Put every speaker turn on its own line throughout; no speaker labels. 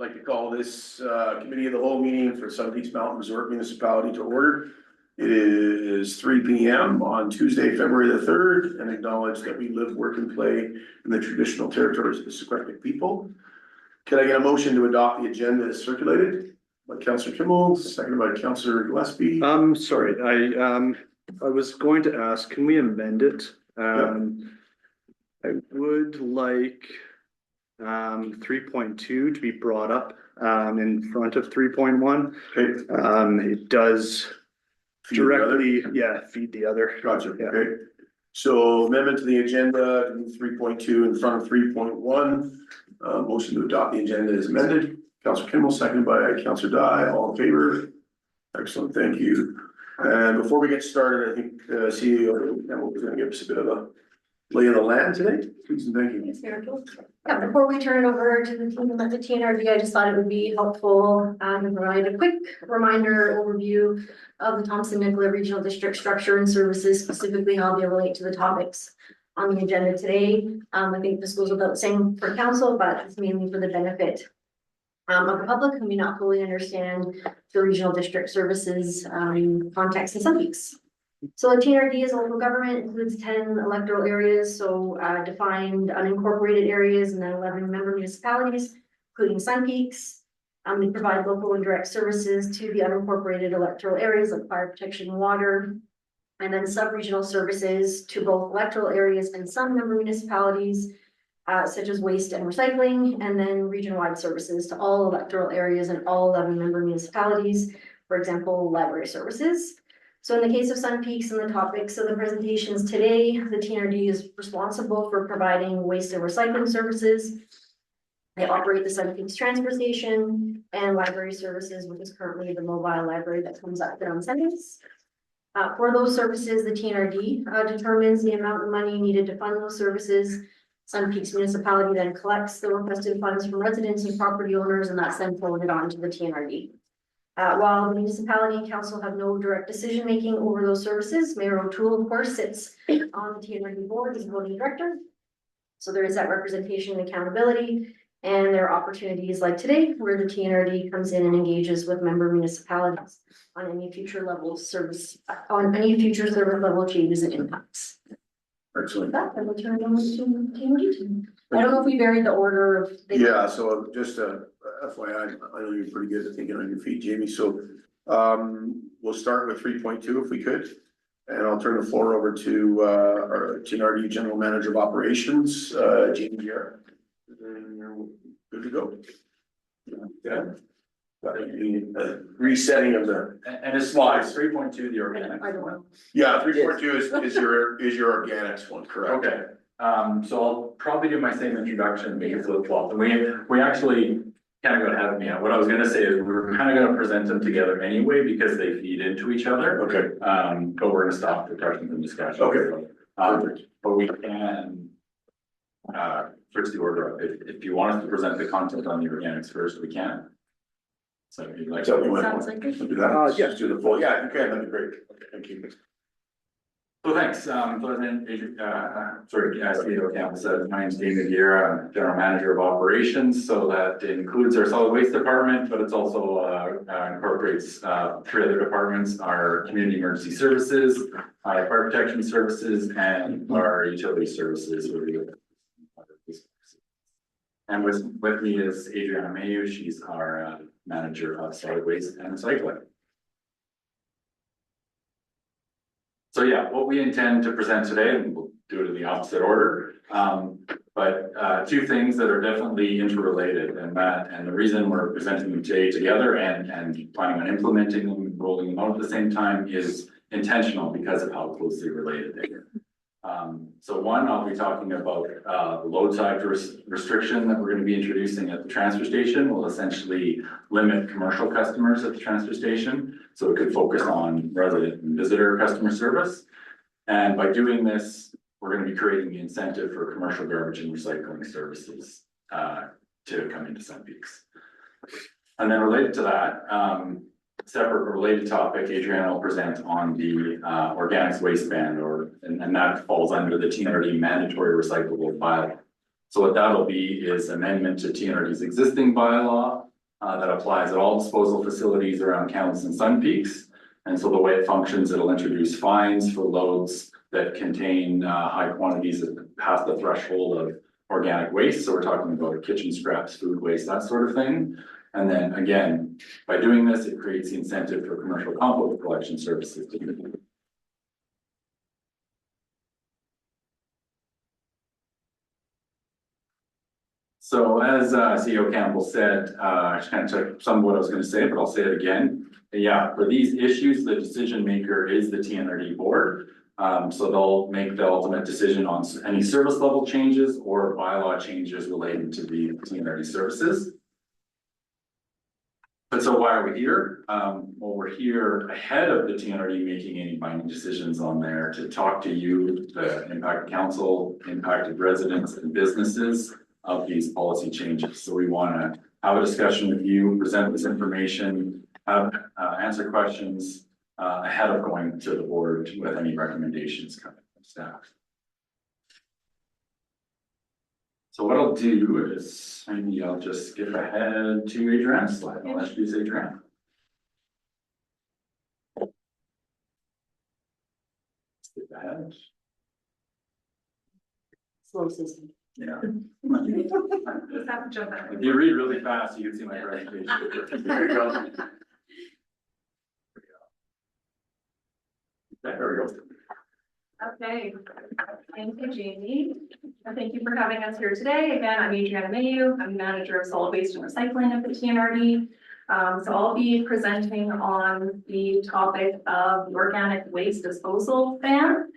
like to call this committee of the whole meeting for Sun Peaks Mountain Resort Municipality to order. It is 3 p.m. on Tuesday, February the 3rd, and acknowledge that we live, work, and play in the traditional territories of the Secwepemc people. Can I get a motion to adopt the agenda as circulated by Councillor Kimmel, seconded by Councillor Gillespie?
Sorry, I was going to ask, can we amend it? I would like 3.2 to be brought up in front of 3.1.
Okay.
It does
Feed the other?
directly, feed the other.
Gotcha,
Yeah.
okay. So amendment to the agenda, 3.2 in front of 3.1. Motion to adopt the agenda is amended. Councillor Kimmel, seconded by Councillor Dye, all in favor? Excellent, thank you. And before we get started, I think CEO Kimmel is gonna give us a bit of a lay of the land today. Please and thank you.
Yes, Miracle. Yeah, before we turn it over to the team at the TNRD, I just thought it would be helpful to provide a quick reminder overview of the Thompson-Nicola Regional District structure and services, specifically how they relate to the topics on the agenda today. I think this goes without saying for council, but it's mainly for the benefit of the public who may not fully understand the regional district services context in Sun Peaks. So the TNRD is a local government, includes 10 electoral areas, so defined unincorporated areas, and then 11 member municipalities, including Sun Peaks. They provide local and direct services to the unincorporated electoral areas like fire protection and water, and then sub-regional services to both electoral areas and some member municipalities, such as waste and recycling, and then region-wide services to all electoral areas and all 11 member municipalities, for example, library services. So in the case of Sun Peaks and the topics of the presentations today, the TNRD is responsible for providing waste and recycling services. They operate the Sun Peaks transfer station and library services, which is currently the mobile library that comes up there on Sundays. For those services, the TNRD determines the amount of money needed to fund those services. Sun Peaks municipality then collects the requested funds from residents and property owners, and that's then forwarded on to the TNRD. While the municipality and council have no direct decision making over those services, Mayor O'Toole, of course, sits on the TNRD board as voting director. So there is that representation and accountability, and there are opportunities like today where the TNRD comes in and engages with member municipalities on any future level service, on any future service level changes and impacts.
Excellent.
That I will turn it over to TNRD. I don't know if we varied the order of.
Yeah, so just FYI, I know you're pretty good at thinking on your feet, Jamie, so we'll start with 3.2 if we could. And I'll turn the floor over to our TNRD General Manager of Operations, Jamie Garrett. And you're good to go. Yeah. Resetting of the.
And it's slides, 3.2, the organic.
I don't know.
Yeah, 3.2 is your organics one, correct?
Okay, so I'll probably do my same introduction, make it flip-flop. And we actually kind of got ahead of me. What I was gonna say is we were kind of gonna present them together anyway because they feed into each other.
Okay.
But we're gonna stop the questions and discussion.
Okay.
But we can switch the order. If you want us to present the content on the organics first, we can. So if you'd like
Tell me
to.
what.
Sounds like it.
Do that.
Yes.
Do the full, yeah, okay, that'd be great. Okay, thank you.
So thanks, sorry, as Leo Campbell said, my name's Damon Vieira, I'm General Manager of Operations, so that includes our solid waste department, but it's also incorporates 3 other departments, our community emergency services, fire protection services, and our utility services. And with me is Adriana Mayu, she's our Manager of Solid Waste and Recycling. So yeah, what we intend to present today, and we'll do it in the opposite order, but 2 things that are definitely interrelated, and the reason we're presenting them today together and planning on implementing them and rolling them out at the same time is intentional because of how closely related they are. So one, I'll be talking about the load side restriction that we're going to be introducing at the transfer station will essentially limit commercial customers at the transfer station. So it could focus on resident and visitor customer service. And by doing this, we're going to be creating the incentive for commercial garbage and recycling services to come into Sun Peaks. And then related to that, separate related topic, Adriana will present on the organics waste ban, and that falls under the TNRD mandatory recyclable bylaw. So what that'll be is amendment to TNRD's existing bylaw that applies at all disposal facilities around Kamloops and Sun Peaks. And so the way it functions, it'll introduce fines for loads that contain high quantities that pass the threshold of organic waste. So we're talking about kitchen scraps, food waste, that sort of thing. And then again, by doing this, it creates the incentive for commercial compost collection services to be. So as CEO Campbell said, I just kind of took some of what I was going to say, but I'll say it again. Yeah, for these issues, the decision maker is the TNRD board. So they'll make the ultimate decision on any service level changes or bylaw changes relating to the TNRD services. But so why are we here? Well, we're here ahead of the TNRD making any binding decisions on there to talk to you, the impacted council, impacted residents and businesses of these policy changes. So we want to have a discussion with you, present this information, answer questions ahead of going to the board with any recommendations coming from staff. So what I'll do is maybe I'll just skip ahead to Adrian's slide. I'll introduce Adrian. Skip ahead.
Slow system.
Yeah.
Just have to jump in.
If you read really fast, you can see my presentation. There you go. There we go.
Okay, thank you, Jamie. And thank you for having us here today. Again, I'm Adriana Mayu. I'm manager of solid waste and recycling at the TNRD. So I'll be presenting on the topic of the organic waste disposal ban.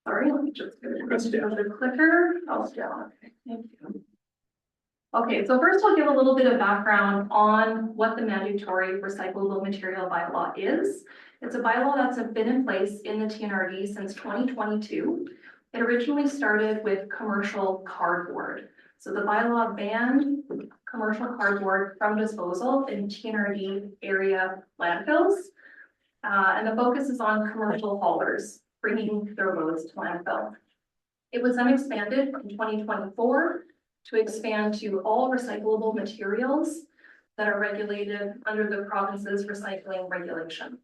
Sorry, let me just go to the clicker. Oh, down. Okay, thank you. Okay, so first I'll give a little bit of background on what the mandatory recyclable material bylaw is. It's a bylaw that's been in place in the TNRD since 2022. It originally started with commercial cardboard. So the bylaw banned commercial cardboard from disposal in TNRD area landfills. And the focus is on commercial haulers bringing their loads to landfill. It was then expanded in 2024 to expand to all recyclable materials that are regulated under the province's recycling regulation.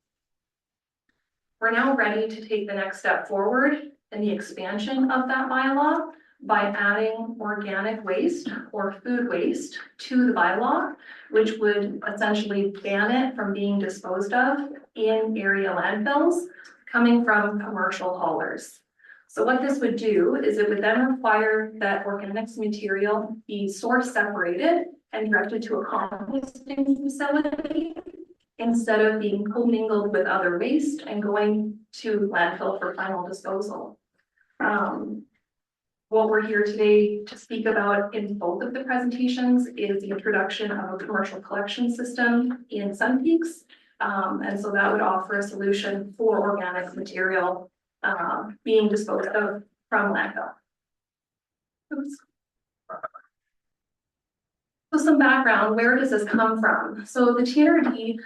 We're now ready to take the next step forward in the expansion of that bylaw by adding organic waste or food waste to the bylaw, which would essentially ban it from being disposed of in area landfills coming from commercial haulers. So what this would do is it would then require that organics material be source separated and directed to a composting facility instead of being commingled with other waste and going to landfill for final disposal. What we're here today to speak about in both of the presentations is the introduction of a commercial collection system in Sun Peaks. And so that would offer a solution for organic material being disposed of from landfill. Oops. So some background, where does this come from? So the TNRD,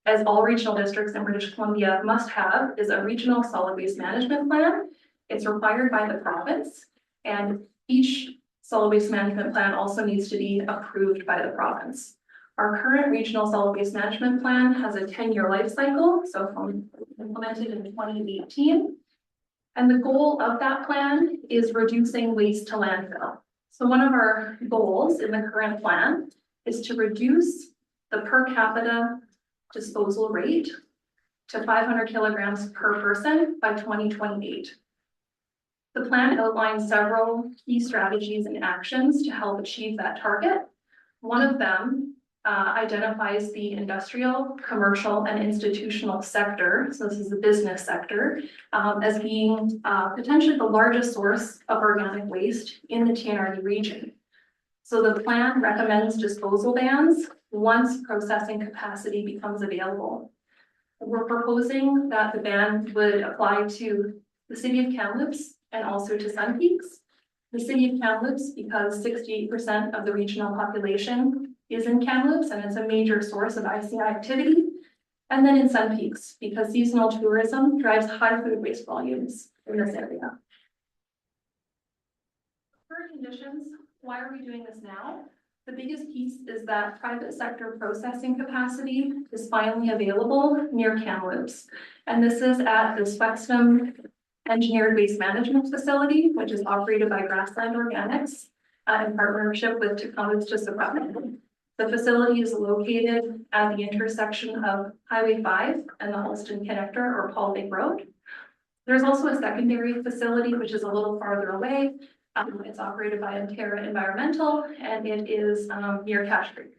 as all regional districts in British Columbia must have, is a regional solid waste management plan. It's required by the province, and each solid waste management plan also needs to be approved by the province. Our current regional solid waste management plan has a 10-year life cycle, so implemented in 2018. And the goal of that plan is reducing waste to landfill. So one of our goals in the current plan is to reduce the per capita disposal rate to 500 kilograms per person by 2028. The plan outlines several key strategies and actions to help achieve that target. One of them identifies the industrial, commercial, and institutional sector, so this is the business sector, as being potentially the largest source of organic waste in the TNRD region. So the plan recommends disposal bans once processing capacity becomes available. We're proposing that the ban would apply to the city of Kamloops and also to Sun Peaks. The city of Kamloops, because 68% of the regional population is in Kamloops, and it's a major source of ICI activity. And then in Sun Peaks, because seasonal tourism drives high food waste volumes in this area. Current conditions, why are we doing this now? The biggest piece is that private sector processing capacity is finally available near Kamloops. And this is at the Swexton Engineered Waste Management Facility, which is operated by Grassland Organics in partnership with Tecumseh Chissabra. The facility is located at the intersection of Highway 5 and the Holston Connector or Paul Lake Road. There's also a secondary facility, which is a little farther away. It's operated by Ontario Environmental, and it is near Cache Creek.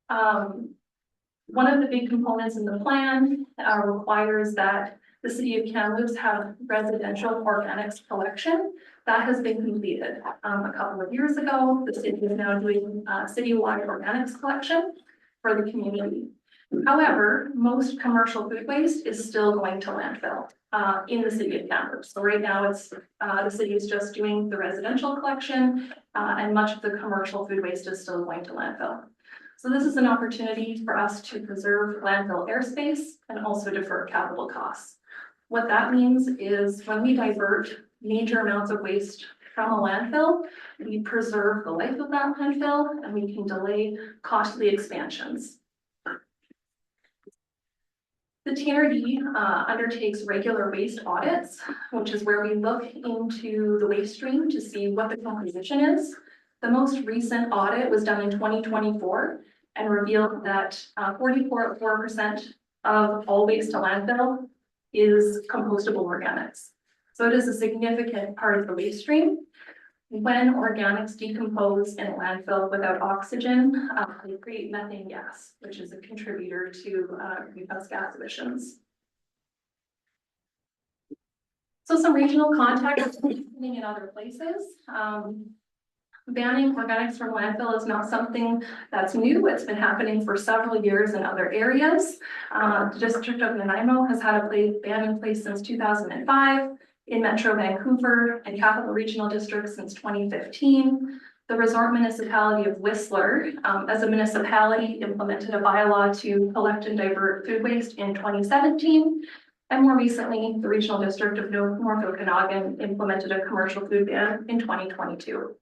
One of the big components in the plan requires that the city of Kamloops have residential organics collection. That has been completed a couple of years ago. The city is now doing citywide organics collection for the community. However, most commercial food waste is still going to landfill in the city of Kamloops. So right now it's the city is just doing the residential collection and much of the commercial food waste is still going to landfill. So this is an opportunity for us to preserve landfill airspace and also defer capital costs. What that means is when we divert major amounts of waste from a landfill, we preserve the life of that landfill and we can delay costly expansions. The TNRD undertakes regular waste audits, which is where we look into the waste stream to see what the composition is. The most recent audit was done in 2024 and revealed that 44% of all waste to landfill is compostable organics. So it is a significant part of the waste stream. When organics decompose in a landfill without oxygen, they create methane gas, which is a contributor to greenhouse gas emissions. So some regional contacts happening in other places. Banning organics from landfill is not something that's new. It's been happening for several years in other areas. The District of Nanaimo has had a ban in place since 2005. In Metro Vancouver and Capital Regional District since 2015. The resort municipality of Whistler, as a municipality, implemented a bylaw to collect and divert food waste in 2017. And more recently, the Regional District of North Okanagan implemented a commercial food ban in 2022.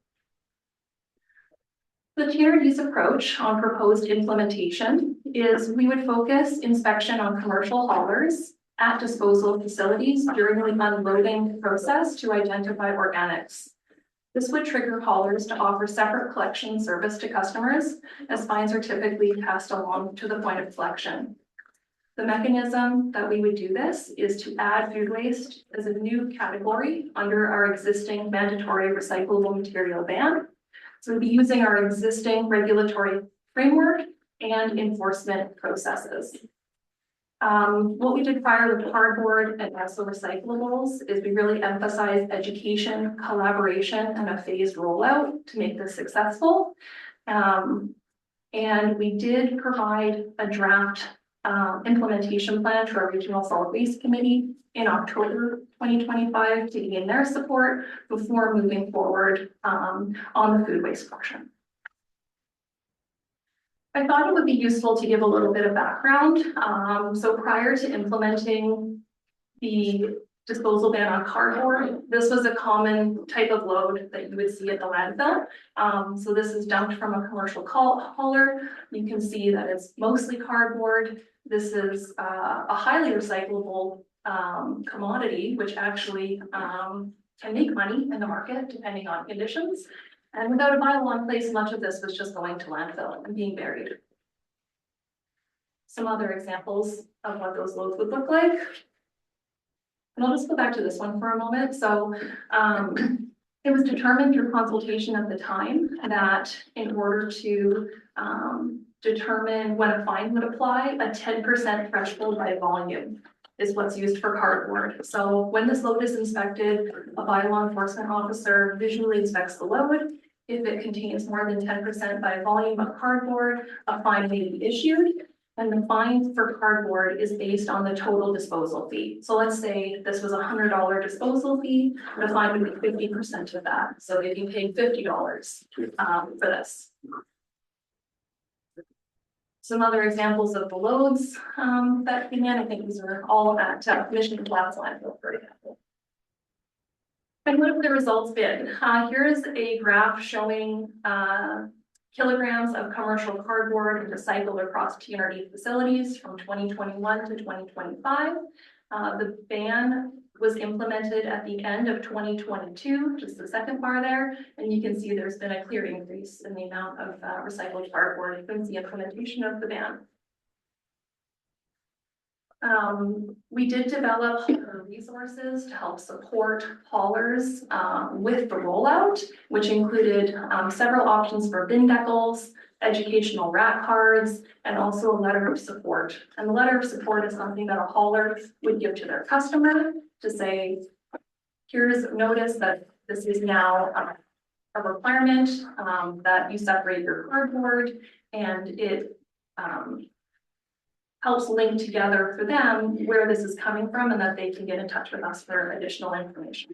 The TNRD's approach on proposed implementation is we would focus inspection on commercial haulers at disposal facilities during the unloading process to identify organics. This would trigger haulers to offer separate collection service to customers, as fines are typically passed along to the point of collection. The mechanism that we would do this is to add food waste as a new category under our existing mandatory recyclable material ban. So we'd be using our existing regulatory framework and enforcement processes. What we did prior with cardboard and also recyclables is we really emphasized education, collaboration, and a phased rollout to make this successful. And we did provide a draft implementation plan to our Regional Solid Waste Committee in October 2025 to gain their support before moving forward on the food waste portion. I thought it would be useful to give a little bit of background. So prior to implementing the disposal ban on cardboard, this was a common type of load that you would see at the landfill. So this is dumped from a commercial hauler. You can see that it's mostly cardboard. This is a highly recyclable commodity, which actually can make money in the market depending on conditions. And without a bylaw in place, much of this was just going to landfill and being buried. Some other examples of what those loads would look like. And I'll just go back to this one for a moment. So it was determined through consultation at the time that in order to determine when a fine would apply, a 10% threshold by volume is what's used for cardboard. So when this load is inspected, a bylaw enforcement officer visually inspects the load. If it contains more than 10% by volume of cardboard, a fine may be issued. And the fine for cardboard is based on the total disposal fee. So let's say this was $100 disposal fee, the fine would be 50% of that. So they'd be paying $50 for this. Some other examples of the loads that came in, I think these are all at Mission Flats landfill, for example. And what have the results been? Here's a graph showing kilograms of commercial cardboard recycled across TNRD facilities from 2021 to 2025. The ban was implemented at the end of 2022, just the second bar there, and you can see there's been a clear increase in the amount of recycled cardboard since the implementation of the ban. We did develop resources to help support haulers with the rollout, which included several options for bin decals, educational rat cards, and also a letter of support. And the letter of support is something that a hauler would give to their customer to say, here's notice that this is now a requirement that you separate your cardboard, and it helps link together for them where this is coming from and that they can get in touch with us for additional information.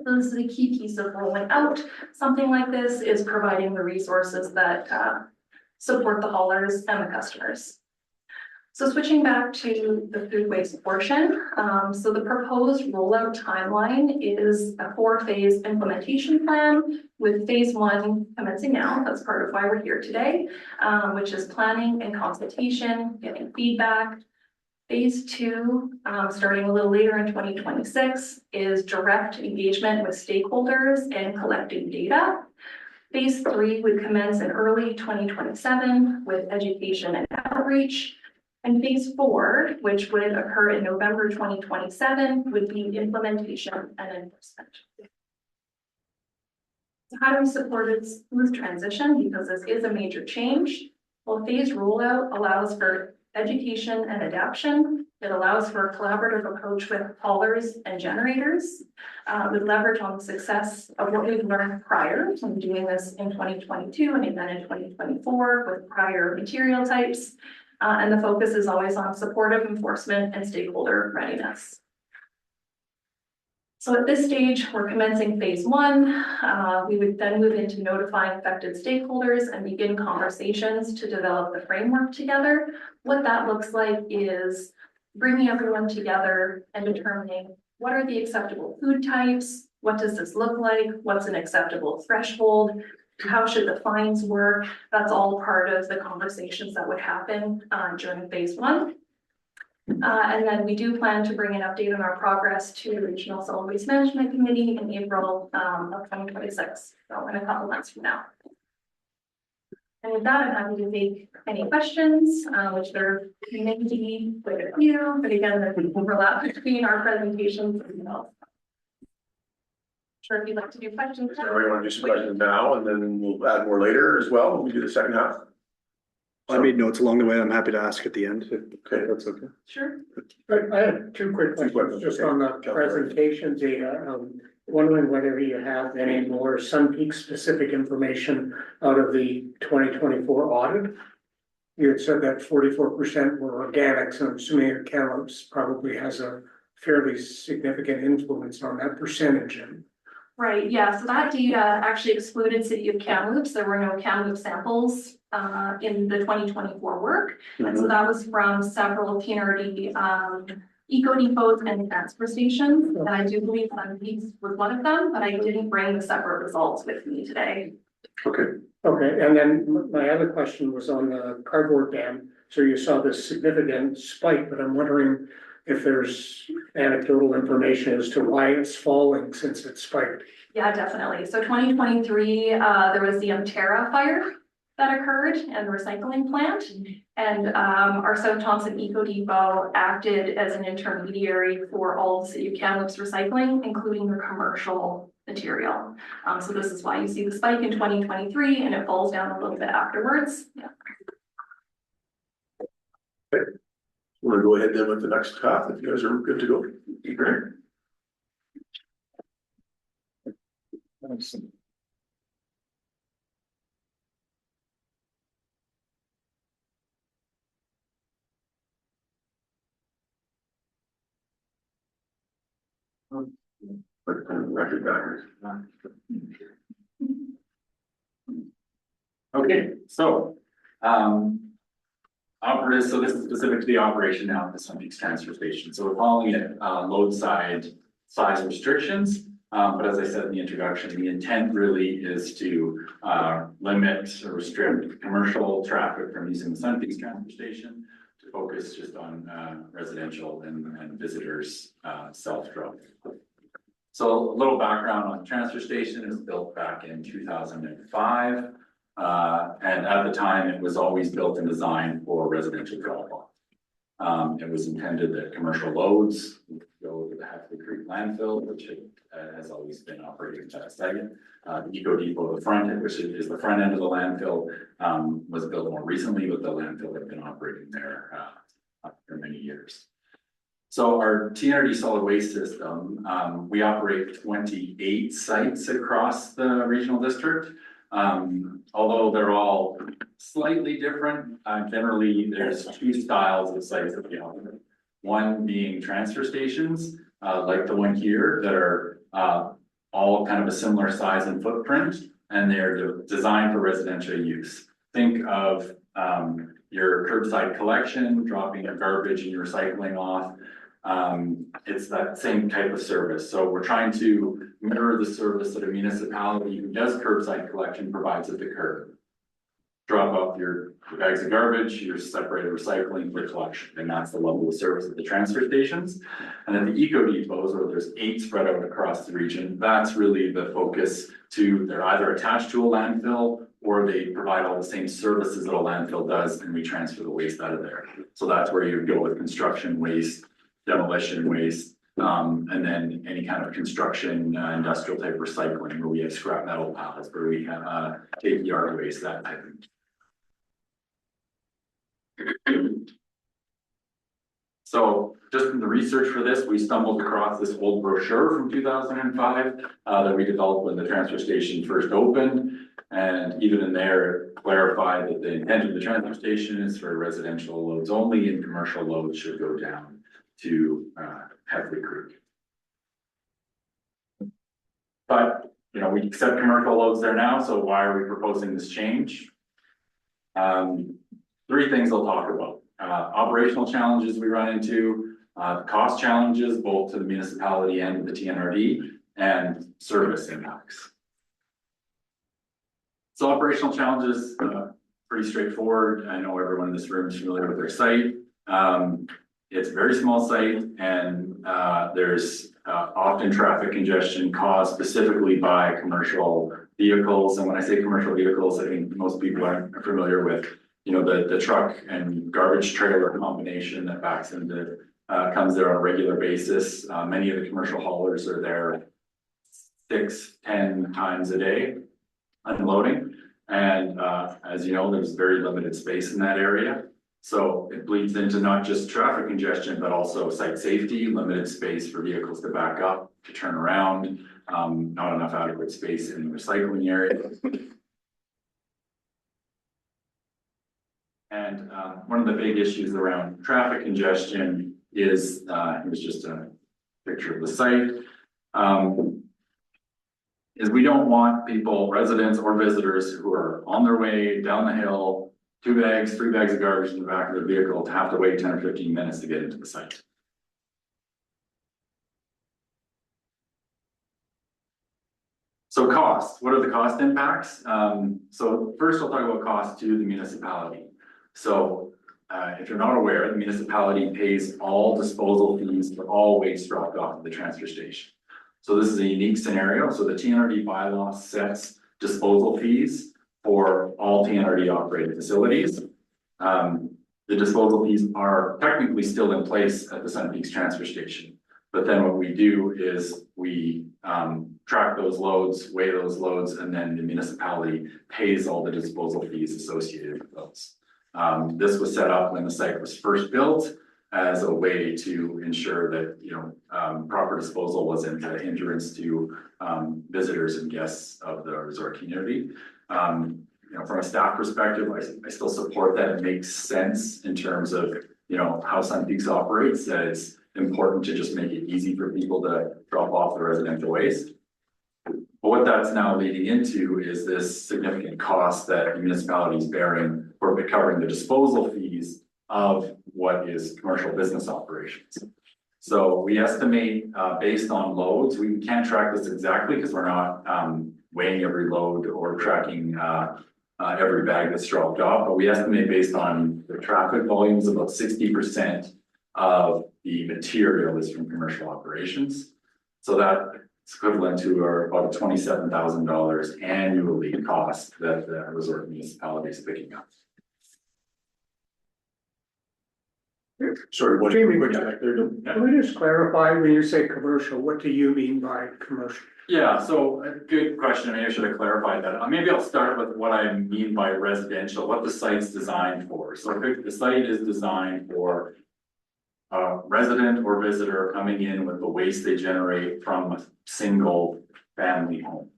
So this is a key piece of rolling out something like this, is providing the resources that support the haulers and the customers. So switching back to the food waste portion, so the proposed rollout timeline is a 4-phase implementation plan with phase 1 commencing now. That's part of why we're here today, which is planning and consultation, getting feedback. Phase 2, starting a little later in 2026, is direct engagement with stakeholders and collecting data. Phase 3 would commence in early 2027 with education and outreach. And phase 4, which would occur in November 2027, would be implementation and enforcement. So how do we support a smooth transition? Because this is a major change. Well, phase rollout allows for education and adaptation. It allows for a collaborative approach with haulers and generators, with leverage on the success of what we've learned prior from doing this in 2022 and then in 2024 with prior material types. And the focus is always on supportive enforcement and stakeholder readiness. So at this stage, we're commencing phase 1. We would then move into notifying affected stakeholders and begin conversations to develop the framework together. What that looks like is bringing everyone together and determining what are the acceptable food types, what does this look like, what's an acceptable threshold, how should the fines work. That's all part of the conversations that would happen during phase 1. And then we do plan to bring an update on our progress to the Regional Solid Waste Management Committee in April of 2026, so in a couple months from now. And with that, I'm happy to take any questions, which there may be quite a few, but again, there's an overlap between our presentations and else. Sure, if you'd like to do questions.
So we want to do some questions now, and then we'll add more later as well, when we do the second half.
I made notes along the way. I'm happy to ask at the end.
Okay.
That's okay.
Sure.
I have two quick questions, just on the presentation data. Wondering whether you have any more Sunpeak specific information out of the 2024 audit. You had said that 44% were organics, and I'm assuming your Kamloops probably has a fairly significant influence on that percentage.
Right, yeah, so that data actually excluded City of Kamloops. There were no Kamloops samples in the 2024 work. And so that was from several TNRD eco depots and transfer stations. And I do believe Sunpeak was one of them, but I didn't bring the separate results with me today.
Okay.
Okay, and then my other question was on the cardboard ban. So you saw this significant spike, but I'm wondering if there's anecdotal information as to why it's falling since it spiked.
Yeah, definitely. So 2023, there was the Terra fire that occurred and the recycling plant. And our South Thompson Eco Depot acted as an intermediary for all City of Kamloops recycling, including the commercial material. So this is why you see the spike in 2023 and it falls down a little bit afterwards. Yeah.
Okay. We'll go ahead then with the next half, if you guys are good to go. Great. Record backers.
Okay, so, operators, so this is specific to the operation now at the Sunpeak transfer station. So we're calling it load side size restrictions. But as I said in the introduction, the intent really is to limit or restrict commercial traffic from using the Sun Peaks transfer station to focus just on residential and visitors self-drove. So a little background on the transfer station. It was built back in 2005. And at the time, it was always built and designed for residential drop-off. It was intended that commercial loads would go to the Heffley Creek landfill, which has always been operating at that site. The Eco Depot, the front, which is the front end of the landfill, was built more recently, but the landfill had been operating there for many years. So our TNRD solid waste system, we operate 28 sites across the regional district. Although they're all slightly different, generally there's two styles of sites that we operate. One being transfer stations, like the one here, that are all kind of a similar size and footprint, and they're designed for residential use. Think of your curbside collection, dropping your garbage and your recycling off. It's that same type of service. So we're trying to mirror the service that a municipality who does curbside collection provides at the curb. Drop off your bags of garbage, your separated recycling for collection, and that's the level of service at the transfer stations. And then the Eco Depots, where there's 8 spread out across the region, that's really the focus to, they're either attached to a landfill or they provide all the same services that a landfill does, and we transfer the waste out of there. So that's where you go with construction waste, demolition waste, and then any kind of construction, industrial type recycling, where we have scrap metal piles, where we have take yard waste, that type of. So just in the research for this, we stumbled across this old brochure from 2005 that we developed when the transfer station first opened. And even in there, it clarified that the intent of the transfer station is for residential loads only, and commercial loads should go down to Heffley Creek. But, you know, we accept commercial loads there now, so why are we proposing this change? 3 things I'll talk about. Operational challenges we run into, cost challenges both to the municipality and the TNRD, and service impacts. So operational challenges, pretty straightforward. I know everyone in this room is familiar with their site. It's a very small site, and there's often traffic congestion caused specifically by commercial vehicles. And when I say commercial vehicles, I think most people aren't familiar with, you know, the truck and garbage trailer combination that backs into, comes there on a regular basis. Many of the commercial haulers are there 6-10 times a day unloading. And as you know, there's very limited space in that area. So it bleeds into not just traffic congestion, but also site safety, limited space for vehicles to back up, to turn around, not enough adequate space in the recycling area. And one of the big issues around traffic congestion is, here's just a picture of the site, is we don't want people, residents or visitors who are on their way down the hill, 2 bags, 3 bags of garbage in the back of their vehicle to have to wait 10 or 15 minutes to get into the site. So cost, what are the cost impacts? So first I'll talk about cost to the municipality. So if you're not aware, the municipality pays all disposal fees for all waste dropped off at the transfer station. So this is a unique scenario. So the TNRD bylaw sets disposal fees for all TNRD operated facilities. The disposal fees are technically still in place at the Sun Peaks transfer station. But then what we do is we track those loads, weigh those loads, and then the municipality pays all the disposal fees associated with those. This was set up when the site was first built as a way to ensure that, you know, proper disposal wasn't a hindrance to visitors and guests of the resort community. You know, from a staff perspective, I still support that. It makes sense in terms of, you know, how Sun Peaks operates, that it's important to just make it easy for people to drop off the residential waste. But what that's now leading into is this significant cost that the municipality is bearing for covering the disposal fees of what is commercial business operations. So we estimate, based on loads, we can't track this exactly because we're not, weighing every load or tracking, every bag that's dropped off, but we estimate based on the traffic volumes, about 60% of the material is from commercial operations. So that's equivalent to about $27,000 annually cost that the resort municipality is picking up.
Sorry, what?
Jamie,
quick check there.
Can we just clarify, when you say commercial, what do you mean by commercial?
Yeah, so a good question. Maybe I should have clarified that. Maybe I'll start with what I mean by residential, what the site's designed for. So if the site is designed for a resident or visitor coming in with the waste they generate from a single family home.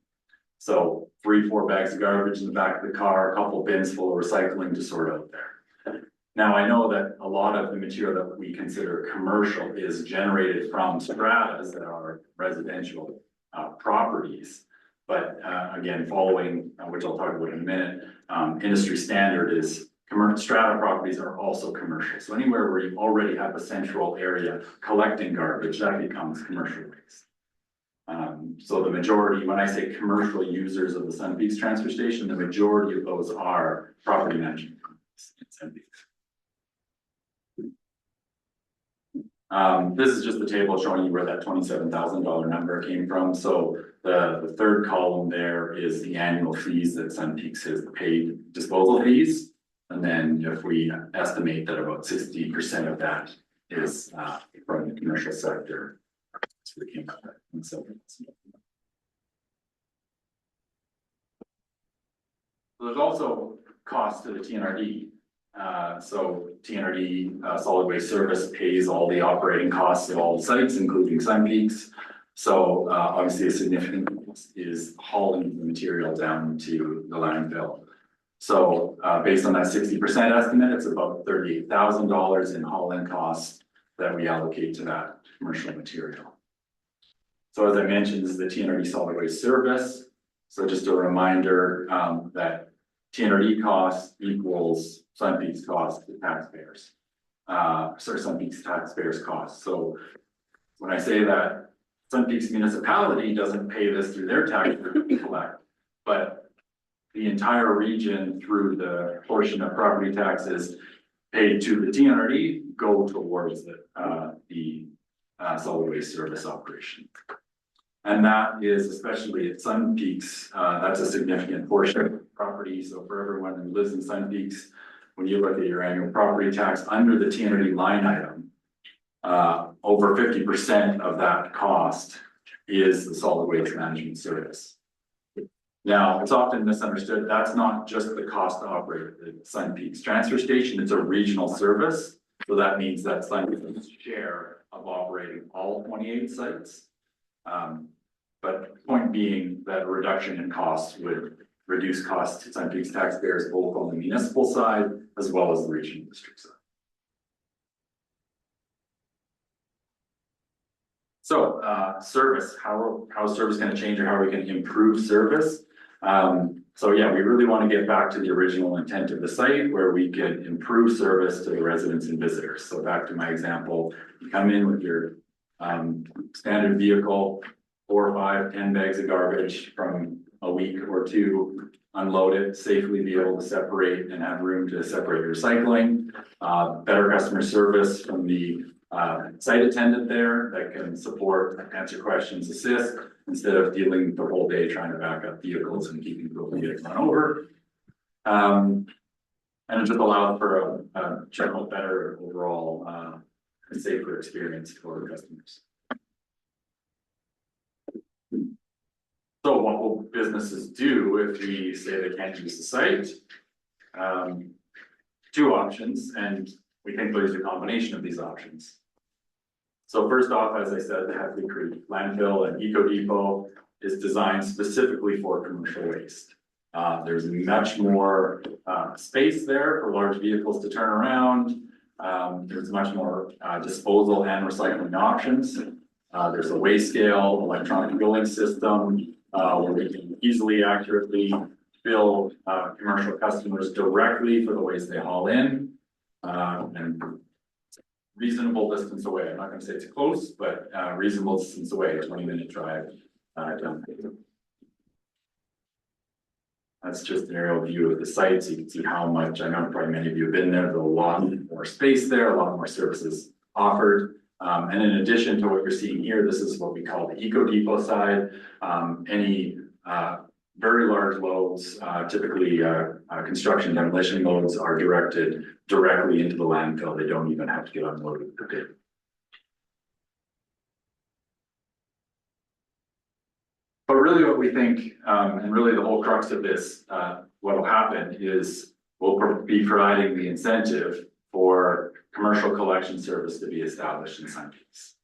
So 3-4 bags of garbage in the back of the car, a couple bins full of recycling to sort out there. Now, I know that a lot of the material that we consider commercial is generated from stratas that are residential properties. But again, following, which I'll talk about in a minute, industry standard is strata properties are also commercial. So anywhere where you already have a central area collecting garbage, that becomes commercial waste. So the majority, when I say commercial users of the Sun Peaks transfer station, the majority of those are property management companies in Sun Peaks. This is just the table showing you where that $27,000 number came from. So the third column there is the annual fees that Sun Peaks has paid, disposal fees. And then if we estimate that about 60% of that is from the commercial sector. So we came up with that. So there's also cost to the TNRD. So TNRD Solid Waste Service pays all the operating costs of all the sites, including Sun Peaks. So obviously a significant cost is hauling the material down to the landfill. So based on that 60% estimate, it's about $38,000 in hauling costs that we allocate to that commercial material. So as I mentioned, this is the TNRD Solid Waste Service. So just a reminder that TNRD cost equals Sun Peaks cost to taxpayers. Sun Peaks taxpayers cost. So when I say that Sun Peaks municipality doesn't pay this through their taxes to collect, but the entire region through the portion of property taxes paid to the TNRD go towards the solid waste service operation. And that is especially at Sun Peaks, that's a significant portion of property. So for everyone who lives in Sun Peaks, when you look at your annual property tax under the TNRD line item, over 50% of that cost is the solid waste management service. Now, it's often misunderstood, that's not just the cost to operate the Sun Peaks transfer station, it's a regional service. So that means that Sun Peaks' share of operating all 28 sites. But point being that a reduction in costs would reduce costs to Sun Peaks taxpayers, both on the municipal side as well as the regional district side. So service, how is service going to change, or how are we going to improve service? So yeah, we really want to get back to the original intent of the site where we could improve service to the residents and visitors. So back to my example, you come in with your standard vehicle, 4, 5, 10 bags of garbage from a week or two, unload it, safely be able to separate and have room to separate your recycling. Better customer service from the site attendant there that can support, answer questions, assist, instead of dealing the whole day trying to back up vehicles and keeping people getting run over. And it just allows for a general better overall and safer experience for the customers. So what will businesses do if we say they can't use the site? 2 options, and we think there's a combination of these options. So first off, as I said, the Heffley Creek landfill and eco depot is designed specifically for commercial waste. There's much more space there for large vehicles to turn around. There's much more disposal and recycling options. There's a weigh scale, electronic billing system, where we can easily, accurately bill commercial customers directly for the waste they haul in. And reasonable distance away. I'm not gonna say it's close, but reasonable distance away, a 20-minute drive down. That's just an aerial view of the site, so you can see how much, I know probably many of you have been there, there's a lot more space there, a lot more services offered. And in addition to what you're seeing here, this is what we call the Eco Depot side. Any very large loads, typically construction demolition loads, are directed directly into the landfill. They don't even have to get unloaded at the pit. But really what we think, and really the whole crux of this, what will happen is we'll be providing the incentive for commercial collection service to be established in Sun Peaks.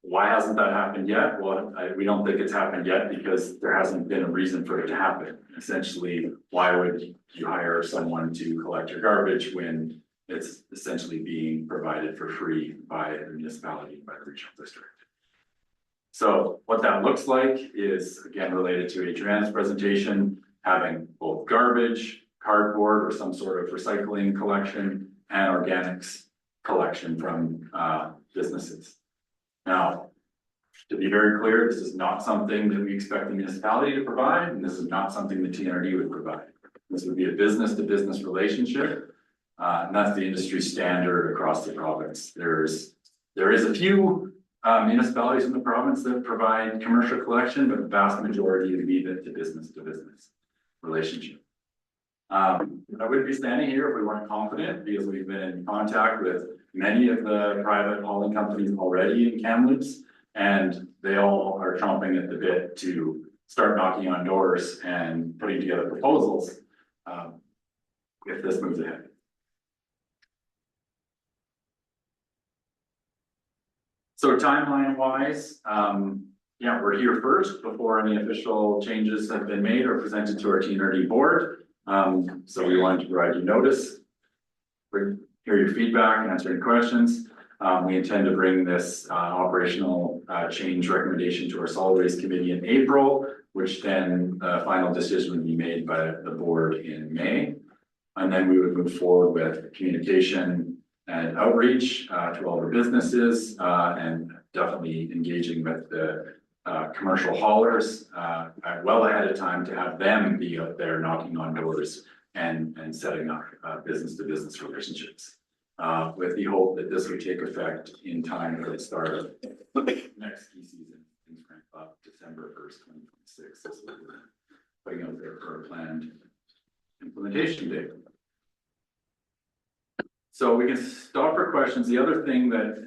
Why hasn't that happened yet? Well, we don't think it's happened yet because there hasn't been a reason for it to happen. Essentially, why would you hire someone to collect your garbage when it's essentially being provided for free by the municipality, by the regional district? So what that looks like is, again, related to Adriana's presentation, having both garbage, cardboard, or some sort of recycling collection, and organics collection from businesses. Now, to be very clear, this is not something that we expect the municipality to provide, and this is not something the TNRD would provide. This would be a business-to-business relationship, and that's the industry standard across the province. There is a few municipalities in the province that provide commercial collection, but the vast majority leave it to business relationship. I wouldn't be standing here if we weren't confident, because we've been in contact with many of the private hauling companies already in Kamloops, and they all are chomping at the bit to start knocking on doors and putting together proposals if this moves ahead. So timeline wise, yeah, we're here first before any official changes have been made or presented to our TNRD board. So we wanted to provide you notice, hear your feedback, answer any questions. We intend to bring this operational change recommendation to our solid waste committee in April, which then the final decision would be made by the board in May. And then we would move forward with communication and outreach to all the businesses and definitely engaging with the commercial haulers well ahead of time to have them be out there knocking on doors and setting up business-to-business relationships. With the hope that this would take effect in time for the start of next ski season, things ramp up December 1st, 2026. So we're putting out there for a planned implementation date. So we can stop for questions. The other thing that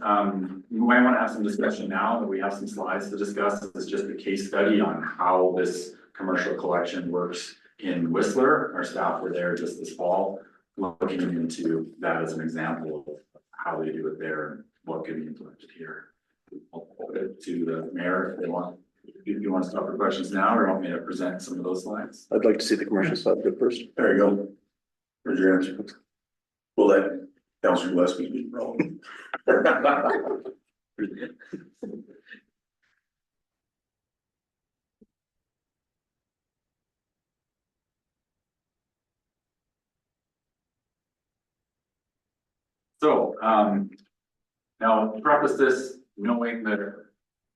we might want to have some discussion now that we have some slides to discuss is just a case study on how this commercial collection works in Whistler. Our staff were there just this fall, looking into that as an example of how they do it there and what could be implemented here. I'll put it to the mayor if they want. If you want to stop for questions now, or want me to present some of those slides?
I'd like to see the commercial side go first.
There you go. Where's your answer? We'll let Councilor Gillespie be wrong.
So, now to preface this, knowing that,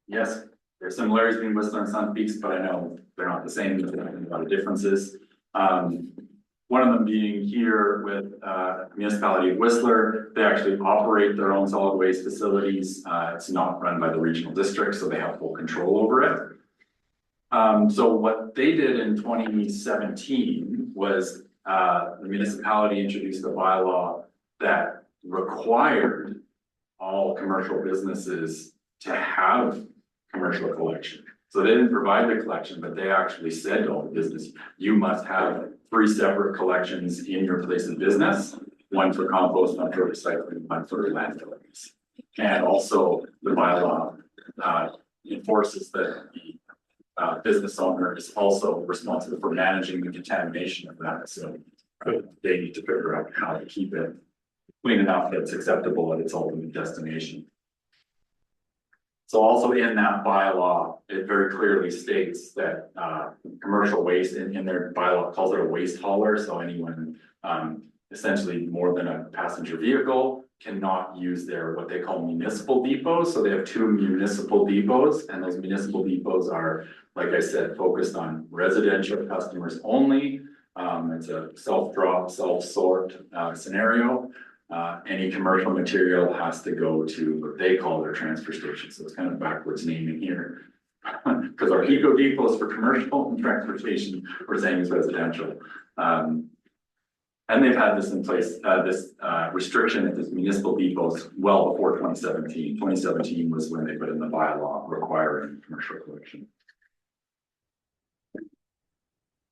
yes, there's similarities between Whistler and Sun Peaks, but I know they're not the same, there's a lot of differences. One of them being here with municipality of Whistler, they actually operate their own solid waste facilities. It's not run by the regional district, so they have full control over it. So what they did in 2017 was the municipality introduced a bylaw that required all commercial businesses to have commercial collection. So they didn't provide the collection, but they actually said to all the business, you must have 3 separate collections in your place of business, one for compost, one for recycling, one for landfill. And also the bylaw enforces that the business owner is also responsible for managing the contamination of that. So they need to figure out how to keep it clean enough that it's acceptable at its ultimate destination. So also in that bylaw, it very clearly states that commercial waste in their bylaw calls it a waste hauler. So anyone essentially more than a passenger vehicle cannot use their, what they call municipal depots, so they have 2 municipal depots, and those municipal depots are, like I said, focused on residential customers only. It's a self-drop, self-sort, scenario. Any commercial material has to go to what they call their transfer station, so it's kind of backwards naming here. Because our eco depots for commercial and transportation, we're saying is residential. And they've had this in place, this restriction at this municipal depots well before 2017. 2017 was when they put in the bylaw requiring commercial collection.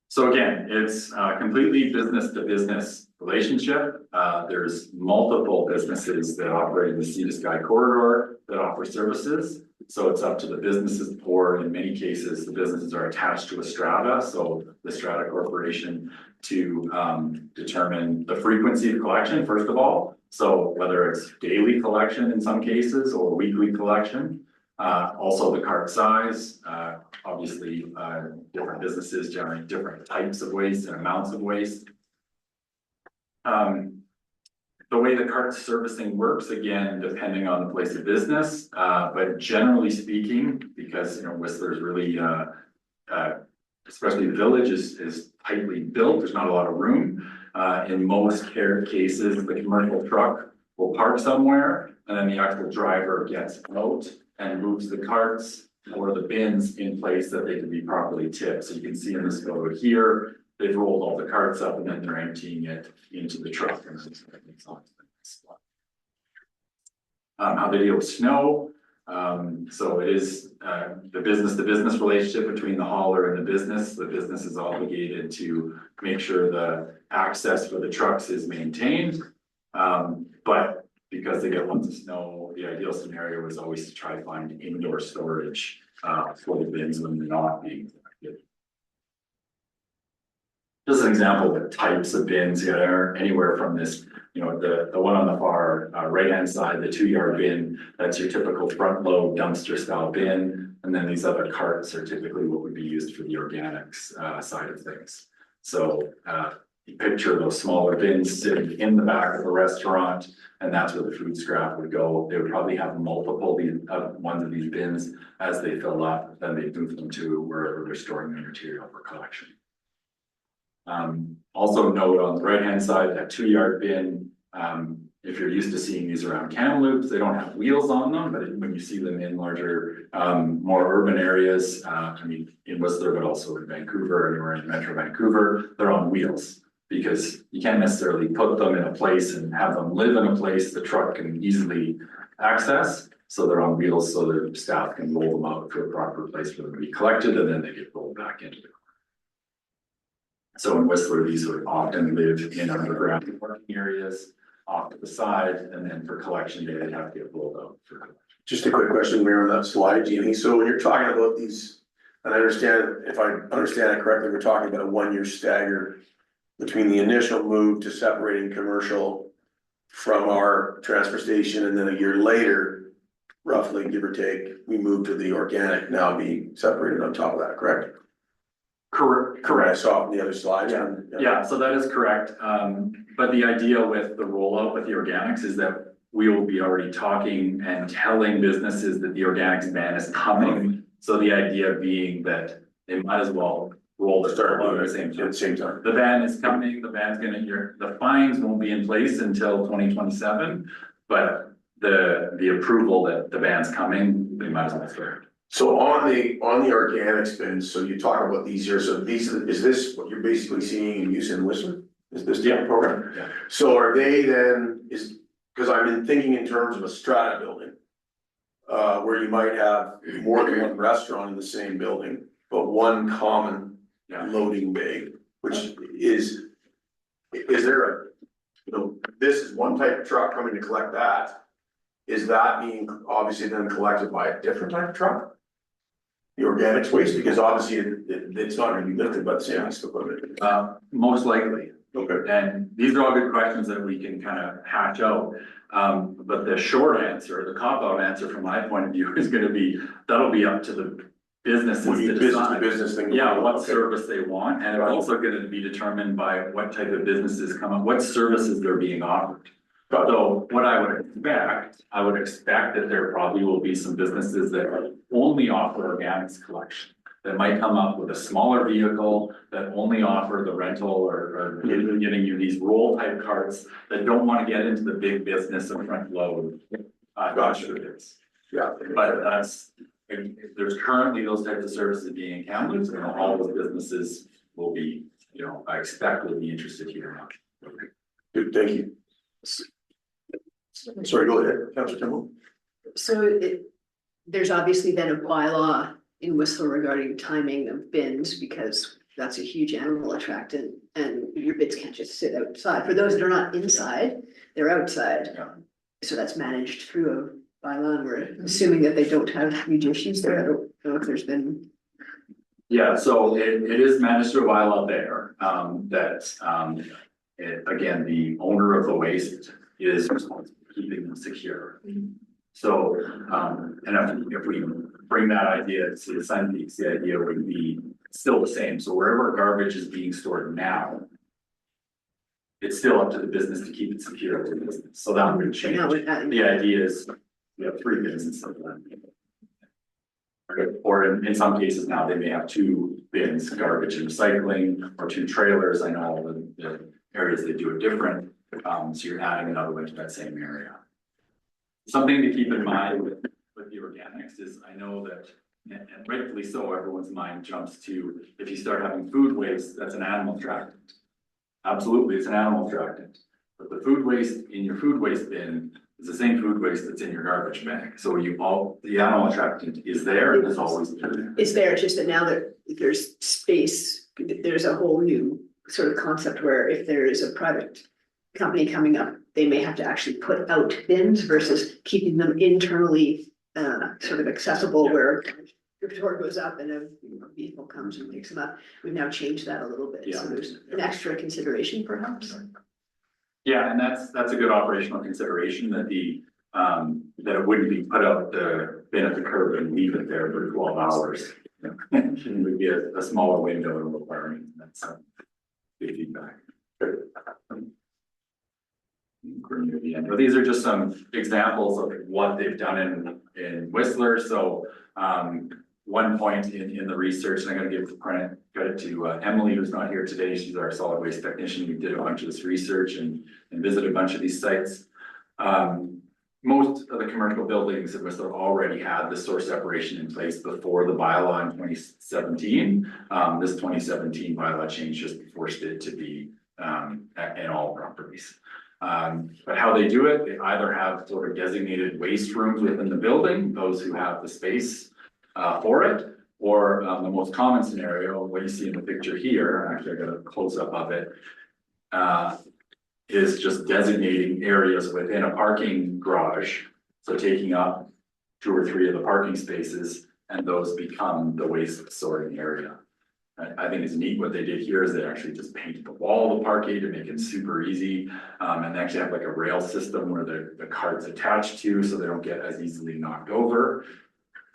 So again, it's completely business to business relationship. There's multiple businesses that operate in the Sea to Sky corridor that offer services. So it's up to the businesses, or in many cases, the businesses are attached to a strata. So the strata corporation to determine the frequency of collection, first of all. So whether it's daily collection in some cases or weekly collection. Also the cart size, obviously, different businesses generate different types of waste and amounts of waste. The way the cart servicing works, again, depending on the place of business, but generally speaking, because, you know, Whistler's really, especially the village is tightly built, there's not a lot of room. In most cases, the commercial truck will park somewhere, and then the actual driver gets out and moves the carts or the bins in place that they can be properly tipped. So you can see in this photo here, they've rolled all the carts up and then they're emptying it into the truck. How they deal with snow. So it is the business to business relationship between the hauler and the business. The business is obligated to make sure the access for the trucks is maintained. But because they get lots of snow, the ideal scenario is always to try to find indoor storage for the bins when they're not being collected. Just an example of the types of bins that are anywhere from this, you know, the one on the far right-hand side, the 2-yard bin, that's your typical front load dumpster style bin. And then these other carts are typically what would be used for the organics side of things. So you picture those smaller bins sitting in the back of a restaurant, and that's where the food scrap would go. They would probably have multiple ones of these bins. As they fill up, then they move them to wherever they're storing the material for collection. Also note on the right-hand side, that 2-yard bin, if you're used to seeing these around Kamloops, they don't have wheels on them, but when you see them in larger, more urban areas, I mean, in Whistler, but also in Vancouver, anywhere in Metro Vancouver, they're on wheels. Because you can't necessarily put them in a place and have them live in a place the truck can easily access. So they're on wheels so the staff can roll them out to a proper place for them to be collected, and then they get rolled back into the car. So in Whistler, these would often live in underground parking areas off to the side, and then for collection day, they'd have to get rolled out for collection.
Just a quick question, Mayor, on that slide, Jamie. So when you're talking about these, and I understand, if I understand it correctly, we're talking about a 1-year stagger between the initial move to separating commercial from our transfer station, and then a year later, roughly give or take, we move to the organic now being separated on top of that, correct?
Correct.
I saw it on the other slide.
Yeah, so that is correct. But the idea with the rollout with the organics is that we will be already talking and telling businesses that the organics ban is coming. So the idea being that they might as well roll the start at the same time. The ban is coming, the ban's the fines won't be in place until 2027, but the approval that the ban's coming, they might as well start.
So on the organics bins, so you talk about these here, so is this what you're basically seeing in use in Whistler? Is this the program?
Yeah.
So are they then, because I've been thinking in terms of a strata building. Where you might have more than one restaurant in the same building, but one common loading bay, which is there this is one type of truck coming to collect that. Is that being obviously then collected by a different type of truck? The organics waste, because obviously it's not gonna be lifted by the same piece of equipment.
Most likely.
Okay.
And these are all good questions that we can kind of hatch out. But the short answer, the cop-out answer from my point of view is gonna be, that'll be up to the businesses to decide.
Business thing.
Yeah, what service they want, and it's also gonna be determined by what type of businesses come up, what services they're being offered. So what I would expect that there probably will be some businesses that only offer organics collection. That might come up with a smaller vehicle that only offer the rental or giving you these roll type carts that don't want to get into the big business of front load.
Gotcha.
Goods.
Yeah.
But there's currently those types of services being encountered, and all those businesses will be, I expect will be interested here.
Good, thank you. Sorry, go ahead, Councilor Campbell.
So there's obviously then a bylaw in Whistler regarding timing of bins, because that's a huge animal attractant and your bins can't just sit outside. For those that are not inside, they're outside.
Yeah.
So that's managed through a bylaw, and we're assuming that they don't have huge issues there. I don't know if there's been.
Yeah, so it is managed through a bylaw there, again, the owner of the waste is responsible for keeping them secure. So, and if we bring that idea to the Sun Peaks, the idea would be still the same. So wherever garbage is being stored now, it's still up to the business to keep it secure to the business. So that would change. The idea is we have 3 bins instead of 1. Or in some cases now, they may have 2 bins, garbage and recycling, or 2 trailers. I know the areas they do it different. So you're adding another one to that same area. Something to keep in mind with the organics is I know that, and rightfully so, everyone's mind jumps to, if you start having food waste, that's an animal attractant. Absolutely, it's an animal attractant. But the food waste in your food waste bin is the same food waste that's in your garbage bag. So the animal attractant is there and has always been there.
It's there, it's just that now that there's space, there's a whole new sort of concept where if there is a private company coming up, they may have to actually put out bins versus keeping them internally sort of accessible, where your door goes up and a vehicle comes and picks them up. We've now changed that a little bit, so there's an extra consideration perhaps.
Yeah, and that's a good operational consideration that that it wouldn't be put out the bin at the curb and leave it there for 12 hours. It would be a smaller window and requirement. That's good feedback. But these are just some examples of what they've done in Whistler. So one point in the research, and I'm going to give credit to Emily, who's not here today. She's our solid waste technician. We did a bunch of this research and visited a bunch of these sites. Most of the commercial buildings in Whistler already had the source separation in place before the bylaw in 2017. This 2017 bylaw change just forced it to be in all properties. But how they do it, they either have sort of designated waste rooms within the building, those who have the space for it, or the most common scenario, what you see in the picture here, actually I got a close up of it, is just designating areas within a parking garage. So taking up 2 or 3 of the parking spaces, and those become the waste sorting area. I think it's neat what they did here is they actually just painted the wall of the parking to make it super easy. And they actually have like a rail system where the cart's attached to, so they don't get as easily knocked over.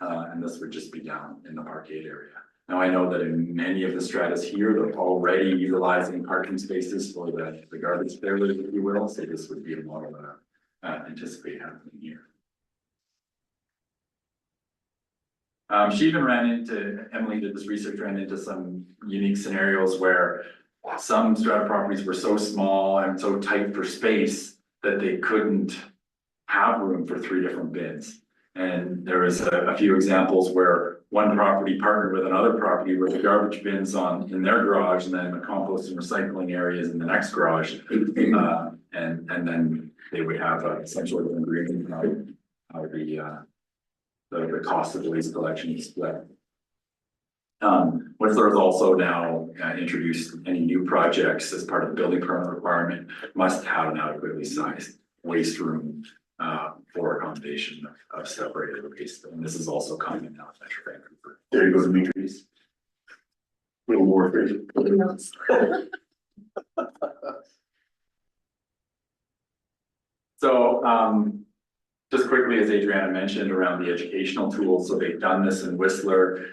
And this would just be down in the parkade area. Now, I know that in many of the stratas here, they're already utilizing parking spaces for the garbage trailers, if you will. So this would be a model that I anticipate happening here. She even Emily did this research, ran into some unique scenarios where some strata properties were so small and so tight for space that they couldn't have room for 3 different bins. And there was a few examples where one property partnered with another property where the garbage bins in their garage and then the compost and recycling areas in the next garage. And then they would have some sort of agreement on how the cost of the waste collection is split. Whistler has also now introduced any new projects as part of the building permit requirement must have an adequately sized waste room for accommodation of separated waste. And this is also common now in Metro Vancouver.
There you go, Demetrius. A little more for you.
So just quickly, as Adriana mentioned, around the educational tools, so they've done this in Whistler.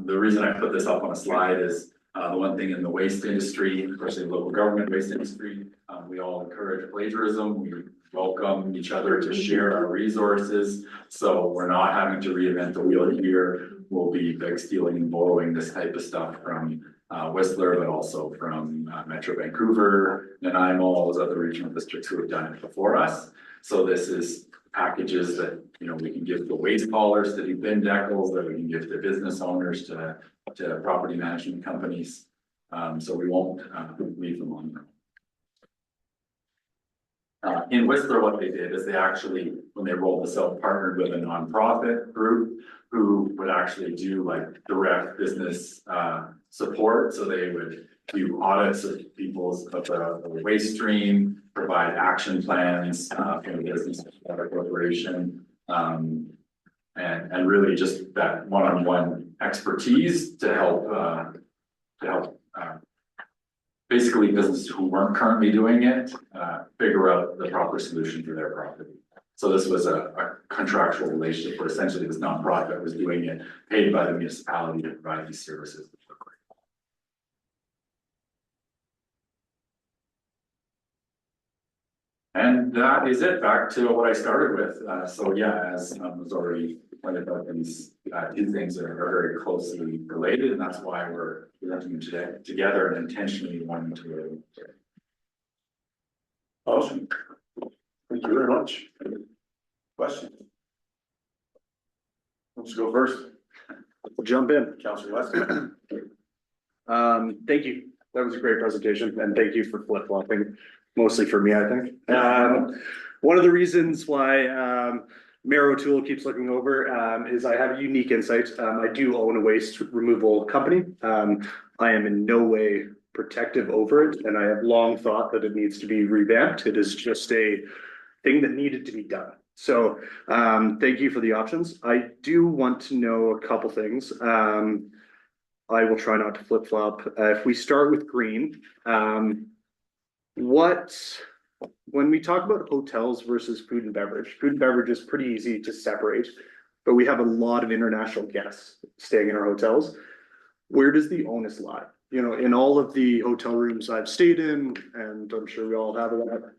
The reason I put this up on a slide is the one thing in the waste industry, especially the local government waste industry, We all encourage plagiarism. We welcome each other to share our resources. So we're not having to reinvent the wheel here. We'll be big stealing and borrowing this type of stuff from Whistler, but also from Metro Vancouver, Nanaimo, all those other regional districts who have done it before us. So this is packages that, you know, we can give to waste haulers, to do bin decals, that we can give to business owners, to property management companies. So we won't leave them on. In Whistler, what they did is they actually, when they rolled this out, partnered with a nonprofit group who would actually do like direct business support. So they would do audits of people's of the waste stream, provide action plans for the business corporation, and really just that one-on-one expertise to help basically businesses who weren't currently doing it figure out the proper solution for their property. So this was a contractual relationship where essentially this nonprofit was doing it, paid by the municipality to provide these services. And that is it, back to what I started with. So yeah, as was already pointed out, these two things are very closely related, and that's why we're presenting them today together and intentionally wanting to.
Awesome. Thank you very much. Questions? Let's go first.
We'll jump in.
Councilor Weston.
Thank you. That was a great presentation and thank you for flip-flopping, mostly for me, I think. One of the reasons why Mayor O'Toole keeps looking over is I have a unique insight. I do own a waste removal company. I am in no way protective over it, and I have long thought that it needs to be revamped. It is just a thing that needed to be done. So thank you for the options. I do want to know a couple things. I will try not to flip-flop. If we start with green, when we talk about hotels versus food and beverage is pretty easy to separate, but we have a lot of international guests staying in our hotels. Where does the onus lie? You know, in all of the hotel rooms I've stayed in, and I'm sure we all have that,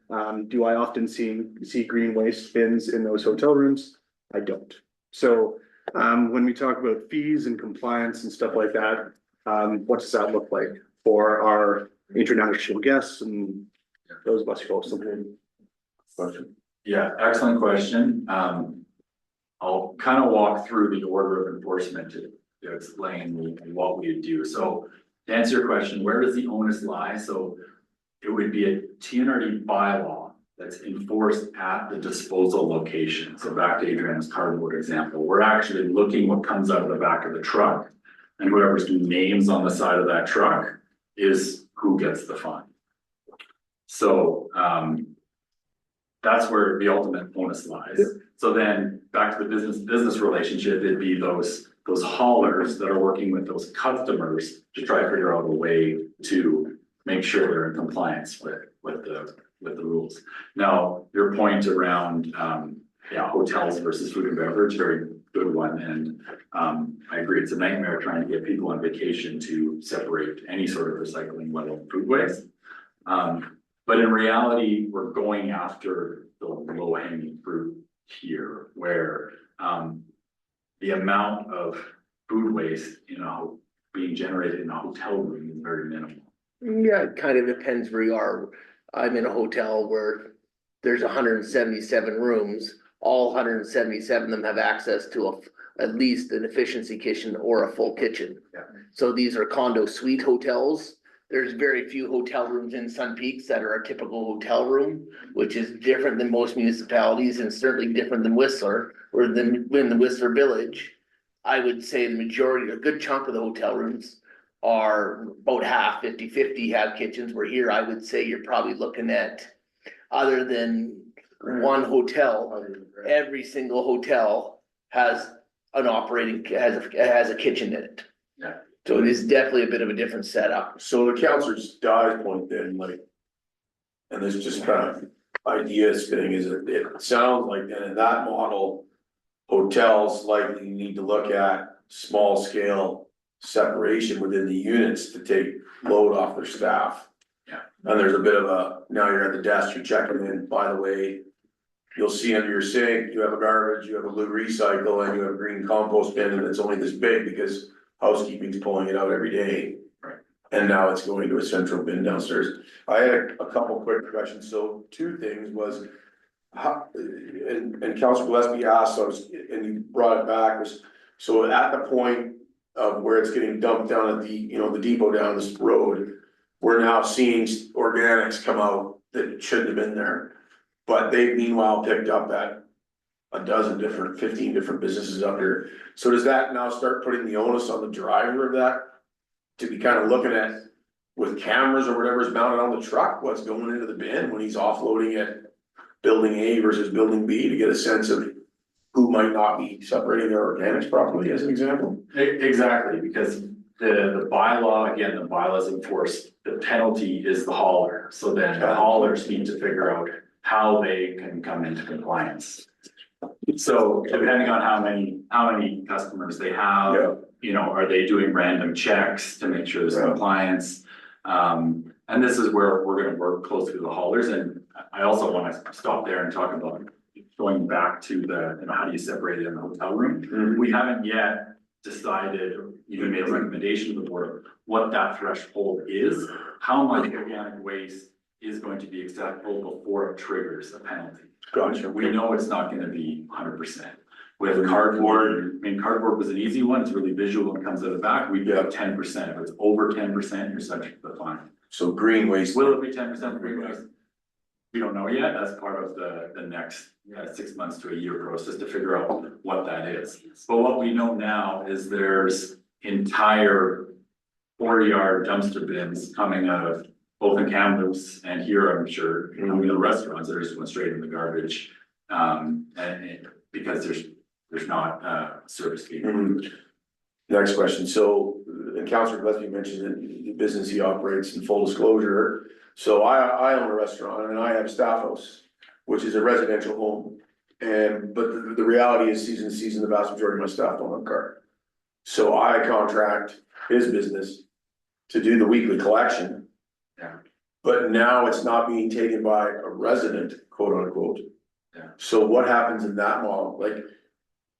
do I often see green waste bins in those hotel rooms? I don't. So when we talk about fees and compliance and stuff like that, what does that look like for our international guests and those of us who host them?
Question.
Yeah, excellent question. I'll kind of walk through the order of enforcement to explain what we do. So to answer your question, where does the onus lie? So it would be a TNRD bylaw that's enforced at the disposal location. So back to Adriana's cardboard example, we're actually looking what comes out of the back of the truck, and whoever's names on the side of that truck is who gets the fine. So that's where the ultimate onus lies. So then back to the business relationship, it'd be those haulers that are working with those customers to try to figure out a way to make sure they're in compliance with the rules. Now, your point around hotels versus food and beverage, very good one. And I agree, it's a nightmare trying to get people on vacation to separate any sort of recycling, let alone food waste. But in reality, we're going after the low hanging fruit here, where the amount of food waste, being generated in a hotel room is very minimal.
Yeah, it kind of depends where you are. I'm in a hotel where there's 177 rooms. All 177 of them have access to at least an efficiency kitchen or a full kitchen.
Yeah.
So these are condo suite hotels. There's very few hotel rooms in Sun Peaks that are a typical hotel room, which is different than most municipalities and certainly different than Whistler, or in the Whistler Village. I would say the majority, a good chunk of the hotel rooms are about half, 50-50 have kitchens, where here I would say you're probably looking at, other than one hotel, every single hotel has a kitchen in it.
Yeah.
So it is definitely a bit of a different setup.
So the councilor's Dye's point then, and this just kind of ideas thing is that it sounds like then in that model, hotels likely need to look at small scale separation within the units to take load off their staff.
Yeah.
And there's a bit of a, now you're at the desk, you're checking in, by the way. You'll see under your sink, you have a garbage, you have a blue recycle, and you have a green compost bin, and it's only this big because housekeeping's pulling it out every day.
Right.
And now it's going to a central bin downstairs. I had a couple quick questions, so two things was. How, and Councilor Gillespie asked, so I was, and you brought it back, was, so at the point of where it's getting dumped down at the, you know, the depot down this road. We're now seeing organics come out that shouldn't have been there. But they've meanwhile picked up at 15 different businesses up here. So does that now start putting the onus on the driver of that? To be kind of looking at with cameras or whatever's mounted on the truck, what's going into the bin when he's offloading at building A versus building B to get a sense of who might not be separating their organics properly, as an example?
Exactly, because the bylaw, again, the bylaw is enforced, the penalty is the hauler. So then the haulers need to figure out how they can come into compliance. So depending on how many customers they have,
Yeah.
you know, are they doing random checks to make sure there's
Yeah.
compliance? And this is where we're gonna work closely with the haulers, and I also wanna stop there and talk about going back to the, you know, how do you separate it in the hotel room? We haven't yet decided, or even made a recommendation to the board, what that threshold is, how much organic waste is going to be acceptable before it triggers a penalty.
Gotcha.
We know it's not gonna be 100%. With cardboard, I mean, cardboard was an easy one, it's really visual and comes out the back, we get 10%, if it's over 10%, you're subject to the fine.
So green waste.
Will it be 10% green waste? We don't know yet, that's part of the next 6 months to a year process to figure out what that is. But what we know now is there's entire 40-yard dumpster bins coming out of both in Kamloops and here, I'm sure, coming to the restaurants that are just going straight in the garbage. And because there's not service fee.
Next question, so, and Councilor Gillespie mentioned that the business he operates in full disclosure. So I own a restaurant and I have a staff house, which is a residential home. But the reality is season to season, the vast majority of my staff don't have a car. So I contract his business to do the weekly collection.
Yeah.
But now it's not being taken by a resident, quote unquote.
Yeah.
So what happens in that model? Like,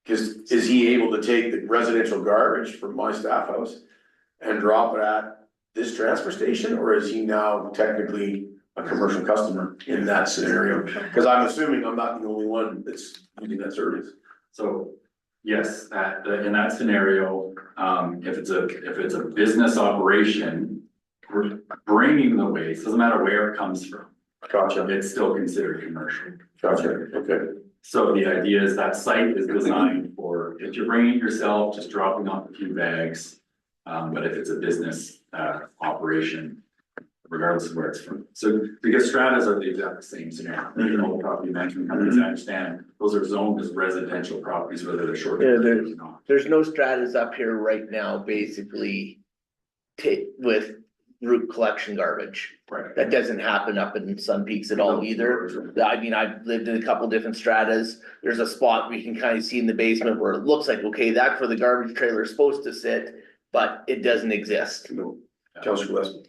is he able to take the residential garbage from my staff house and drop it at this transfer station, or is he now technically a commercial customer in that scenario? Cause I'm assuming I'm not the only one that's using that service.
So, yes, in that scenario, if it's a business operation, we're bringing the waste, doesn't matter where it comes from.
Gotcha,
It's still considered commercial.
gotcha, okay.
So the idea is that site is designed for, if you're bringing it yourself, just dropping off a few bags. But if it's a business, operation, regardless of where it's from. So, because stratas are the exact same scenario, you know, property management companies, I understand, those are zoned as residential properties, whether they're short.
Yeah,
or not.
There's no stratas up here right now, basically. With root collection garbage.
Right.
That doesn't happen up in Sun Peaks at all either. I mean, I've lived in a couple different stratas. There's a spot we can kind of see in the basement where it looks like, okay, that's where the garbage trailer is supposed to sit, but it doesn't exist.
Councilor Gillespie.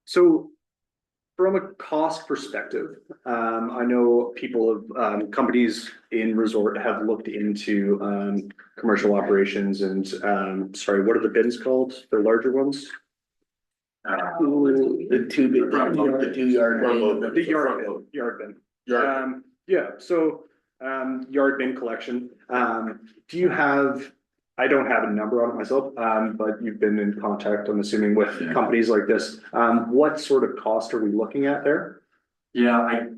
So from a cost perspective, I know people have, companies in resort have looked into, commercial operations and, sorry, what are the bins called? The larger ones?
The two yard.
The yard bin. Yeah, so, yard bin collection, do you have, I don't have a number on it myself, but you've been in contact, I'm assuming, with
Yeah.
companies like this. What sort of cost are we looking at there?
Yeah,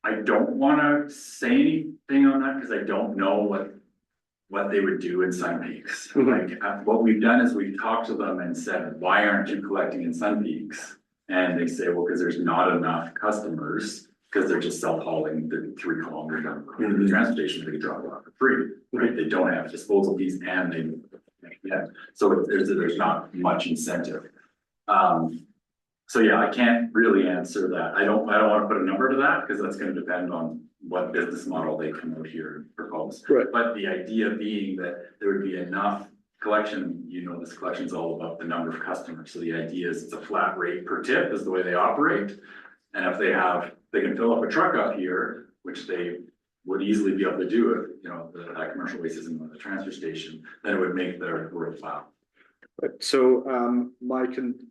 I don't wanna say anything on that, cause I don't know what they would do in Sun Peaks.
Mhm.
Like, what we've done is we've talked to them and said, why aren't you collecting in Sun Peaks? And they say, well, cause there's not enough customers, cause they're just self-hauling the 3 kilometers down the transportation, they can drop it off for free, right? They don't have disposal fees and so there's not much incentive. So yeah, I can't really answer that. I don't wanna put a number to that, cause that's gonna depend on what business model they come out here and propose.
Right.
But the idea being that there would be enough collection, you know, this collection is all about the number of customers. So the idea is it's a flat rate per tip is the way they operate. And if they can fill up a truck up here, which they would easily be able to do if, you know, that commercial waste isn't on the transfer station, then it would make their worthwhile.
So,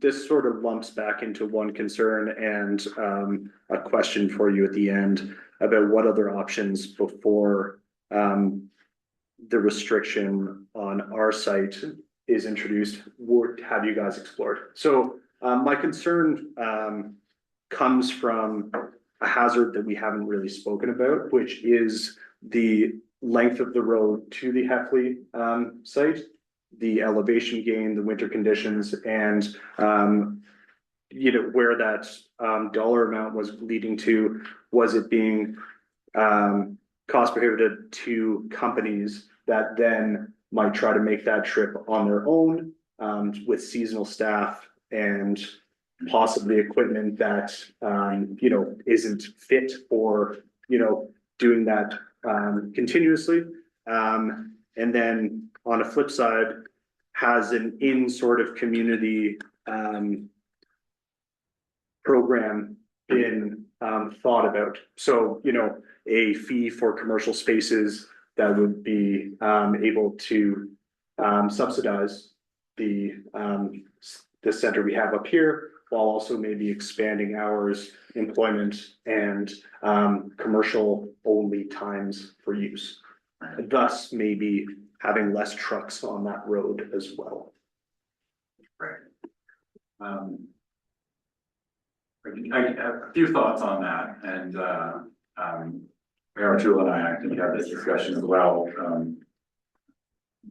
this sort of lumps back into one concern and, a question for you at the end about what other options before, the restriction on our site is introduced, would have you guys explored? So, my concern, comes from a hazard that we haven't really spoken about, which is the length of the road to the Heffley, site, the elevation gain, the winter conditions, and you know, where that dollar amount was leading to. Was it being cost prohibitive to companies that then might try to make that trip on their own with seasonal staff and possibly equipment that you know, isn't fit for, you know, doing that continuously. And then on a flip side, has an in sort of community program been thought about? So, you know, a fee for commercial spaces that would be able to subsidize the center we have up here, while also maybe expanding hours, employment, and commercial only times for use. Thus, maybe having less trucks on that road as well.
Right. I have a few thoughts on that, and Mayor O'Toole and I think had this discussion as well,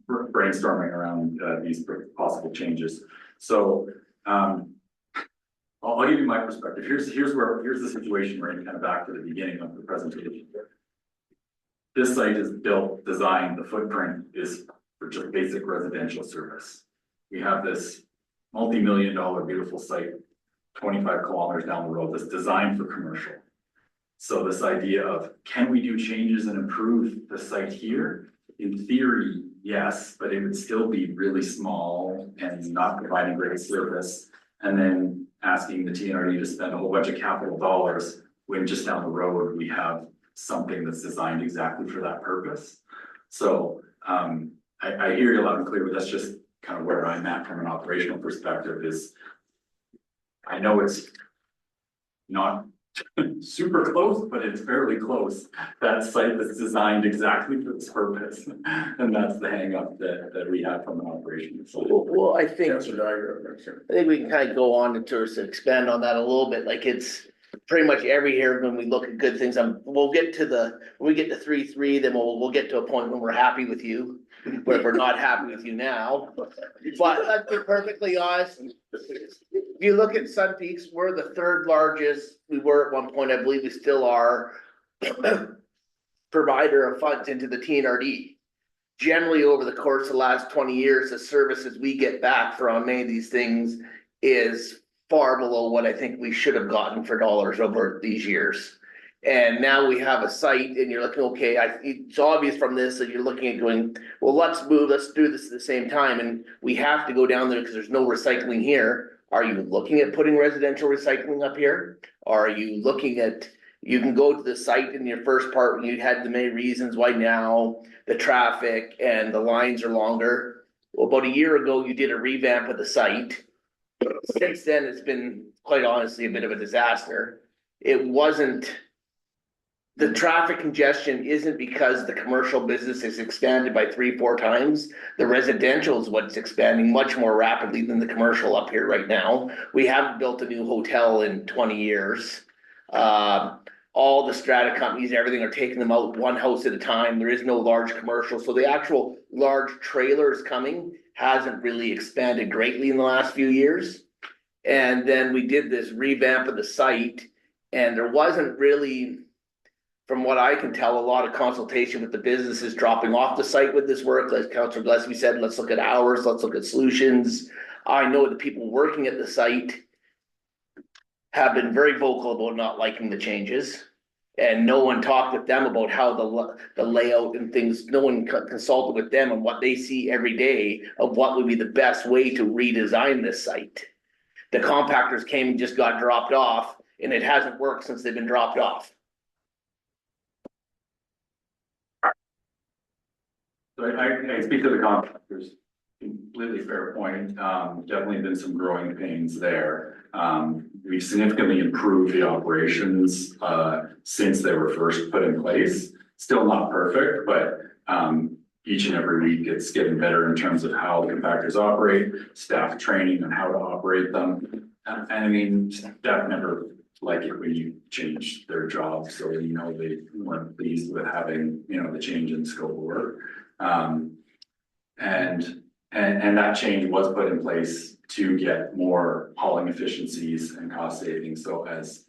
brainstorming around these possible changes. So I'll give you my perspective. Here's the situation we're in, kind of back to the beginning of the presentation. This site is built, designed, the footprint is for just basic residential service. We have this multi-million-dollar beautiful site, 25 kilometers down the road, that's designed for commercial. So this idea of, can we do changes and improve the site here? In theory, yes, but it would still be really small and not providing great service. And then asking the TNRD to spend a whole bunch of capital dollars when just down the road we have something that's designed exactly for that purpose. So I hear you loud and clear, but that's just kind of where I'm at from an operational perspective. Is I know it's not super close, but it's fairly close. That site that's designed exactly for this purpose. And that's the hang up that we have from an operational side.
Well, I think
Councilor
we can kind of go on and sort of expand on that a little bit, like it's pretty much every year when we look at good things, we'll get to when we get to 3.3, then we'll get to a point when we're happy with you, where we're not happy with you now. But let's be perfectly honest, if you look at Sun Peaks, we're the third largest, we were at one point, I believe we still are, provider of funds into the TNRD. Generally, over the course of the last 20 years, the services we get back from many of these things is far below what I think we should have gotten for dollars over these years. And now we have a site and you're looking, okay, it's obvious from this that you're looking at going, well, let's do this at the same time. And we have to go down there because there's no recycling here. Are you looking at putting residential recycling up here? Are you looking at, you can go to the site in your first part when you had the many reasons why now, the traffic and the lines are longer. Well, about a year ago, you did a revamp of the site. Since then, it's been quite honestly a bit of a disaster. It wasn't, the traffic congestion isn't because the commercial business is expanded by 3-4 times. The residential is what's expanding much more rapidly than the commercial up here right now. We haven't built a new hotel in 20 years. All the strata companies, everything are taking them out one house at a time. There is no large commercial. So the actual large trailers coming hasn't really expanded greatly in the last few years. And then we did this revamp of the site, and there wasn't really, from what I can tell, a lot of consultation with the businesses dropping off the site with this work. Like Councillor Gillespie said, let's look at hours, let's look at solutions. I know the people working at the site have been very vocal about not liking the changes. And no one talked with them about how the layout and things, no one consulted with them on what they see every day of what would be the best way to redesign this site. The compactors came and just got dropped off, and it hasn't worked since they've been dropped off.
So I speak to the contractors, completely fair point, definitely been some growing pains there. We've significantly improved the operations, since they were first put in place. Still not perfect, but, each and every week it's getting better in terms of how the compactors operate, staff training on how to operate them. And I mean, staff never like it when you change their job, so you know, they weren't pleased with having, you know, the change in scope of work. And that change was put in place to get more hauling efficiencies and cost savings. So as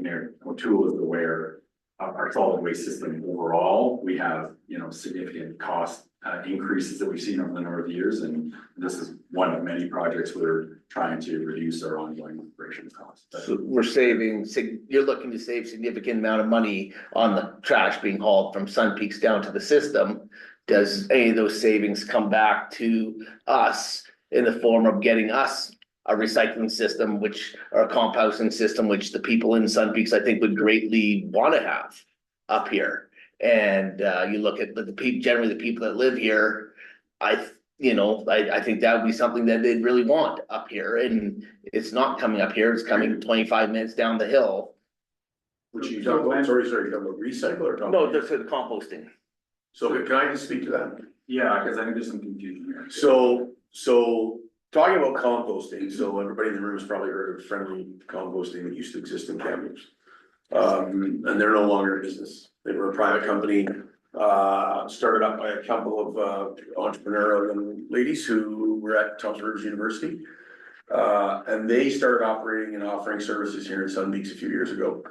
Mayor O'Toole is aware, our solid waste system overall, we have, you know, significant cost increases that we've seen over the number of years, and this is one of many projects we're trying to reduce our ongoing operations costs.
So we're saving, you're looking to save significant amount of money on the trash being hauled from Sun Peaks down to the system. Does any of those savings come back to us in the form of getting us a recycling system, or a composting system, which the people in Sun Peaks, I think, would greatly want to have up here? And you look at the people, generally the people that live here, I think that would be something that they'd really want up here, and it's not coming up here, it's coming 25 minutes down the hill.
Which you talking about, sorry, you talking about recycle or?
No, just for the composting.
So can I just speak to that?
Yeah, because I think there's some confusion here.
So talking about composting, so everybody in the room has probably heard of Friendly Composting that used to exist in Kamloops. And they're no longer in business. They were a private company, started up by a couple of entrepreneurial young ladies who were at Thompson Rivers University. And they started operating and offering services here in Sun Peaks a few years ago.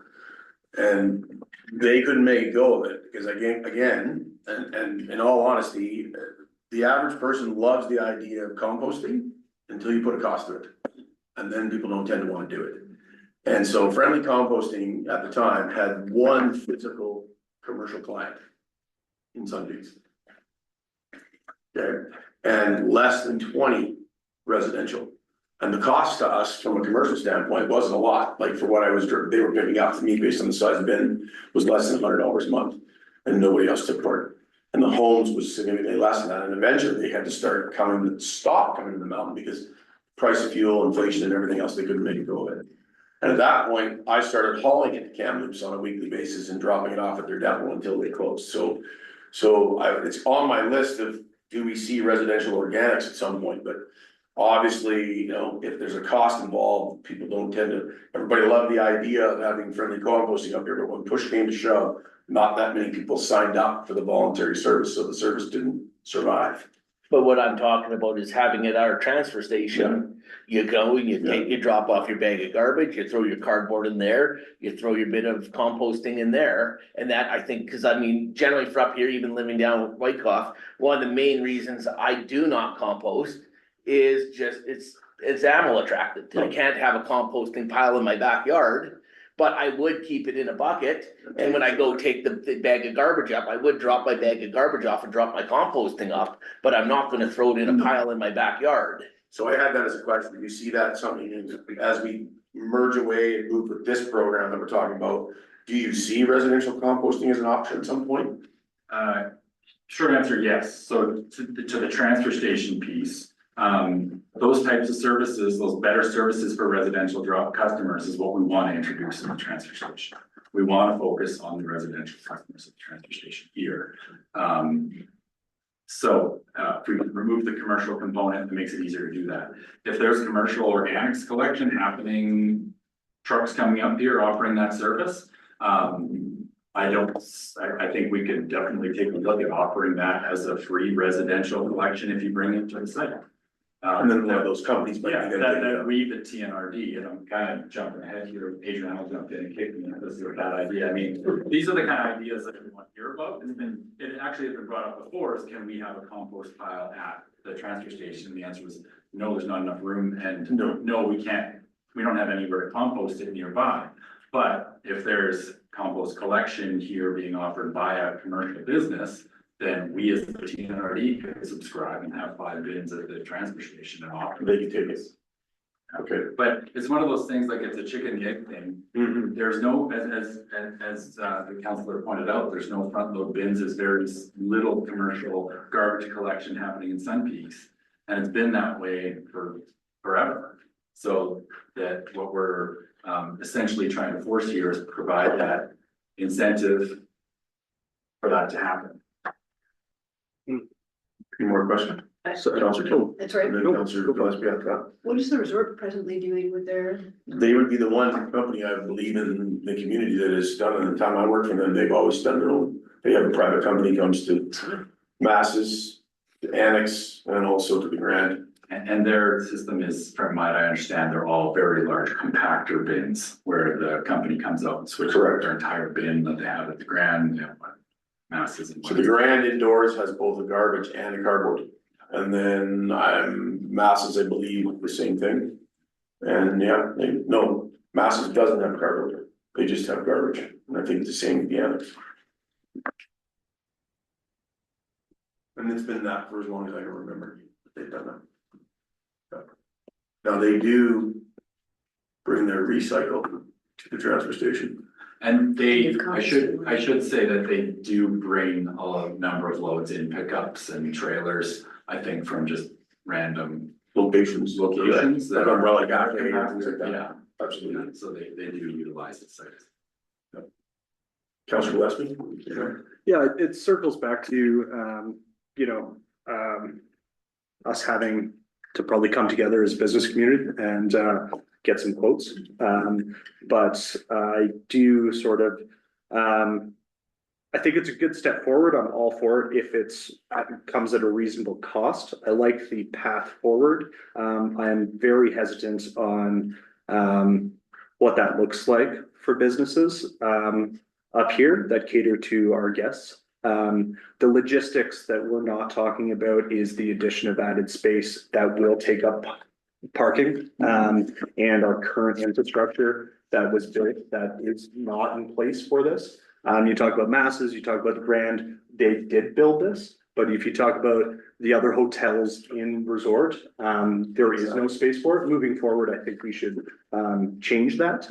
And they couldn't make a go of it because again, and in all honesty, the average person loves the idea of composting until you put a cost to it. And then people don't tend to want to do it. And so Friendly Composting at the time had one physical commercial client in Sun Peaks. Okay, and less than 20 residential. And the cost to us from a commercial standpoint wasn't a lot, like for what they were picking up to me based on the size of the bin was less than $100 a month. And nobody else took part. And the homes was significantly less than that. And eventually they had to stop coming to the mountain because price of fuel, inflation and everything else, they couldn't make it go in. And at that point, I started hauling it to Kamloops on a weekly basis and dropping it off at their depot until they closed. So it's on my list of, do we see residential organics at some point? But obviously, you know, if there's a cost involved, people don't tend to, everybody loved the idea of having Friendly Composting up here, but when push came to shove, not that many people signed up for the voluntary service, so the service didn't survive.
But what I'm talking about is having it at our transfer station. You go and you drop off your bag of garbage, you throw your cardboard in there, you throw your bit of composting in there. And that, I think, because I mean, generally for up here, even living down with Whiteclough, one of the main reasons I do not compost is just, it's animal attracted. I can't have a composting pile in my backyard. But I would keep it in a bucket, and when I go take the bag of garbage up, I would drop my bag of garbage off and drop my composting up, but I'm not gonna throw it in a pile in my backyard.
So I had that as a question. Do you see that something as we merge away and move with this program that we're talking about? Do you see residential composting as an option at some point?
Short answer, yes. So to the transfer station piece, those types of services, those better services for residential drop customers is what we want to introduce in the transfer station. We want to focus on the residential customers at the transfer station here. So if we remove the commercial component, it makes it easier to do that. If there's commercial organics collection happening, trucks coming up here offering that service, I think we could definitely take a look at offering that as a free residential collection if you bring it to the site.
And then one of those companies might
Yeah,
be
that we, the TNRD, and I'm kind of jumping ahead here, Adrian, I'll jump in and kick me, this is a bad idea, I mean, these are the kind of ideas that we want to hear about, it actually has been brought up before, is can we have a compost pile at the transfer station, and the answer was, no, there's not enough room, and no, we can't, we don't have anywhere to compost it nearby. But if there's compost collection here being offered by a commercial business, then we as the TNRD could subscribe and have 5 bins at the transfer station and offer.
They can take it. Okay.
But it's one of those things, like it's a chicken and egg thing. There's no, as the councillor pointed out, there's no front load bins, there's very little commercial garbage collection happening in Sun Peaks. And it's been that way for forever. So that what we're essentially trying to force here is provide that incentive for that to happen.
Any more questions? Councillor Kill.
That's right.
And then Councillor Gillespie after that.
What is the resort presently doing with their?
They would be the one company, I believe, in the community that has done, in the time I worked for them, they've always done their own. They have a private company comes to masses, to annex, and also to the Grand.
And their system is, from what I understand, they're all very large compactor bins where the company comes out and switches
Correct.
their entire bin that they have at the Grand, you know, masses and.
So the Grand indoors has both a garbage and a cardboard. And then masses, I believe, the same thing. And yeah, no, masses doesn't have cardboard, they just have garbage, and I think it's the same with the annex. And it's been that for as long as I can remember, they've done that. Now they do bring their recycle to the transfer station.
And they,
You've
I should say that they do bring a number of loads in pickups and trailers, I think from just random
Locations.
locations.
Like
that are-
umbrella gap, things like that.
Yeah,
Absolutely.
yeah, so they do utilize the sites.
Councillor Westman?
Yeah, it circles back to, us having to probably come together as a business community and, get some quotes. But I do sort of, I think it's a good step forward. I'm all for it if comes at a reasonable cost. I like the path forward. I am very hesitant on, what that looks like for businesses, up here that cater to our guests. The logistics that we're not talking about is the addition of added space that will take up parking, and our current infrastructure that was built that is not in place for this. You talk about masses, you talk about the Grand, they did build this, but if you talk about the other hotels in resort, there is no space for it. Moving forward, I think we should change that.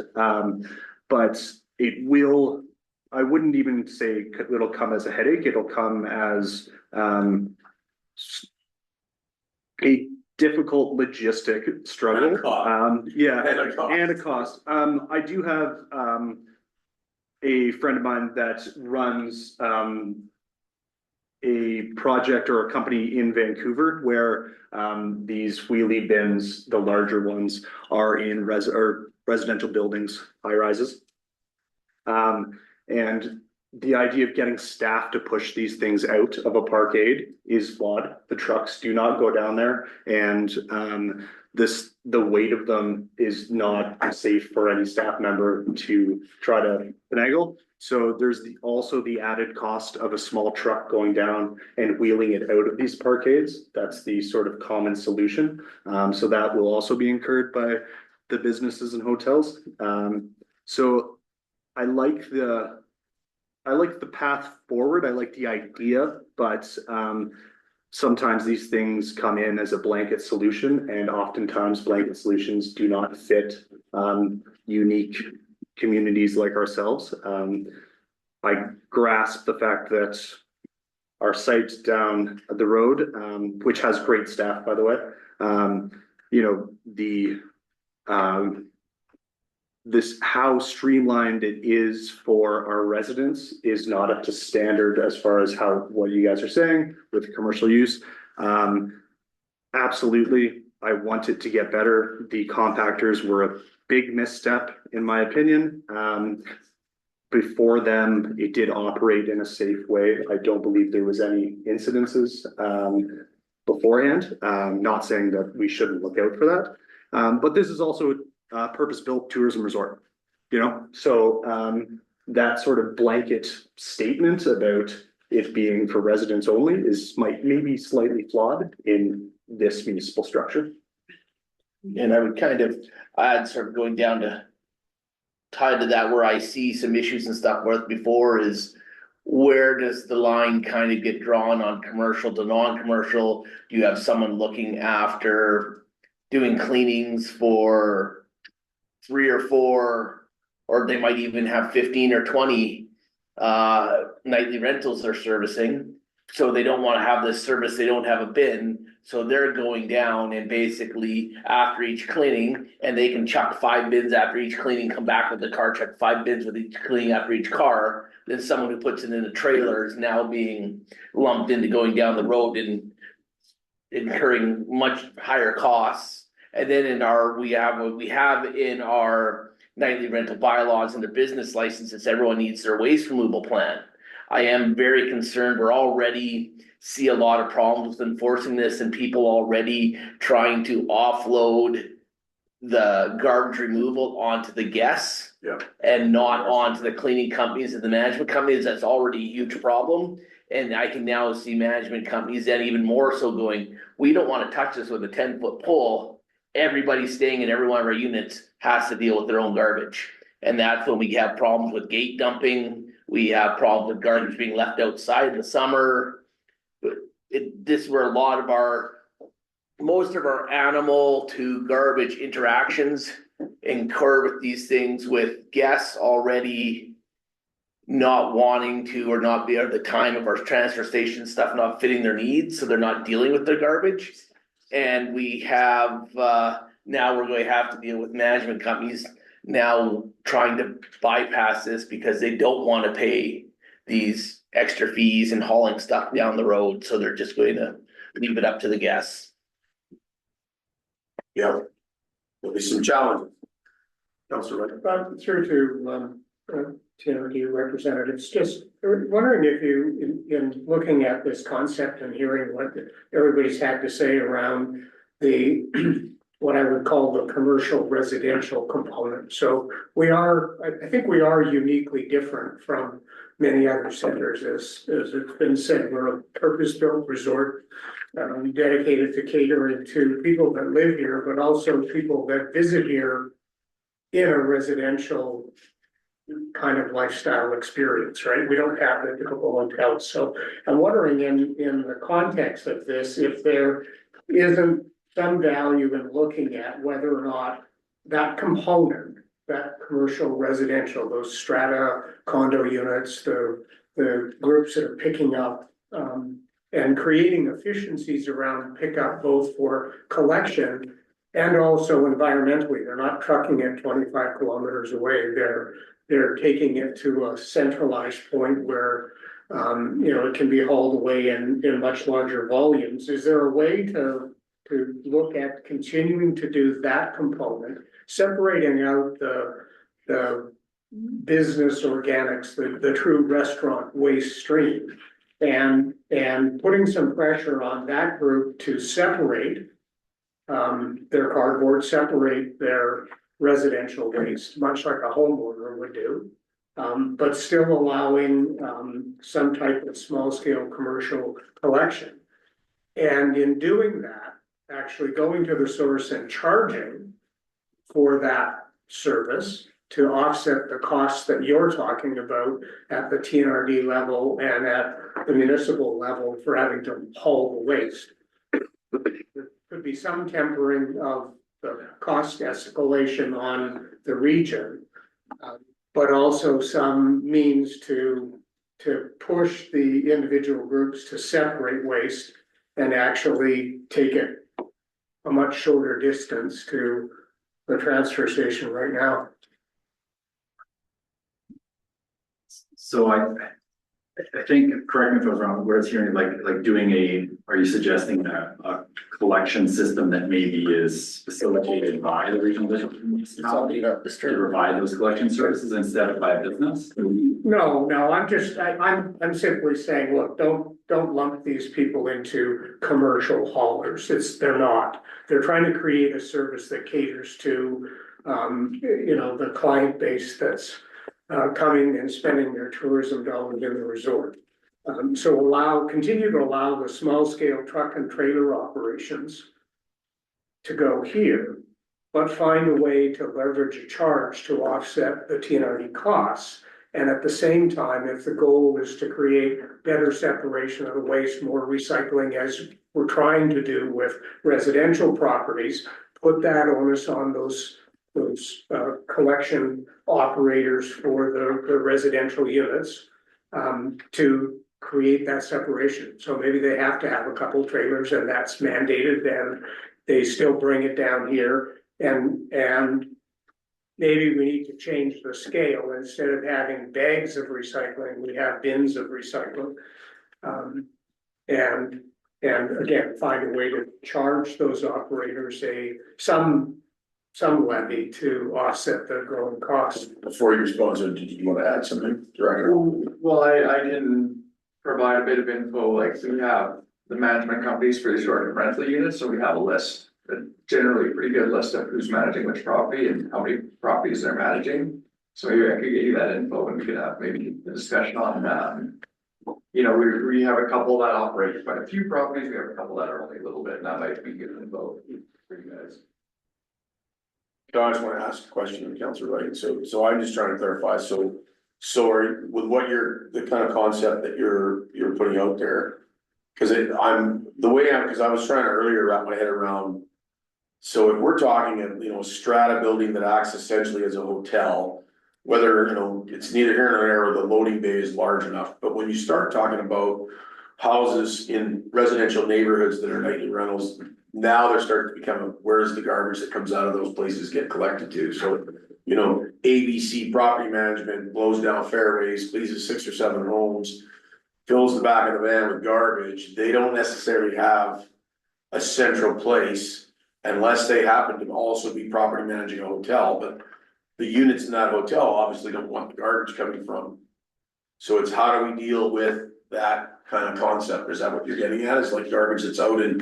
But it will, I wouldn't even say it'll come as a headache, it'll come as a difficult logistic struggle.
And a cost.
Yeah,
And a cost.
and a cost. I do have a friend of mine that runs a project or a company in Vancouver where these wheelie bins, the larger ones, are in residential buildings, high rises. And the idea of getting staff to push these things out of a parkade is flawed. The trucks do not go down there, and the weight of them is not safe for any staff member to try to finagle. So there's also the added cost of a small truck going down and wheeling it out of these parkades. That's the sort of common solution. So that will also be incurred by the businesses and hotels. So I like the path forward. I like the idea, but sometimes these things come in as a blanket solution, and oftentimes blanket solutions do not fit unique communities like ourselves. I grasp the fact that our site down the road, which has great staff, by the way, this, how streamlined it is for our residents is not up to standard as far as what you guys are saying with commercial use. Absolutely, I want it to get better. The compactors were a big misstep, in my opinion. Before them, it did operate in a safe way. I don't believe there was any incidences beforehand. Not saying that we shouldn't look out for that. But this is also purpose-built tourism resort, so that sort of blanket statement about it being for residents only might maybe slightly flawed in this municipal structure.
And I would kind of add, sort of going down to tied to that, where I see some issues and stuff with before is where does the line kind of get drawn on commercial to non-commercial? Do you have someone looking after doing cleanings for 3 or 4, or they might even have 15 or 20 nightly rentals they're servicing? So they don't want to have this service, they don't have a bin, so they're going down and basically after each cleaning, and they can chuck 5 bins after each cleaning, come back with the car, chuck 5 bins with each cleaning after each car. Then someone who puts it in a trailer is now being lumped into going down the road and incurring much higher costs. And then we have in our nightly rental bylaws and the business licenses, everyone needs their waste removal plan. I am very concerned. We're already see a lot of problems with enforcing this and people already trying to offload the garbage removal onto the guests.
Yeah.
And not onto the cleaning companies and the management companies. That's already a huge problem. And I can now see management companies and even more so going, we don't want to touch this with a 10-foot pole. Everybody staying in every one of our units has to deal with their own garbage. And that's when we have problems with gate dumping. We have problems with garbage being left outside in the summer. This is where a lot of most of our animal to garbage interactions incur with these things, with guests already not wanting to or not be at the time of our transfer station stuff not fitting their needs, so they're not dealing with their garbage. And we have now we're going to have to deal with management companies now trying to bypass this because they don't want to pay these extra fees and hauling stuff down the road, so they're just going to leave it up to the guests.
Yeah, there'll be some challenges. Councilor Wright.
Through to TNRD representatives, just wondering if you, in looking at this concept and hearing what everybody's had to say around the what I would call the commercial residential component. So I think we are uniquely different from many other centers, as it's been said. We're a purpose-built resort dedicated to catering to people that live here, but also people that visit here in a residential kind of lifestyle experience, right? We don't have the typical hotels. So I'm wondering in the context of this, if there isn't some value in looking at whether or not that component, that commercial residential, those strata condo units, the groups that are picking up and creating efficiencies around pickup, both for collection and also environmentally. They're not trucking it 25 kilometers away. They're taking it to a centralized point where it can be hauled away in much larger volumes. Is there a way to look at continuing to do that component, separating out the business organics, the true restaurant waste stream, and putting some pressure on that group to separate their cardboard, separate their residential waste, much like a homeowner would do, but still allowing some type of small scale commercial collection. And in doing that, actually going to the source and charging for that service to offset the costs that you're talking about at the TNRD level and at the municipal level for having to haul the waste. There could be some tempering of the cost escalation on the region, but also some means to push the individual groups to separate waste and actually take it a much shorter distance to the transfer station right now.
So I think, correct me if I was wrong, what I was hearing, like doing are you suggesting a collection system that maybe is facilitated by the regional district municipality to provide those collection services instead of by a business?
No, I'm simply saying, look, don't lump these people into commercial haulers. They're not. They're trying to create a service that caters to, the client base that's coming and spending their tourism dollars in the resort. So continue to allow the small scale truck and trailer operations to go here, but find a way to leverage a charge to offset the TNRD costs. And at the same time, if the goal is to create better separation of the waste, more recycling, as we're trying to do with residential properties, put that onus on those collection operators for the residential units to create that separation. So maybe they have to have a couple trailers and that's mandated, and they still bring it down here, and maybe we need to change the scale. Instead of having bags of recycling, we have bins of recycling. And again, find a way to charge those operators some levy to offset the growing costs.
Before you respond, so did you want to add something, Director?
Well, I can provide a bit of info, like we have the management companies for the short-term rental units, so we have a list. Generally a pretty good list of who's managing which property and how many properties they're managing. So maybe I could get you that info and we could have maybe a discussion on that. You know, we have a couple that operate quite a few properties, we have a couple that are only a little bit, and that might be good info for you guys.
I just want to ask a question, Councilor Wright. So I'm just trying to clarify. So are, with what the kind of concept that you're putting out there, because because I was trying to earlier wrap my head around. So if we're talking a strata building that acts essentially as a hotel, whether, it's neither here nor there, or the loading bay is large enough, but when you start talking about houses in residential neighborhoods that are nightly rentals, now they're starting to become, where's the garbage that comes out of those places get collected to? So, ABC Property Management blows down fairways, leases 6 or 7 homes, fills the back of the van with garbage. They don't necessarily have a central place unless they happen to also be property managing a hotel, but the units in that hotel obviously don't want the garbage coming from. So it's how do we deal with that kind of concept? Is that what you're getting at? Is like garbage that's out in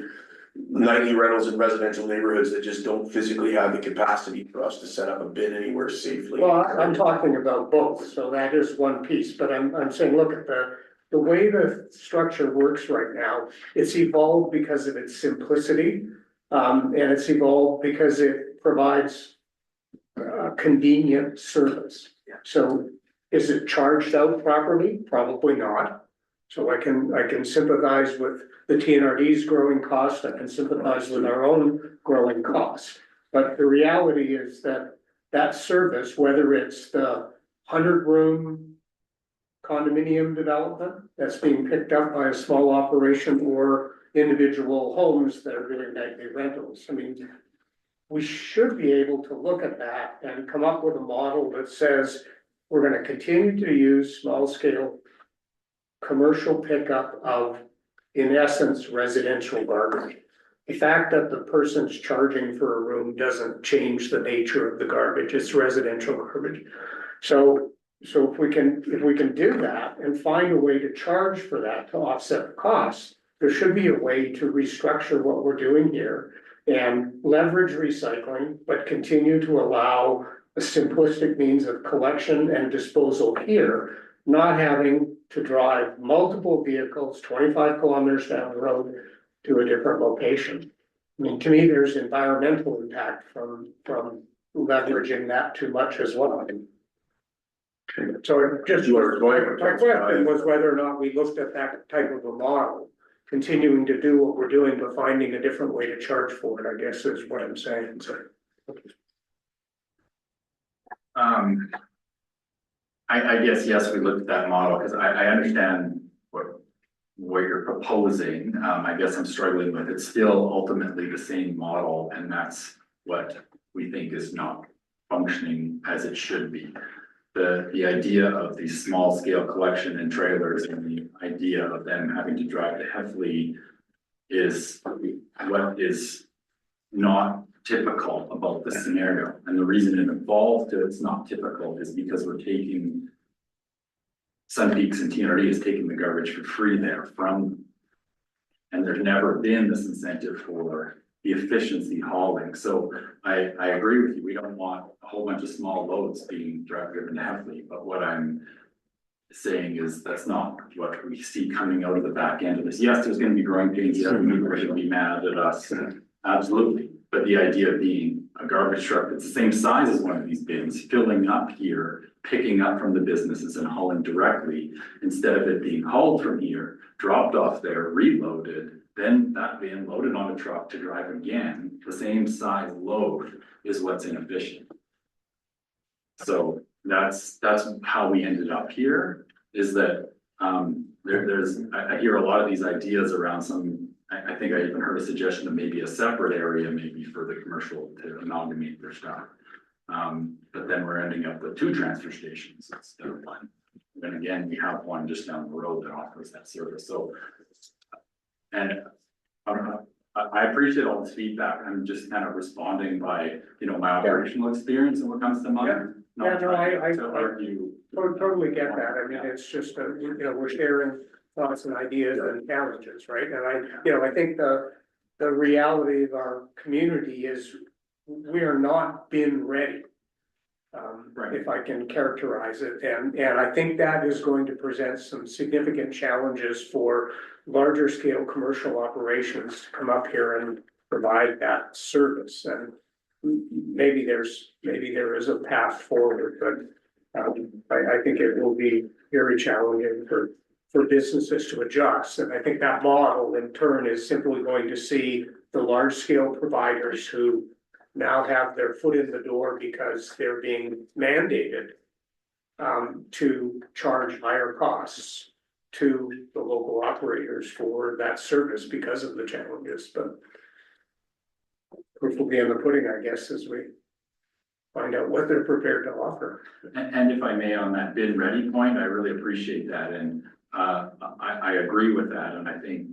nightly rentals in residential neighborhoods that just don't physically have the capacity for us to set up a bin anywhere safely?
Well, I'm talking about both, so that is one piece, but I'm saying, look at the way the structure works right now. It's evolved because of its simplicity, and it's evolved because it provides convenient service. So is it charged out properly? Probably not. So I can sympathize with the TNRD's growing cost. I can sympathize with our own growing costs. But the reality is that service, whether it's the 100-room condominium development that's being picked up by a small operation, or individual homes that are doing nightly rentals. I mean, we should be able to look at that and come up with a model that says we're going to continue to use small scale commercial pickup of, in essence, residential garbage. The fact that the person's charging for a room doesn't change the nature of the garbage. It's residential garbage. So if we can do that and find a way to charge for that to offset the costs, there should be a way to restructure what we're doing here and leverage recycling, but continue to allow a simplistic means of collection and disposal here, not having to drive multiple vehicles 25 kilometers down the road to a different location. I mean, to me, there's environmental impact from leveraging that too much as well. So just my question was whether or not we looked at that type of a model, continuing to do what we're doing, but finding a different way to charge for it, I guess is what I'm saying. So.
I guess, yes, we looked at that model, because I understand what you're proposing. I guess I'm struggling with, it's still ultimately the same model, and that's what we think is not functioning as it should be. The idea of the small scale collection in trailers and the idea of them having to drive to Heffley is what is not typical about the scenario. And the reason it evolved to it's not typical is because we're taking Sun Peaks, and TNRD is taking the garbage for free there from them. And there's never been this incentive for the efficiency hauling. So I agree with you. We don't want a whole bunch of small loads being driven to Heffley, but what I'm saying is that's not what we see coming out of the back end of this. Yes, there's going to be growing pains. Yes, people are going to be mad at us. Absolutely. But the idea of being a garbage truck that's the same size as one of these bins, filling up here, picking up from the businesses and hauling directly, instead of it being hauled from here, dropped off there, reloaded, then that bin loaded on a truck to drive again, the same size load is what's inefficient. So that's how we ended up here, is that, I hear a lot of these ideas around I think I even heard a suggestion of maybe a separate area, maybe for the commercial to amalgamate their stuff. But then we're ending up with 2 transfer stations instead of 1. Then again, we have one just down the road that offers that service, so. And I don't know, I appreciate all this feedback, I'm just kind of responding by, my operational experience and what comes to mind.
Yeah, no, I
To argue.
totally get that. I mean, it's just, we're sharing thoughts and ideas and challenges, right? And I think the reality of our community is we are not bin ready.
Right.
If I can characterize it, and I think that is going to present some significant challenges for larger scale commercial operations to come up here and provide that service. And maybe there is a path forward, but I think it will be very challenging for businesses to adjust. And I think that model in turn is simply going to see the large scale providers who now have their foot in the door because they're being mandated to charge higher costs to the local operators for that service because of the challenges, but proof will be in the pudding, I guess, as we find out what they're prepared to offer.
And if I may, on that bin ready point, I really appreciate that, and I agree with that, and I think.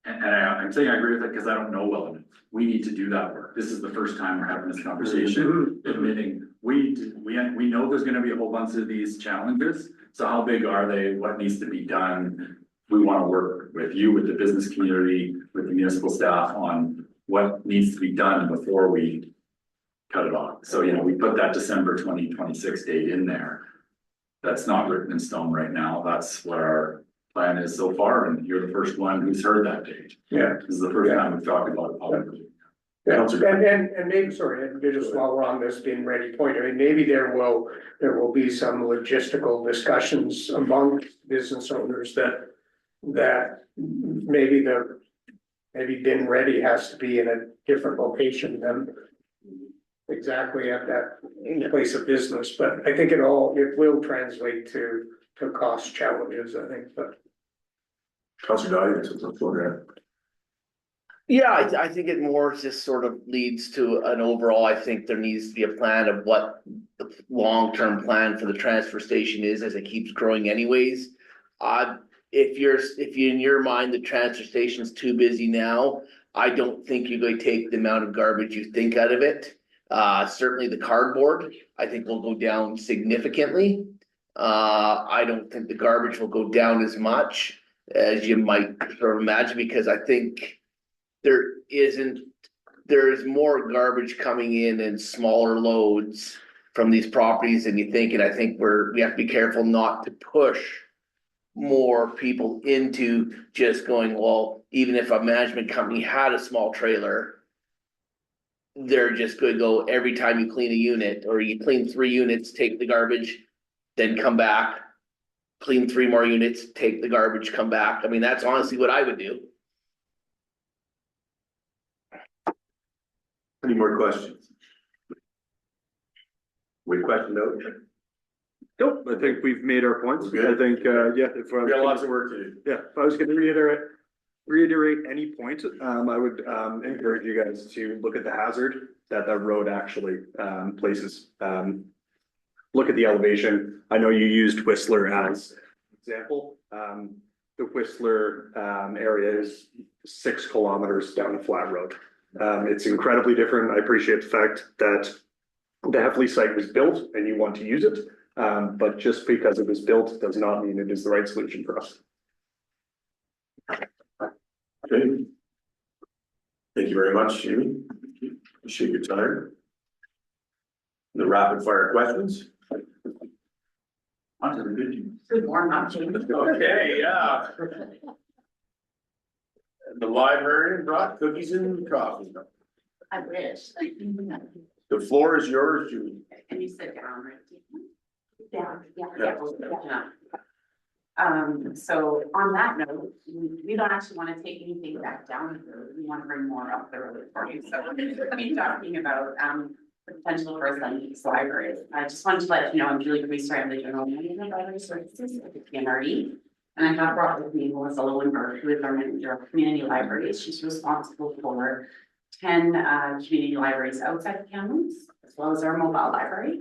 And I'm saying I agree with it because I don't know well enough. We need to do that work. This is the first time we're having this conversation, admitting we know there's gonna be a whole bunch of these challenges. So how big are they? What needs to be done? We wanna work with you, with the business community, with the municipal staff on what needs to be done before we cut it off. So, we put that December 2026 date in there. That's not written in stone right now. That's what our plan is so far, and you're the first one who's heard that date.
Yeah.
This is the first time we've talked about it publicly.
Yeah, and maybe, sorry, just while we're on this being ready point, I mean, maybe there will be some logistical discussions among business owners that maybe bin ready has to be in a different location than exactly at that place of business, but I think it will translate to cost challenges, I think, but.
Councilor Dahlia.
Yeah, I think it more just sort of leads to an overall, I think there needs to be a plan of what the long-term plan for the transfer station is as it keeps growing anyways. If in your mind, the transfer station's too busy now, I don't think you're going to take the amount of garbage you think out of it. Certainly the cardboard, I think will go down significantly. I don't think the garbage will go down as much as you might sort of imagine, because I think there is more garbage coming in smaller loads from these properties than you think, and I think we have to be careful not to push more people into just going, well, even if a management company had a small trailer, they're just going to go every time you clean a unit, or you clean 3 units, take the garbage, then come back, clean 3 more units, take the garbage, come back. I mean, that's honestly what I would do.
Any more questions? We question out?
Nope, I think we've made our points.
We're
I think, if
We got lots of work to do.
if I was gonna reiterate any point, I would, encourage you guys to look at the hazard that road actually, places. Look at the elevation. I know you used Whistler as an example. The Whistler, area is 6 kilometers down a flat road. It's incredibly different. I appreciate the fact that the Heffley site was built and you want to use it. But just because it was built does not mean it is the right solution for us.
Okay. Thank you very much, Jamie. Appreciate your time. The rapid fire questions.
On to the good news.
Good warm up, Jamie.
Okay, yeah. The librarian brought cookies and coffee.
I wish.
The floor is yours, Judy.
And you sit down, right?
Yeah.
Yeah. So on that note, we don't actually want to take anything back down the road. We want to bring more up the road for you. So we're going to be talking about, the potential for a Sunbeams library. I just wanted to let you know, I'm Julie Greaser, I'm the general manager of library services at the PNRE. And I have brought with me Melissa Lowenberg, who is our manager of community libraries. She's responsible for 10 community libraries outside of Kamloops, as well as our mobile library.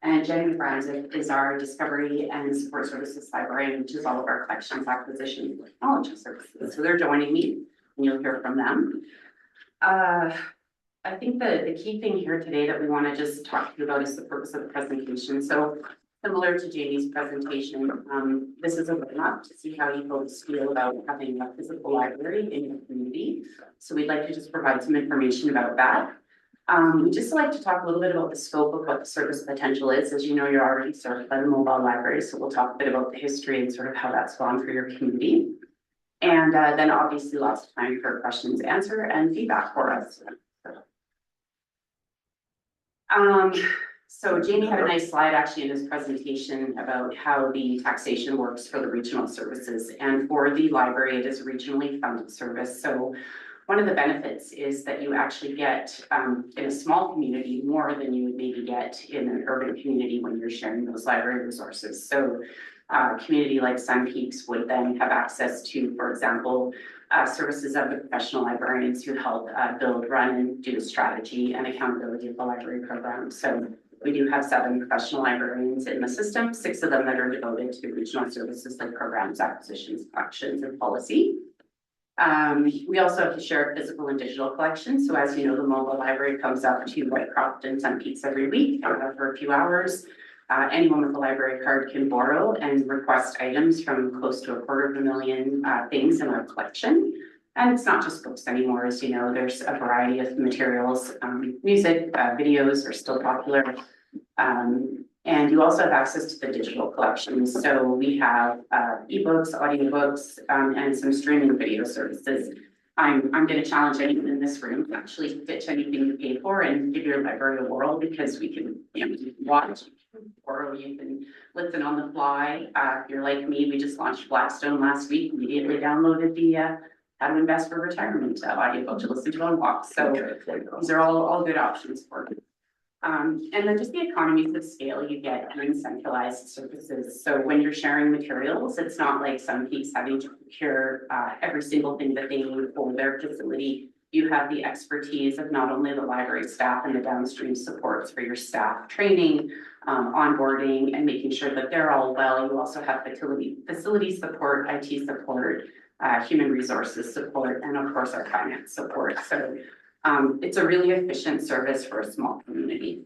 And Jenny Franzik is our discovery and support services librarian, which is all of our collections, acquisitions, and technology services. So they're joining me, and you'll hear from them. I think the key thing here today that we want to just talk to you about is the purpose of the presentation. So similar to Jamie's presentation, this is a roadmap to see how you folks feel about having a physical library in your community. So we'd like to just provide some information about that. We'd just like to talk a little bit about the scope of what the service potential is. As you know, you're already served by the mobile library, so we'll talk a bit about the history and sort of how that's gone for your community. And then obviously lots of time for questions, answer, and feedback for us. So Jamie had a nice slide actually in his presentation about how the taxation works for the regional services, and for the library, it is a regionally funded service. So one of the benefits is that you actually get in a small community more than you would maybe get in an urban community when you're sharing those library resources. So a community like Sun Peaks would then have access to, for example, services of the professional librarians who help build, run, and do the strategy and accountability of the library program. So we do have 7 professional librarians in the system, 6 of them that are devoted to regional services like programs, acquisitions, collections, and policy. We also have to share physical and digital collections. So as you know, the mobile library comes up to Whitecroft and Sun Peaks every week for a few hours. Anyone with a library card can borrow and request items from close to 250,000 things in our collection. And it's not just books anymore, as you know, there's a variety of materials, music, videos are still popular. And you also have access to the digital collections. So we have ebooks, audiobooks, and some streaming video services. I'm going to challenge anyone in this room to actually ditch anything you pay for and give your library a whirl, because we can, you can watch, or you can listen on the fly. If you're like me, we just launched Blackstone last week. Immediately downloaded the How to Invest for Retirement audiobook to listen to on walks. So these are all good options for you. And then just the economies of scale you get in centralized services. So when you're sharing materials, it's not like Sun Peaks having to procure every single thing that they need for their facility. You have the expertise of not only the library staff and the downstream supports for your staff training, onboarding, and making sure that they're all well. You also have facility support, IT support, human resources support, and of course our finance support. So it's a really efficient service for a small community.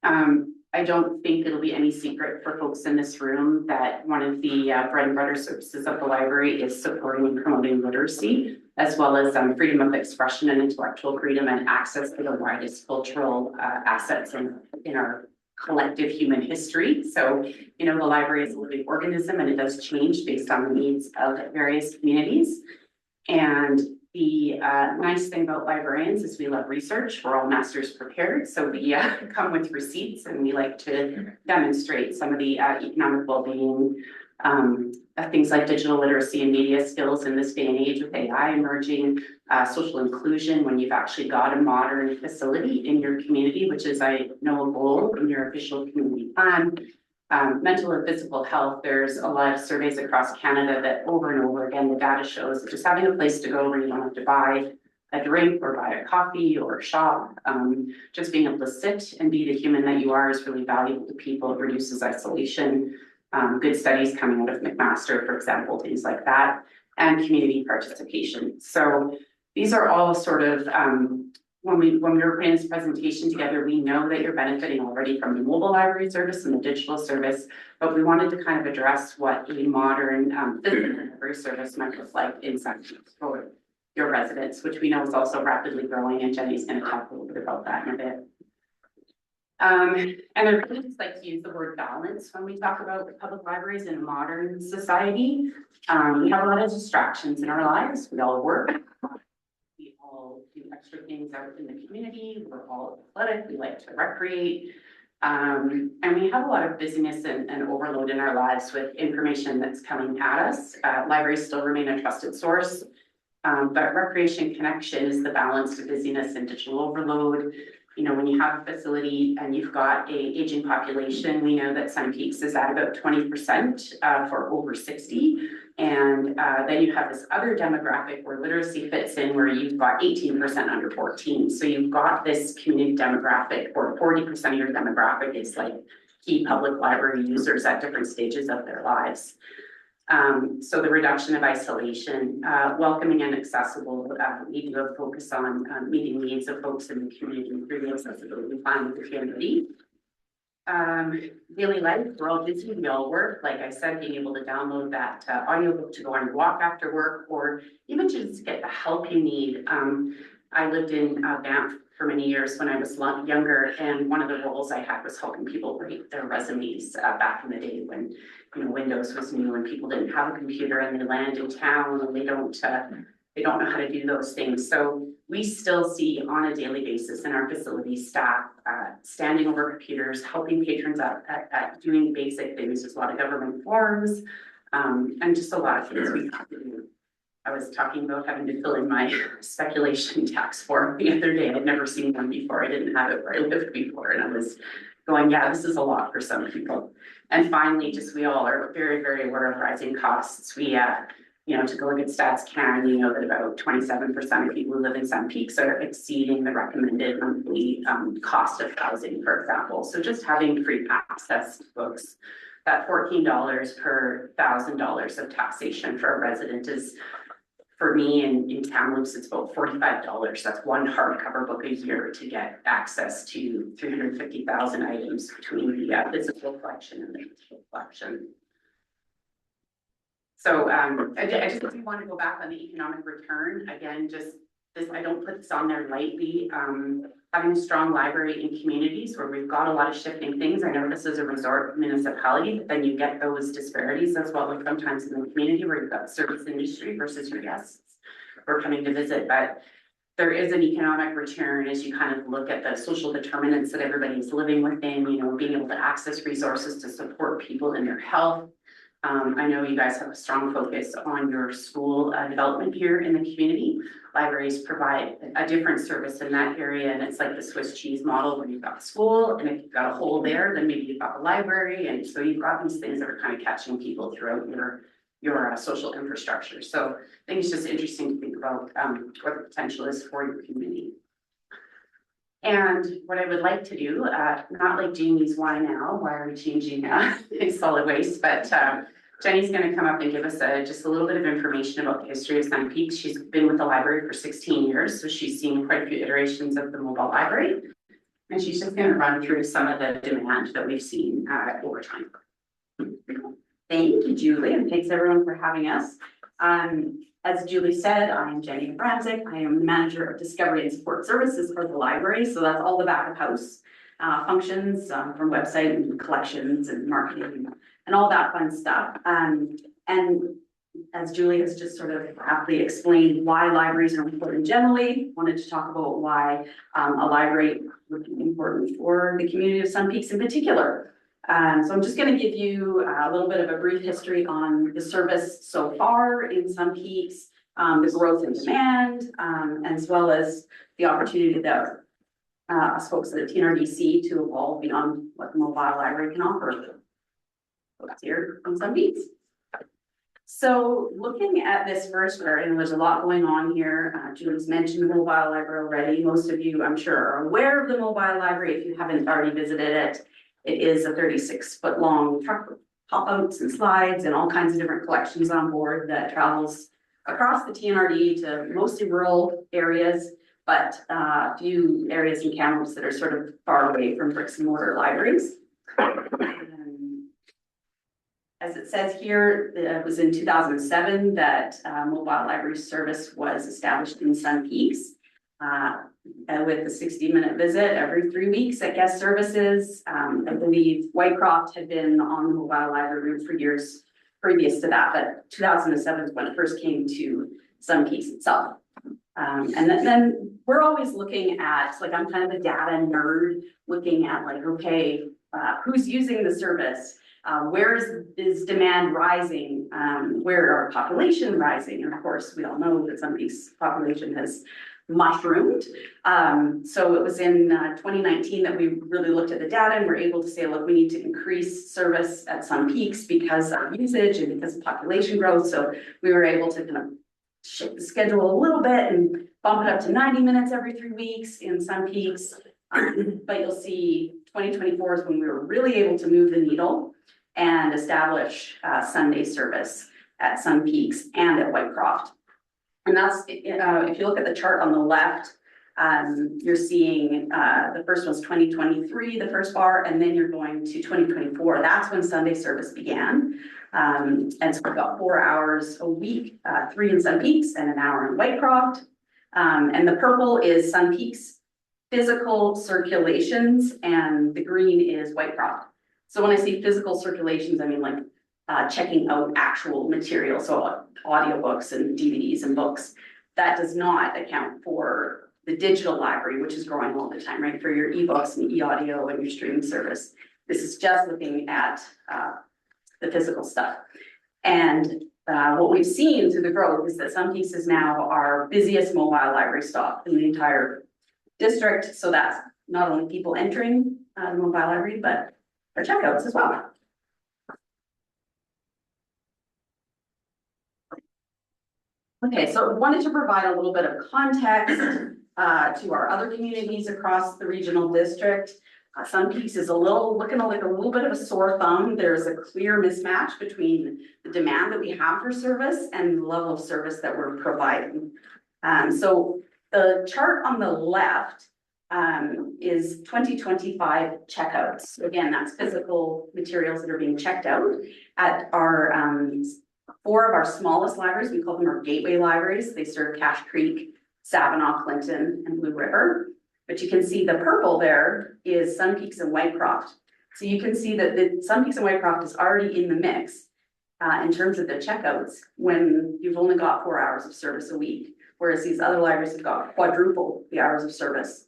I don't think it'll be any secret for folks in this room that one of the bread and butter services of the library is supporting and promoting literacy, as well as freedom of expression and intellectual freedom and access to the widest cultural assets in our collective human history. So, you know, the library is a living organism and it does change based on the needs of various communities. And the nice thing about librarians is we love research. We're all masters prepared. So we come with receipts and we like to demonstrate some of the economic well-being, things like digital literacy and media skills in this day and age with AI emerging, social inclusion when you've actually got a modern facility in your community, which is, I know, a goal in your official community plan. Mental and physical health, there's a lot of surveys across Canada that over and over again, the data shows that just having a place to go where you don't have to buy a drink or buy a coffee or shop, just being able to sit and be the human that you are is really valuable to people. It reduces isolation. Good studies coming out of McMaster, for example, things like that, and community participation. So these are all sort of, when we were putting this presentation together, we know that you're benefiting already from the mobile library service and the digital service, but we wanted to kind of address what a modern physical library service might look like inside for your residents, which we know is also rapidly growing, and Jenny's going to talk a little bit about that in a bit. And I really just like to use the word balance when we talk about public libraries in a modern society. We have a lot of distractions in our lives. We all work. We all do extra things out in the community. We're all athletic. We like to recreate. And we have a lot of busyness and overload in our lives with information that's coming at us. Libraries still remain a trusted source. But recreation connection is the balance to busyness and digital overload. You know, when you have a facility and you've got a aging population, we know that Sun Peaks is at about 20% for over 60. And then you have this other demographic where literacy fits in, where you've got 18% under 14. So you've got this community demographic where 40% of your demographic is like key public library users at different stages of their lives. So the reduction of isolation, welcoming and accessible, we do a focus on meeting needs of folks in the community through the accessibility plan with the community. Daily life, we're all busy, we all work. Like I said, being able to download that audiobook to go on your walk after work, or even just get the help you need. I lived in Banff for many years when I was younger, and one of the roles I had was helping people write their resumes back in the day when, you know, Windows was new and people didn't have a computer and they land in town and they don't know how to do those things. So we still see on a daily basis in our facility staff standing over computers, helping patrons at doing basic things. There's a lot of government forms and just a lot of things we have to do. I was talking about having to fill in my speculation tax form the other day. I'd never seen one before. I didn't have it where I lived before, and I was going, yeah, this is a lot for some people. And finally, just we all are very, very aware of rising costs. We, you know, to go look at Stats Can, you know that about 27% of people who live in Sun Peaks are exceeding the recommended monthly cost of housing, for example. So just having free access to books, that $14 per $1,000 of taxation for a resident is, for me in Kamloops, it's about $45. That's one hardcover book a year to get access to 350,000 items between the physical collection and the digital collection. So I just want to go back on the economic return. Again, just this, I don't put this on there lightly. Having a strong library in communities where we've got a lot of shifting things. I know this is a resort municipality, but then you get those disparities as well, like sometimes in the community where you've got service industry versus your guests who are coming to visit. But there is an economic return as you kind of look at the social determinants that everybody's living within, you know, being able to access resources to support people in their health. I know you guys have a strong focus on your school development here in the community. Libraries provide a different service in that area, and it's like the Swiss cheese model where you've got school, and if you've got a hole there, then maybe you've got a library, and so you've got these things that are kind of catching people throughout your social infrastructure. So I think it's just interesting to think about what the potential is for your community. And what I would like to do, not like Jamie's why now, why are we changing solid waste, but Jenny's going to come up and give us just a little bit of information about the history of Sun Peaks. She's been with the library for 16 years, so she's seen quite a few iterations of the mobile library. And she's just going to run through some of the demand that we've seen over time. Thank you, Julie, and thanks everyone for having us. As Julie said, I am Jenny Abramczyk. I am the manager of Discovery and Support Services for the library. So that's all the back of house functions from website and collections and marketing and all that fun stuff. And as Julie has just sort of aptly explained why libraries are important generally, wanted to talk about why a library would be important for the community of Sun Peaks in particular. So I'm just going to give you a little bit of a brief history on the service so far in Sun Peaks, the growth in demand, as well as the opportunity that us folks at the TNRDC to evolve beyond what the mobile library can offer. Folks here in Sun Peaks. So looking at this first area, and there's a lot going on here. Julie's mentioned the mobile library already. Most of you, I'm sure, are aware of the mobile library if you haven't already visited it. It is a 36-foot long truck with pop-outs and slides and all kinds of different collections on board that travels across the TNRD to mostly rural areas, but a few areas in Kamloops that are sort of far away from bricks and mortar libraries. As it says here, it was in 2007 that mobile library service was established in Sun Peaks. With a 60-minute visit every 3 weeks at guest services. I believe Whitecroft had been on the mobile library route for years previous to that, but 2007 is when it first came to Sun Peaks itself. And then we're always looking at, like, I'm kind of a data nerd, looking at like, okay, who's using the service? Where is demand rising? Where are population rising? And of course, we all know that somebody's population has mushroomed. So it was in 2019 that we really looked at the data and were able to say, look, we need to increase service at Sun Peaks because of usage and because of population growth. So we were able to kind of shift the schedule a little bit and bump it up to 90 minutes every 3 weeks in Sun Peaks. But you'll see 2024 is when we were really able to move the needle and establish Sunday service at Sun Peaks and at Whitecroft. And that's, if you look at the chart on the left, you're seeing the first one's 2023, the first bar, and then you're going to 2024. That's when Sunday service began. And so we've got 4 hours a week, 3 in Sun Peaks and an hour in Whitecroft. And the purple is Sun Peaks physical circulations, and the green is Whitecroft. So when I say physical circulations, I mean like checking out actual material, so audiobooks and DVDs and books. That does not account for the digital library, which is growing all the time, right? For your ebooks and e-audio and your streaming service. This is just looking at the physical stuff. And what we've seen through the growth is that Sun Peaks is now our busiest mobile library stop in the entire district. So that's not only people entering the mobile library, but our checkouts as well. Okay, so I wanted to provide a little bit of context to our other communities across the regional district. Sun Peaks is looking like a little bit of a sore thumb. There's a clear mismatch between the demand that we have for service and the level of service that we're providing. So the chart on the left is 2025 checkouts. Again, that's physical materials that are being checked out at our 4 of our smallest libraries. We call them our gateway libraries. They serve Cache Creek, Savinaw, Clinton, and Blue River. But you can see the purple there is Sun Peaks and Whitecroft. So you can see that the Sun Peaks and Whitecroft is already in the mix in terms of the checkouts when you've only got 4 hours of service a week, whereas these other libraries have got quadruple the hours of service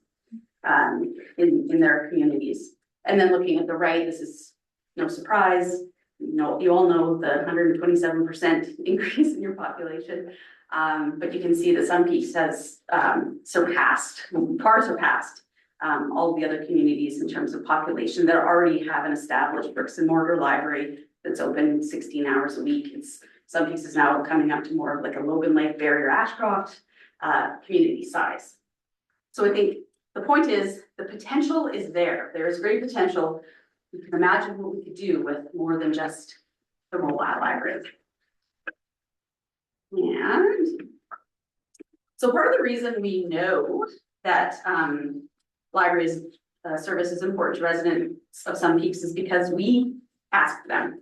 in their communities. And then looking at the right, this is no surprise. You all know the 127% increase in your population. But you can see that Sun Peaks has far surpassed all of the other communities in terms of population that already have an established bricks and mortar library that's open 16 hours a week. Sun Peaks is now coming up to more of like a Logan Lake, Barrier, Ashcroft community size. So I think the point is the potential is there. There is great potential. You can imagine what we could do with more than just the mobile library. And so part of the reason we know that libraries service is important to residents of Sun Peaks is because we asked them.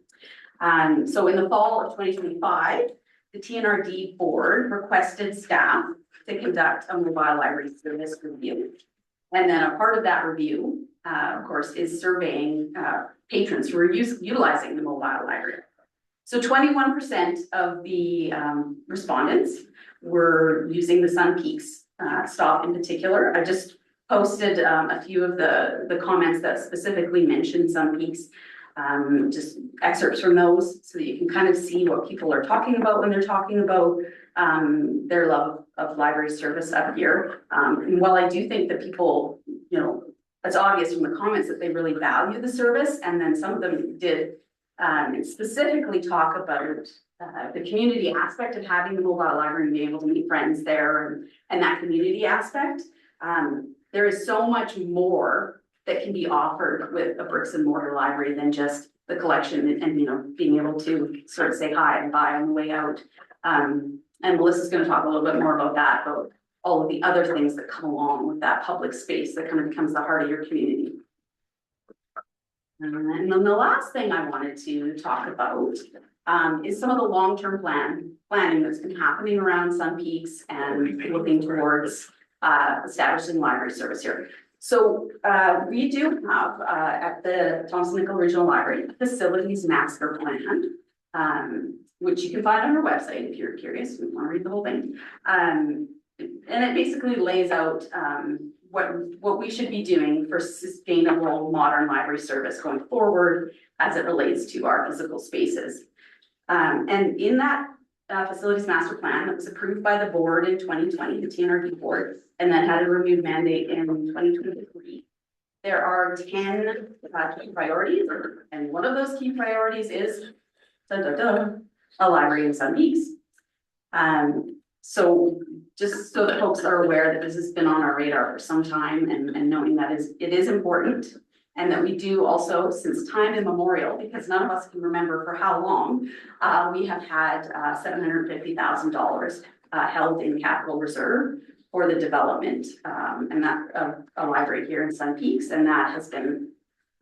So in the fall of 2025, the TNRD board requested staff to conduct a mobile library service review. And then a part of that review, of course, is surveying patrons who are utilizing the mobile library. So 21% of the respondents were using the Sun Peaks stop in particular. I just posted a few of the comments that specifically mentioned Sun Peaks, just excerpts from those so that you can kind of see what people are talking about when they're talking about their love of library service up here. And while I do think that people, it's obvious from the comments that they really value the service, and then some of them did specifically talk about the community aspect of having the mobile library and being able to meet friends there and that community aspect. There is so much more that can be offered with a bricks and mortar library than just the collection and being able to sort of say hi and bye on the way out. And Melissa's going to talk a little bit more about that, about all of the other things that come along with that public space that kind of becomes the heart of your community. And then the last thing I wanted to talk about is some of the long-term planning that's been happening around Sun Peaks and looking towards establishing library service here. So we do have at the Thompson Nickel Regional Library a facilities master plan, which you can find on our website if you're curious, if you want to read the whole thing. and it basically lays out, what we should be doing for sustainable modern library service going forward as it relates to our physical spaces. And in that facilities master plan that was approved by the board in 2020, the TNRD board, and then had a renewed mandate in 2023. There are 10 key priorities, and one of those key priorities is a library in Sun Peaks. So just so that folks are aware that this has been on our radar for some time, and knowing that it is important. And that we do also, since time immemorial, because none of us can remember for how long, we have had $750,000 held in capital reserve for the development, and that a library here in Sun Peaks, and that has been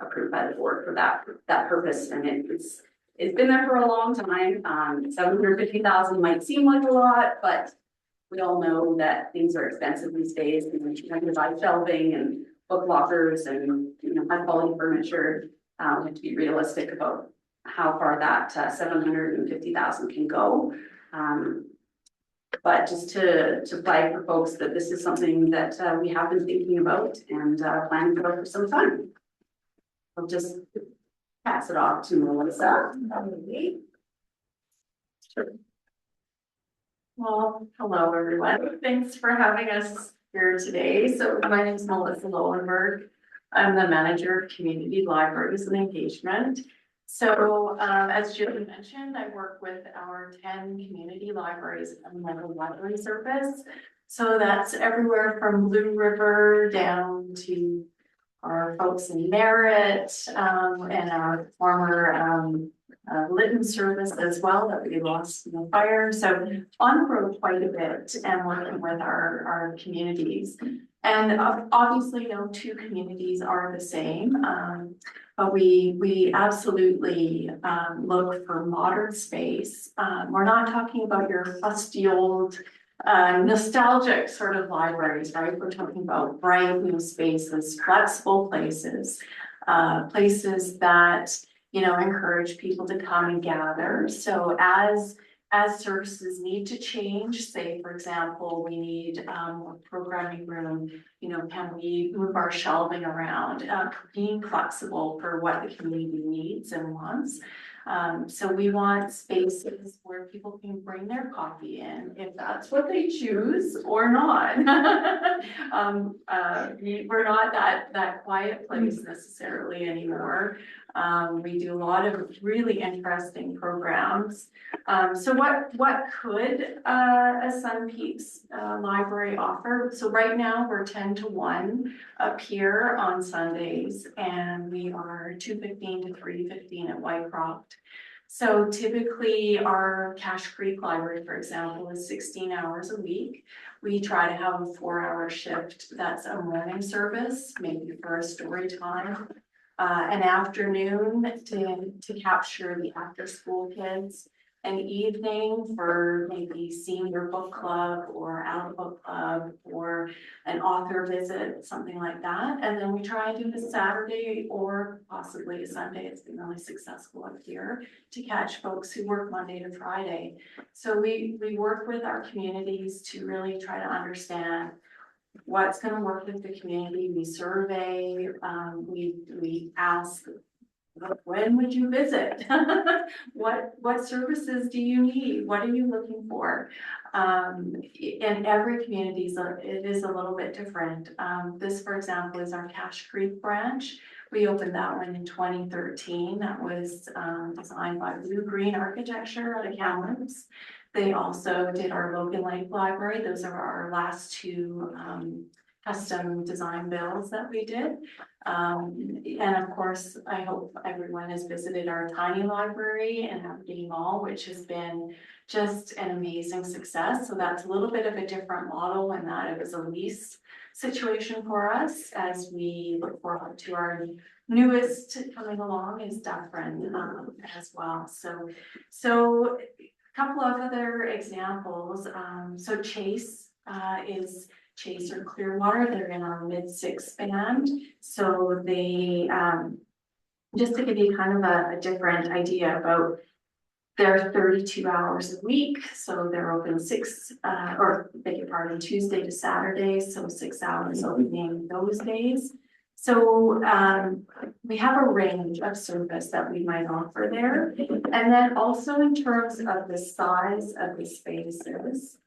approved by the board for that purpose, and it's been there for a long time. 750,000 might seem like a lot, but we all know that things are expensive these days, and you have to buy shelving and book lockers and, high quality furniture. We have to be realistic about how far that 750,000 can go. But just to flag for folks that this is something that we have been thinking about and planning for some time. I'll just pass it off to Melissa.
Sure. Well, hello, everyone. Thanks for having us here today. So my name is Melissa Lowenberg. I'm the manager of community libraries and engagement. So as Julie mentioned, I work with our 10 community libraries and local library service. So that's everywhere from Blue River down to our folks in Merritt, and our former Lytton service as well that we lost in the fire. So on the road quite a bit and working with our communities. And obviously no two communities are the same, but we absolutely look for modern space. We're not talking about your fusty old nostalgic sort of libraries, right? We're talking about bright new spaces, flexible places, places that encourage people to come and gather. So as services need to change, say, for example, we need a programming room, can we move our shelving around, being flexible for what the community needs and wants. So we want spaces where people can bring their coffee in, if that's what they choose or not. We're not that quiet place necessarily anymore. We do a lot of really interesting programs. So what could a Sun Peaks library offer? So right now we're 10 to 1 up here on Sundays, and we are 2:15 to 3:15 at Whitecroft. So typically our Cache Creek Library, for example, is 16 hours a week. We try to have a 4-hour shift. That's a morning service, maybe for a story time. An afternoon to capture the after school kids, an evening for maybe senior book club or out book club or an author visit, something like that. And then we try and do a Saturday or possibly a Sunday. It's been really successful up here to catch folks who work Monday to Friday. So we work with our communities to really try to understand what's going to work with the community. We survey, we ask, when would you visit? What services do you need? What are you looking for? In every community, it is a little bit different. This, for example, is our Cache Creek branch. We opened that one in 2013. That was designed by Blue Green Architecture out of Kamloops. They also did our Logan Lake Library. Those are our last two custom design builds that we did. And of course, I hope everyone has visited our tiny library in Aberdeen Mall, which has been just an amazing success. So that's a little bit of a different model in that it was a lease situation for us as we look forward to our newest coming along is Dufferin as well. So a couple of other examples. So Chase is Chase or Clearwater. They're in our mid-6 band. So they, just to give you kind of a different idea about
They're 32 hours a week, so they're open beg your pardon, Tuesday to Saturday, so 6 hours opening those days. So we have a range of service that we might offer there. And then also in terms of the size of the spaces.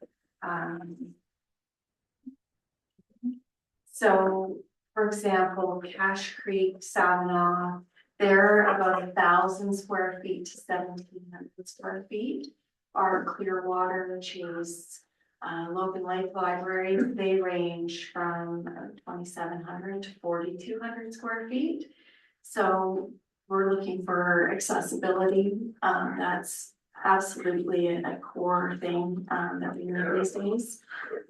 So for example, Cache Creek, Savanaugh, they're about 1,000 square feet to 1,700 square feet. Our Clearwater, Chase, Logan Lake Library, they range from 2,700 to 4,200 square feet. So we're looking for accessibility. That's absolutely a core thing that we need these days.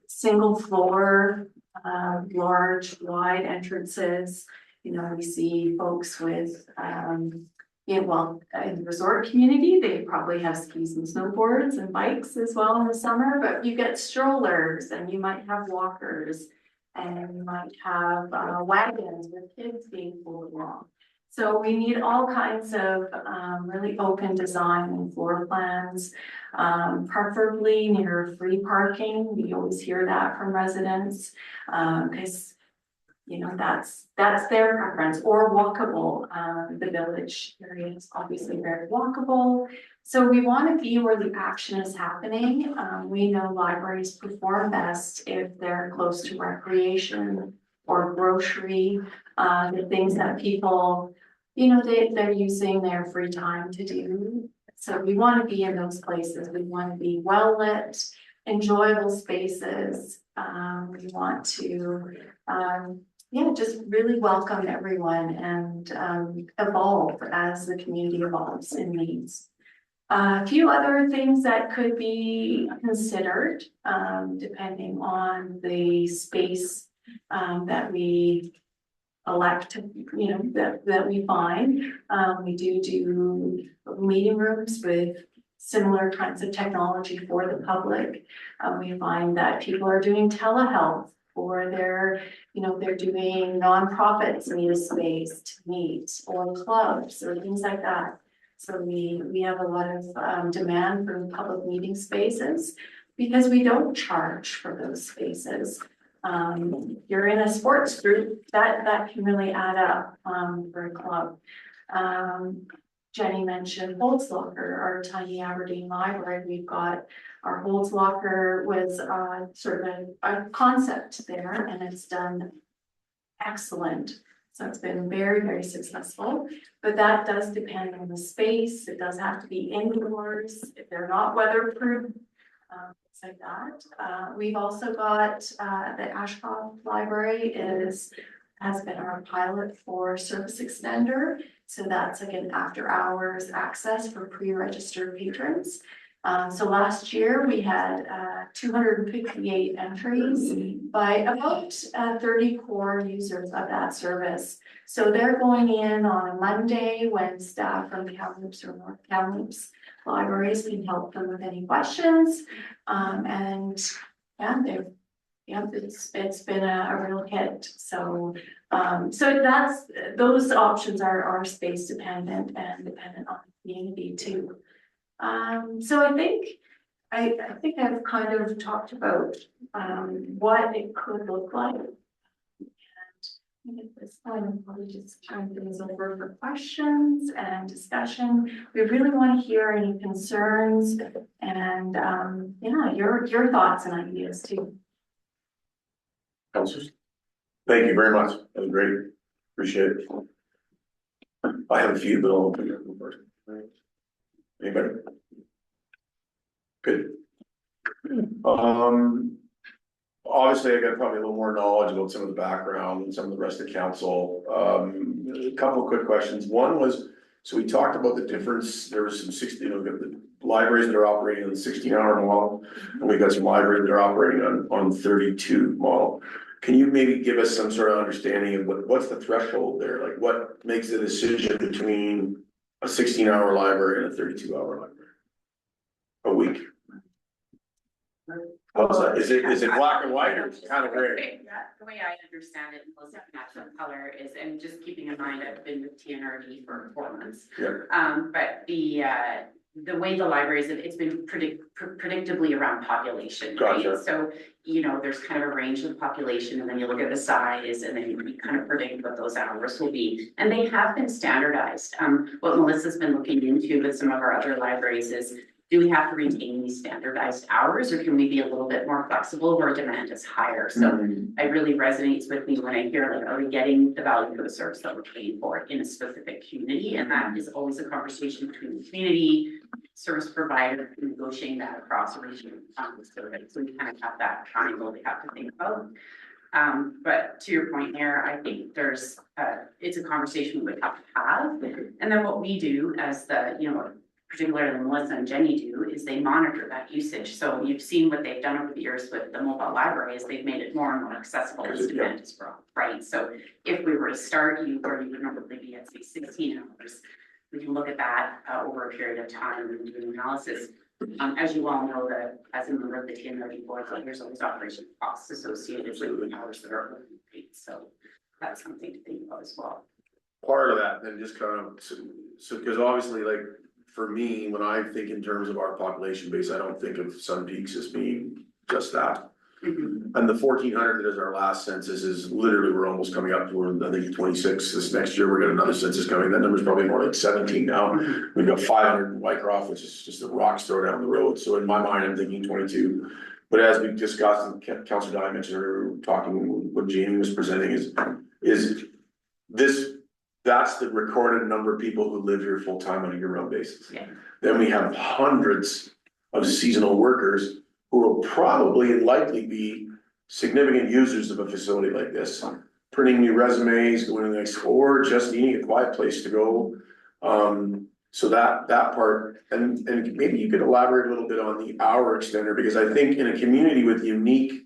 Single floor, large, wide entrances. You know, we see folks with, in the resort community, they probably have skis and snowboards and bikes as well in the summer, but you get strollers and you might have walkers and you might have wagons with kids being pulled along. So we need all kinds of really open design and floor plans, preferably near free parking. We always hear that from residents because you know, that's their preference, or walkable. The village area is obviously very walkable. So we want to be where the action is happening. We know libraries perform best if they're close to recreation or grocery, the things that people, you know, they're using their free time to do. So we want to be in those places. We want to be well lit, enjoyable spaces. We want to, just really welcome everyone and evolve as the community evolves and needs. A few other things that could be considered, depending on the space that we elect to, you know, that we find. We do meeting rooms with similar kinds of technology for the public. We find that people are doing telehealth, or they're doing nonprofits need a space to meet, or clubs or things like that. So we have a lot of demand for public meeting spaces because we don't charge for those spaces. You're in a sports group, that can really add up for a club. Jenny mentioned Holtz Locker, our tiny Aberdeen library. We've got our Holtz Locker was sort of a concept there, and it's done excellent. So it's been very, very successful, but that does depend on the space. It does have to be indoors if they're not weatherproof, things like that. We've also got the Ashcroft Library has been our pilot for Service Extender. So that's like an after hours access for pre-registered patrons. So last year we had 258 entries by about 30 core users of that service. So they're going in on a Monday when staff from Kamloops or North Kamloops libraries can help them with any questions. It's been a real hit. So those options are space dependent and dependent on the community too. So I think I've kind of talked about what it could look like. And at this point, I'm probably just turn things over for questions and discussion. We really want to hear any concerns and your thoughts and ideas too.
Councilors, thank you very much. That was great. Appreciate it. I have a few, but I'll open it up first. Anybody? Good. Obviously, I got probably a little more knowledge about some of the background and some of the rest of council. A couple of quick questions. One was, so we talked about the difference. There was some 60, the libraries that are operating on the 16-hour model, and we've got some libraries that are operating on 32 model. Can you maybe give us some sort of understanding of what's the threshold there? Like what makes the decision between a 16-hour library and a 32-hour library a week? How's that? Is it black and white or is it kind of gray?
The way I understand it, most of natural color is, and just keeping in mind, I've been with TNRD for 4 months.
Yeah.
But the the way the libraries, it's been predictably around population, right?
Gotcha.
So, you know, there's kind of a range of population, and then you look at the size, and then you kind of predict what those hours will be. And they have been standardized. What Melissa's been looking into with some of our other libraries is, do we have to retain these standardized hours, or can we be a little bit more flexible where demand is higher? So it really resonates with me when I hear, like, are we getting the value for the service that we're paying for in a specific community? And that is always a conversation between the community, service provider, negotiating that across a region. So we kind of have that triangle we have to think about. But to your point there, I think there's, it's a conversation we would have to have. And then what we do as the, you know, particularly Melissa and Jenny do, is they monitor that usage. So you've seen what they've done over the years with the mobile library, is they've made it more and more accessible as demand is growing, right? So if we were to start you where you would normally be at say 16 hours, we can look at that over a period of time and do an analysis. As you all know, that as a member of the TNRD board, there's always operation costs associated with the hours that are paid. So that's something to think about as well.
Part of that, then just kind of, so, because obviously, like, for me, when I think in terms of our population base, I don't think of Sun Peaks as being just that. And the 1,400 that is our last census is literally, we're almost coming up to, I think 26, this next year, we're got another census coming, that number's probably more like 17 now. We've got 500 in Whitecroft, which is just a rock's throw down the road, so in my mind, I'm thinking 22. But as we discussed, and Councillor Dye mentioned, or talking, what Jamie was presenting is this, that's the recorded number of people who live here full-time on a year-round basis.
Yeah.
Then we have hundreds of seasonal workers who will probably and likely be significant users of a facility like this. Printing new resumes, going to the next, or just needing a quiet place to go. So that part, and maybe you could elaborate a little bit on the hour extender, because I think in a community with unique,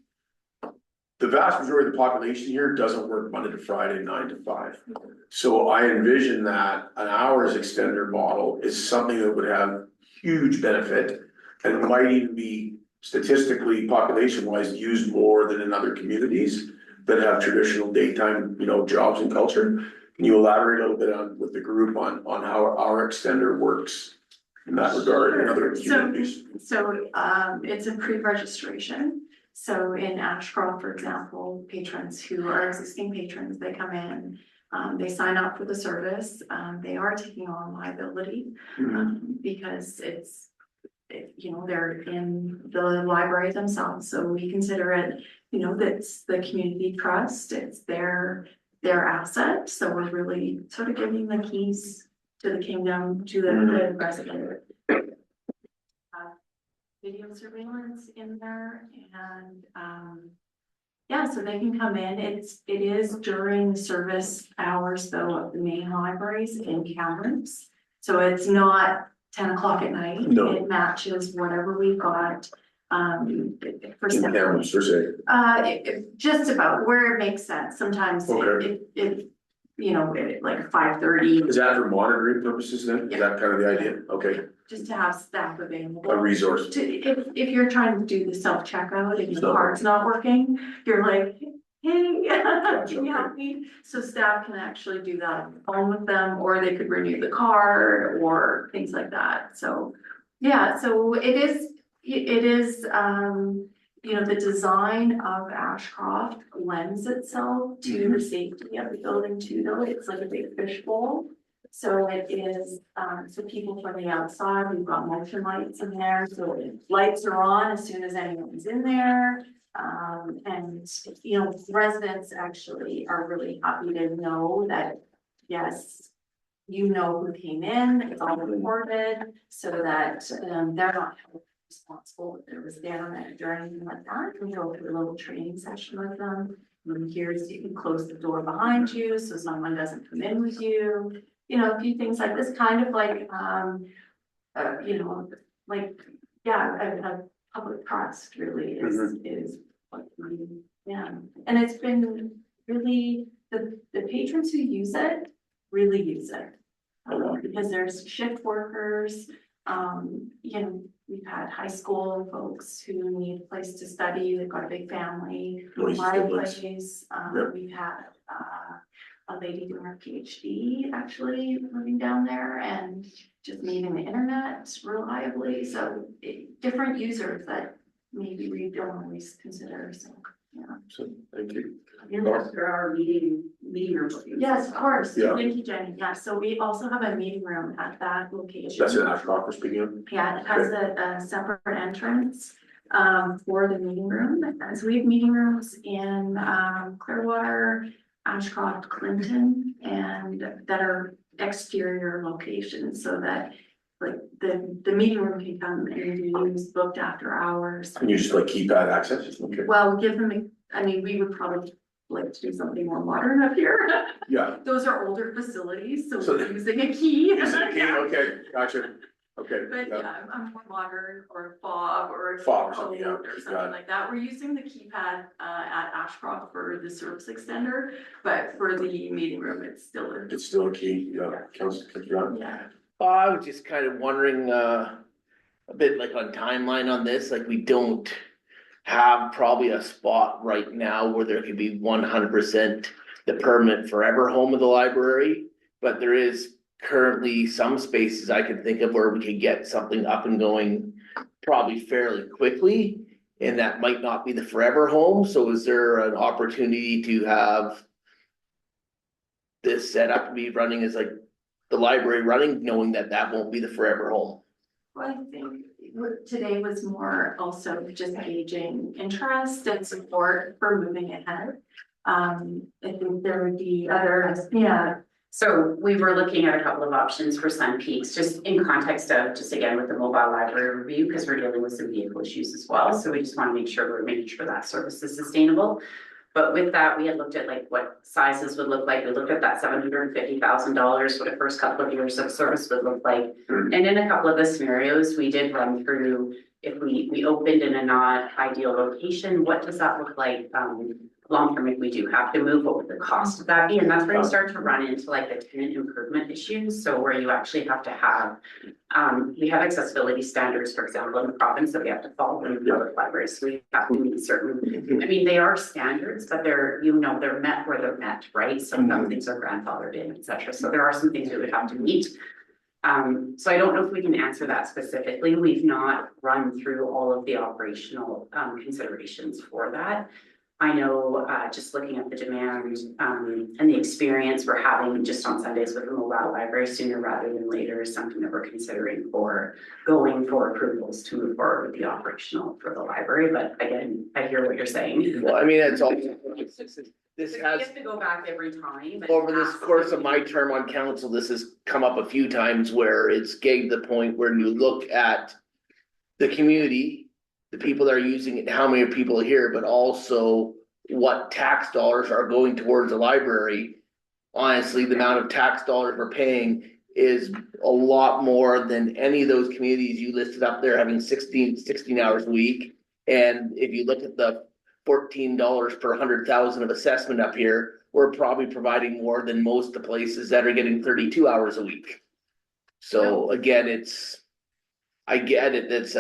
the vast majority of the population here doesn't work Monday to Friday, 9 to 5. So I envision that an hours extender model is something that would have huge benefit and might even be statistically, population wise, used more than in other communities that have traditional daytime, you know, jobs and culture. Can you elaborate a little bit on with the group on how our extender works in that regard in other communities?
So it's a pre-registration. So in Ashcroft, for example, patrons who are existing patrons, they come in, they sign up for the service. They are taking on liability because it's, you know, they're in the library themselves. So we consider it, you know, that's the community trust. It's their asset. So we're really sort of giving the keys to the kingdom to the resident. Video surveillance in there, and yeah, so they can come in. It is during the service hours though of the main libraries in Kamloops. So it's not 10 o'clock at night.
No.
It matches whatever we've got for
In Kamloops, per se.
just about where it makes sense. Sometimes
Okay.
it you know, like 5:30.
Is that for monitoring purposes then? Is that kind of the idea? Okay,
Just to have staff available.
a resource.
If you're trying to do the self-checkout and
It's
your
not
card's not working, you're like, hey,
Gotcha,
can you
okay.
help me? So staff can actually do that on the phone with them, or they could renew the card or things like that. So, yeah, so it is, you know, the design of Ashcroft lends itself to the safety of the building too, though. It's like a big fishbowl. So it is, so people from the outside, we've got motion lights in there, so lights are on as soon as anyone's in there. And, you know, residents actually are really happy to know that, yes, you know who came in, it's all recorded, so that, they're not held responsible if there was damage or anything like that. We go through a little training session with them. And here's, you can close the door behind you, so someone doesn't come in with you. You know, a few things like this, kind of like, you know, like, yeah, a public trust really is what we, yeah. And it's been really, the patrons who use it, really use it. Because there's shift workers, you know, we've had high school folks who need a place to study, they've got a big family,
Noisy
libraries,
Yep.
we've had, a lady doing her PhD actually living down there and just needing the internet reliably, so different users that maybe we don't always consider, so, yeah.
So, thank you.
And there are meeting rooms.
Yes, of course,
Yeah.
thank you, Jenny, yeah, so we also have a meeting room at that location.
That's an Ashcroft we're speaking of?
Yeah, it has a separate entrance for the meeting room. And so we have meeting rooms in Clearwater, Ashcroft, Clinton, and that are exterior locations so that like the meeting room can come and be used, booked after hours.
Can you just like keypad access? Okay.
Well, give them, I mean, we would probably like to do something more modern up here.
Yeah.
Those are older facilities, so
So
we're using a key.
Is it okay? Okay, gotcha. Okay.
But
yeah.
yeah, I'm more modern or fob or.
Fob or something, yeah,
code
got
Or
it.
something like that. We're using the keypad at Ashcroft for the service extender, but for the meeting room, it's still a.
It's still a key, yeah, Councilor John.
Yeah,
I was just kind of wondering, a bit like on timeline on this, like we don't have probably a spot right now where there could be 100% the permanent forever home of the library, but there is currently some spaces I can think of where we could get something up and going probably fairly quickly, and that might not be the forever home. So is there an opportunity to have this set up to be running as like the library running, knowing that that won't be the forever home?
well, I think today was more also just gauging interest and support for moving ahead. I think there would be other, yeah,
So we were looking at a couple of options for Sun Peaks, just in context of, just again with the mobile library review, because we're dealing with some vehicle issues as well. So we just want to make sure we're making sure that service is sustainable. But with that, we had looked at like what sizes would look like. We looked at that $750,000, what the first couple of years of service would look like. And in a couple of the scenarios, we did run through, if we opened in a not ideal location, what does that look like? Long term, if we do have to move, what would the cost of that be? And that's where you start to run into like the tenant improvement issues. So where you actually have to have, we have accessibility standards, for example, in the province that we have to follow in public libraries. So we have to meet certain, I mean, they are standards, but they're, they're met where they're met, right? So some things are grandfathered in, et cetera. So there are some things we would have to meet. So I don't know if we can answer that specifically. We've not run through all of the operational considerations for that. I know, just looking at the demand, and the experience we're having just on Sundays with the mobile library sooner rather than later is something that we're considering for going for approvals to move forward with the operational for the library. But again, I hear what you're saying.
Well, I mean, it's all, this
We
has,
have to go back every time. and
over this
ask
course of
them.
my term on council, this has come up a few times where it's getting to the point where you look at the community, the people that are using it, how many people are here, but also what tax dollars are going towards the library. Honestly, the amount of tax dollars we're paying is a lot more than any of those communities you listed up there having 16 hours a week. And if you look at the $14 per 100,000 of assessment up here, we're probably providing more than most of the places that are getting 32 hours a week. So again, I get it, it's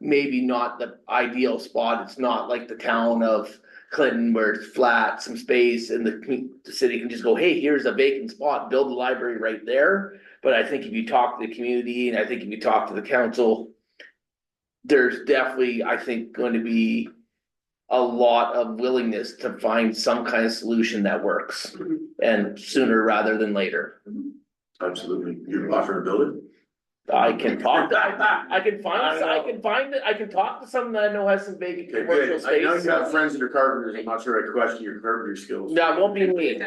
maybe not the ideal spot. It's not like the town of Clinton where it's flat, some space, and the city can just go, hey, here's a vacant spot, build the library right there. But I think if you talk to the community, and I think if you talk to the council, there's definitely, I think, going to be a lot of willingness to find some kind of solution that works, and sooner rather than later.
Absolutely. You're offering to build it?
I can talk, I can talk to someone that I know has some vacant
Okay,
commercial
good. I know
space.
you have friends that are carpenters. I'm not sure I question your carpenter skills.
No, it won't be me.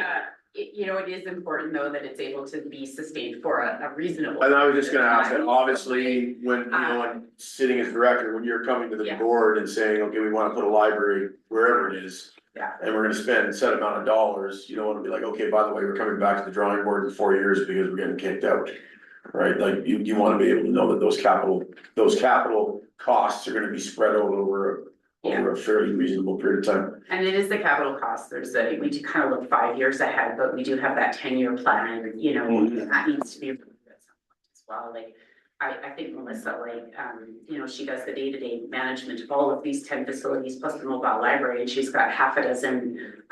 It is important though that it's able to be sustained for a reasonable.
And I was just gonna ask that, obviously, when, when sitting as director, when you're coming to the
Yeah.
board and saying, okay, we wanna put a library wherever it is.
Yeah.
And we're gonna spend a set amount of dollars, you don't wanna be like, okay, by the way, we're coming back to the drawing board in 4 years because we're getting kicked out. Right, like you wanna be able to know that those capital costs are gonna be spread out over a fairly reasonable period of time.
And it is the capital cost. We do kind of look 5 years ahead, but we do have that 10-year plan,
Mhm.
that needs to be reviewed at some point as well. Like, I think Melissa, like, you know, she does the day-to-day management of all of these 10 facilities plus the mobile library, and she's got half a dozen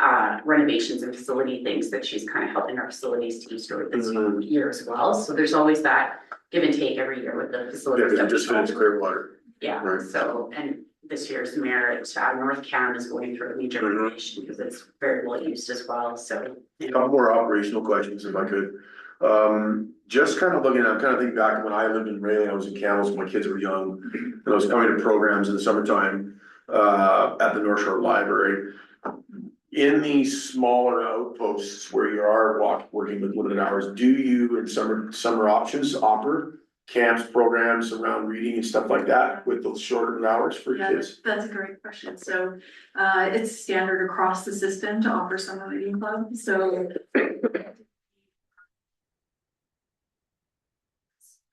renovations and facility things that she's kind of helping our facilities team steward this year as well. So there's always that give and take every year with the
Yeah,
facilities.
because
that
it just
we
finished Clearwater.
Yeah,
Right.
so, and this year's Merit, North Cam is going through a major
Mhm.
renovation because it's very well used as well, so.
A couple more operational questions if I could. Just kind of looking, I'm kind of thinking back when I lived in Rayleigh, I was in Kamloops when my kids were young. And I was coming to programs in the summertime, at the North Shore Library. In these smaller outposts where you are working with limited hours, do you in summer options offer camps, programs around reading and stuff like that with those shorter hours for
Yeah,
kids?
that's a great question. So, it's standard across the system to offer summer reading club, so.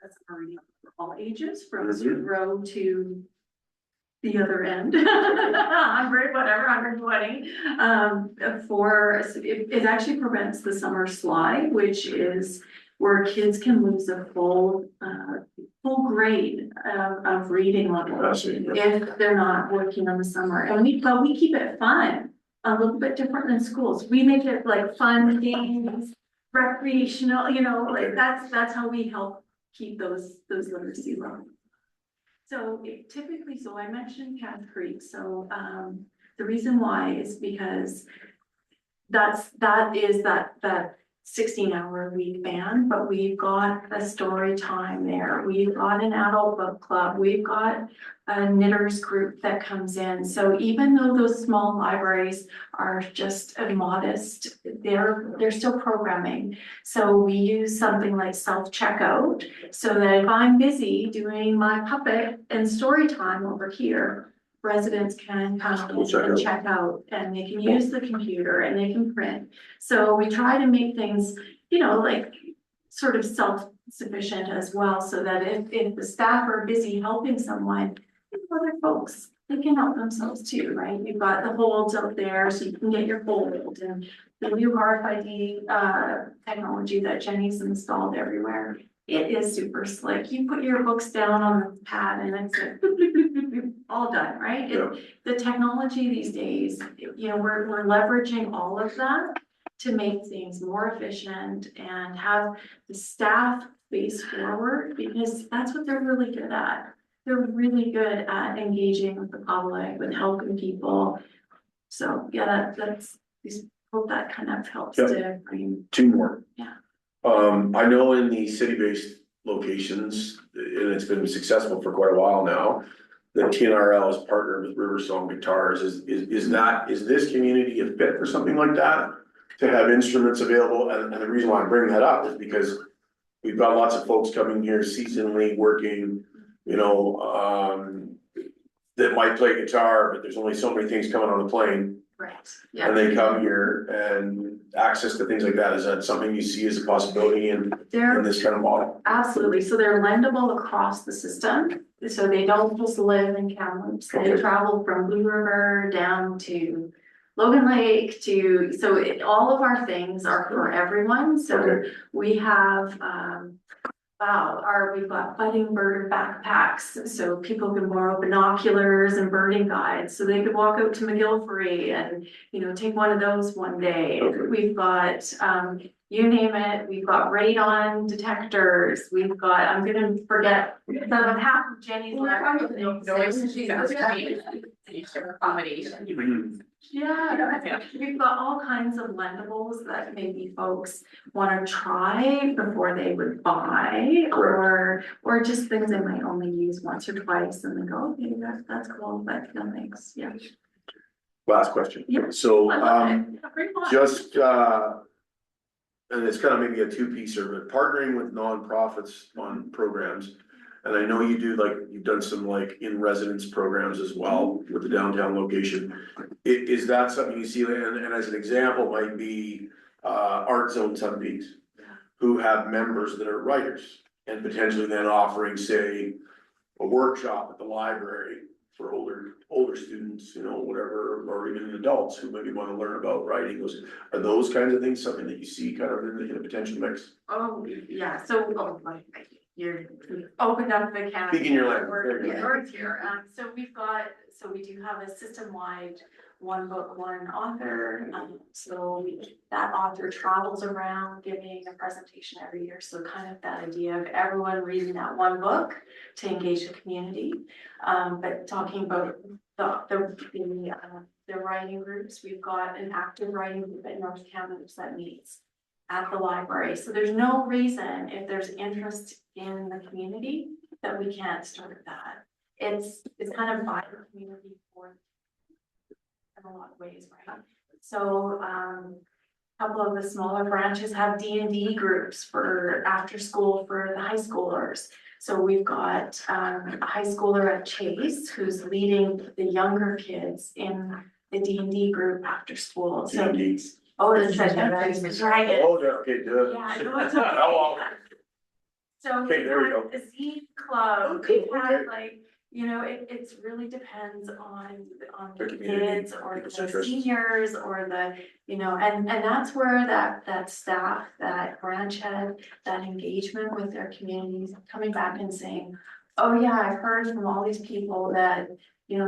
That's already for all ages, from zero to the other end. 100, whatever, 120. It actually prevents the summer slide, which is where kids can lose a full grade of reading level if they're not working on the summer. And but we keep it fun, a little bit different than schools. We make it like fun games, recreational, you know, like that's how we help keep those literacy levels. So typically, so I mentioned Cass Creek, so the reason why is because that is that 16-hour-a-week band, but we've got a story time there. We've got an adult book club. We've got a knitters group that comes in. So even though those small libraries are just a modest, they're still programming. So we use something like self-checkout so that if I'm busy doing my puppet and story time over here, residents can come and check out, and they can use the computer and they can print. So we try to make things, you know, like sort of self-sufficient as well, so that if the staff are busy helping someone, other folks, they can help themselves too, right? You've got the holds out there, so you can get your hold, and the new RFID technology that Jenny's installed everywhere. It is super slick. You put your books down on the pad and it's like bloop, bloop, bloop, bloop, bloop, all done, right? The technology these days, you know, we're leveraging all of that to make things more efficient and have the staff face forward, because that's what they're really good at. They're really good at engaging with the public, with helping people. So yeah, that's hope that kind of helps to bring.
Two more.
Yeah.
I know in the city-based locations, and it's been successful for quite a while now, the TNRL is partnered with River Song Guitars. Is this community a fit for something like that? To have instruments available, and the reason why I bring that up is because we've got lots of folks coming here seasonally working, you know, that might play guitar, but there's only so many things coming on the plane.
Right,
And they come here and access to things like that. Is that something you see as a possibility in this kind of model?
Absolutely. So they're lendable across the system. So they don't just live in Kamloops. They travel from Blue River down to Logan Lake so all of our things are for everyone. So we have, we've got budding birder backpacks, so people can borrow binoculars and birding guides, so they could walk out to McGillivray and, you know, take one of those one day. We've got, you name it, we've got radon detectors, we've got, I'm gonna forget, half of Jenny's.
Accommodation.
Yeah, we've got all kinds of lendables that maybe folks wanna try before they would buy, or just things they might only use once or twice and then go, okay, that's cool, but no thanks, yeah.
Last question.
Yeah.
So,
Great one.
just, and it's kind of maybe a two-piecer, but partnering with nonprofits on programs. And I know you do, like, you've done some like in-residence programs as well with the downtown location. Is that something you see, and as an example might be, Art Zone Sun Peaks, who have members that are writers and potentially then offering, say, a workshop at the library for older students, you know, whatever, or even adults who maybe want to learn about writing. Are those kinds of things something that you see kind of in a potential mix?
Oh, yeah, so, you're opened up the can.
Speaking your language,
Or-
very good.
yeah, words here, so we do have a system-wide one book, one author, so that author travels around giving a presentation every year, so kind of that idea of everyone reading that one book to engage the community. But talking about the writing groups, we've got an active writing group at North Kamloops that meets at the library, so there's no reason, if there's interest in the community, that we can't start that. It's kind of by the community for in a lot of ways, right? So, a couple of the smaller branches have D&D groups for after school for the high schoolers. So we've got, a high schooler at Chase who's leading the younger kids in the D&D group after school, so.
D&D.
Oh, the dragon.
Oh, okay, good.
Yeah, I know it's
Oh,
okay. So
Okay,
we've
there we
had
go.
the zine club,
Oh, cool,
we've had
okay.
like, it's really depends on
The
the
community,
kids or
people's
the
interests.
seniors or the, and that's where that staff, that branch head, that engagement with their communities, coming back and saying, oh yeah, I've heard from all these people that,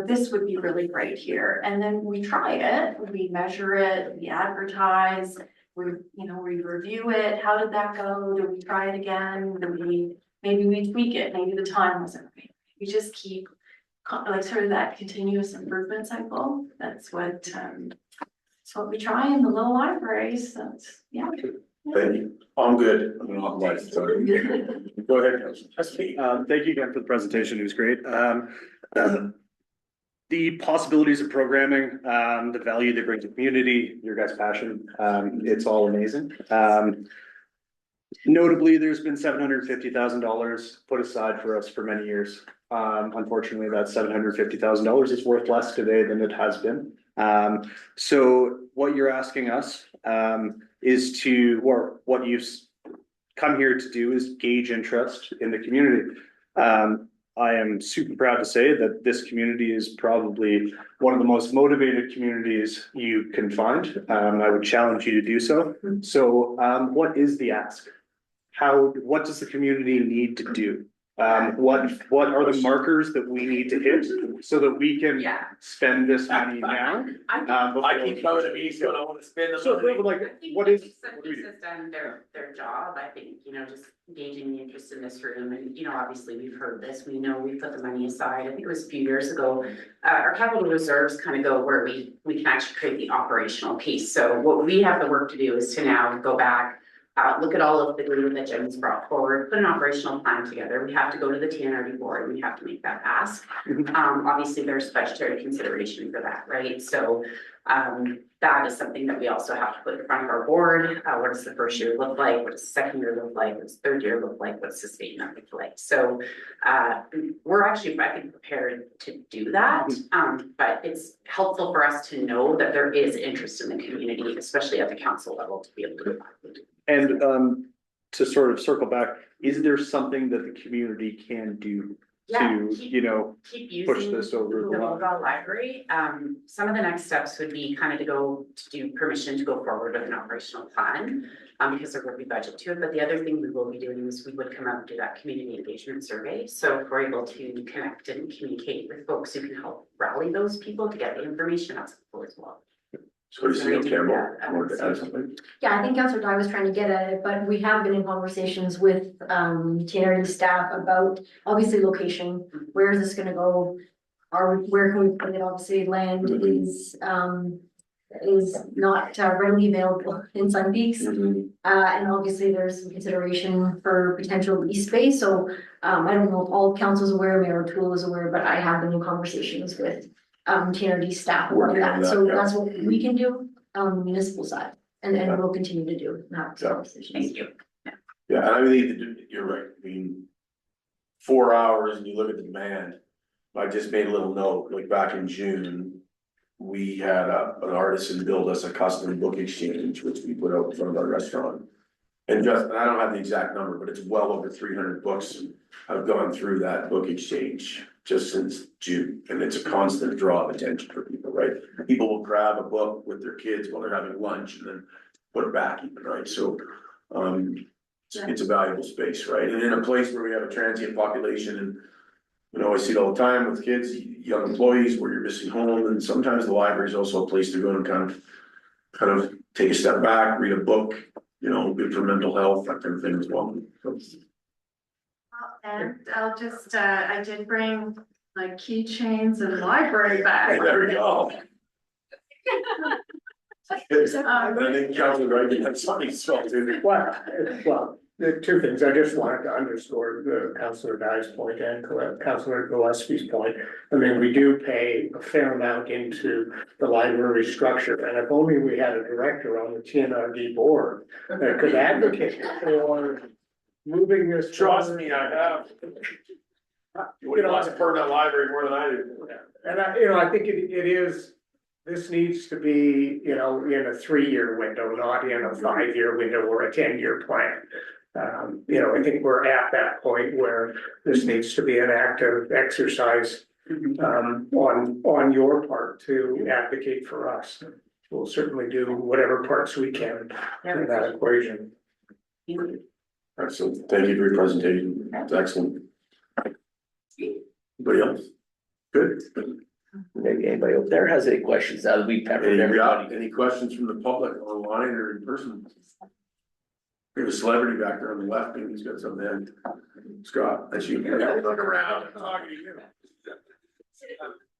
this would be really great here. And then we try it, we measure it, we advertise, we review it. How did that go? Do we try it again? Maybe we tweak it, maybe the time wasn't right. We just keep like sort of that continuous improvement cycle. That's what we try in the little libraries. That's, yeah.
Thank you. I'm good. I'm not like, sorry. Go ahead, Councilor.
Thank you again for the presentation. It was great. The possibilities of programming, the value they bring to community, your guys' passion, it's all amazing. Notably, there's been $750,000 put aside for us for many years. Unfortunately, that $750,000 is worth less today than it has been. So what you're asking us is to, or what you've come here to do is gauge interest in the community. I am super proud to say that this community is probably one of the most motivated communities you can find. I would challenge you to do so. So what is the ask? What does the community need to do? What are the markers that we need to hit so that we can
Yeah.
spend this money now?
I keep coming to me, so I don't want to spend the
So
money.
like,
I think
what
the
is,
Peace
what do we do?
has done their job, I think, just gauging the interest in this room, and, obviously, we've heard this, we know we put the money aside, I think it was a few years ago. Our capital reserves kind of go where we can actually create the operational piece, so what we have the work to do is to now go back, look at all of the data that Jim's brought forward, put an operational plan together. We have to go to the TNRD board, we have to make that ask. Obviously, there's budgetary consideration for that, right? So, that is something that we also have to put in front of our board. What does the first year look like? What does the second year look like? What does the third year look like? What's the statement look like? So, we're actually, I think, prepared to do that. But it's helpful for us to know that there is interest in the community, especially at the council level, to be able to do that.
And to sort of circle back, is there something that the community can do
Yeah,
to,
keep
push
using
this over the
the
line?
Mobile Library. Some of the next steps would be kind of to do permission to go forward with an operational plan. Because there will be budget to it, but the other thing we will be doing is we would come out and do that community engagement survey. So if we're able to connect and communicate with folks who can help rally those people to get the information, that's helpful as well.
So you see, Campbell, I wanted to add something.
Yeah, I think Councilor Dye was trying to get at it, but we have been in conversations with TNRD staff about obviously location. Where is this gonna go? Where can we put it? Obviously, land is not readily available in Sun Peaks. And obviously there's some consideration for potential lease space. So I don't know if all council's aware, Mayor O'Toole is aware, but I have been in conversations with TNRD staff about
Working on
that.
that,
So
yeah.
that's what we can do on the municipal side and we'll continue to do. Have conversations.
Thank you.
Yeah, and I mean, you're right, I mean. 4 hours and you look at the demand, I just made a little note, like back in June. We had an artisan build us a custom book exchange, which we put out in front of our restaurant. And I don't have the exact number, but it's well over 300 books have gone through that book exchange just since June. And it's a constant draw of attention for people, right? People will grab a book with their kids while they're having lunch and then put it back even, right? So, it's a valuable space, right? And in a place where we have a transient population and, you know, I see it all the time with kids, young employees, where you're missing home, and sometimes the library is also a place to go and kind of take a step back, read a book, you know, good for mental health, that kind of thing as well.
And I'll just, I did bring like keychains and library bags.
There we go. I think Councilor Wright had something to say too.
Well, the two things, I just wanted to underscore the Councilor Dye's point and Councilor Gillespie's point. I mean, we do pay a fair amount into the library structure, and if only we had a director on the TNRD board that could advocate for moving this.
Trust me, I have. You wouldn't want to support that library more than I do.
And I think it is, this needs to be, in a 3-year window, not in a 5-year window or a 10-year plan. I think we're at that point where this needs to be an active exercise on your part to advocate for us. We'll certainly do whatever parts we can in that equation.
Excellent, thank you for your presentation, it's excellent. Anybody else? Good.
Maybe anybody over there has any questions now that we've covered everybody.
Any questions from the public online or in person? We have a celebrity back there on the left, and he's got something in. Scott, that's you. Look around, I'm talking to you.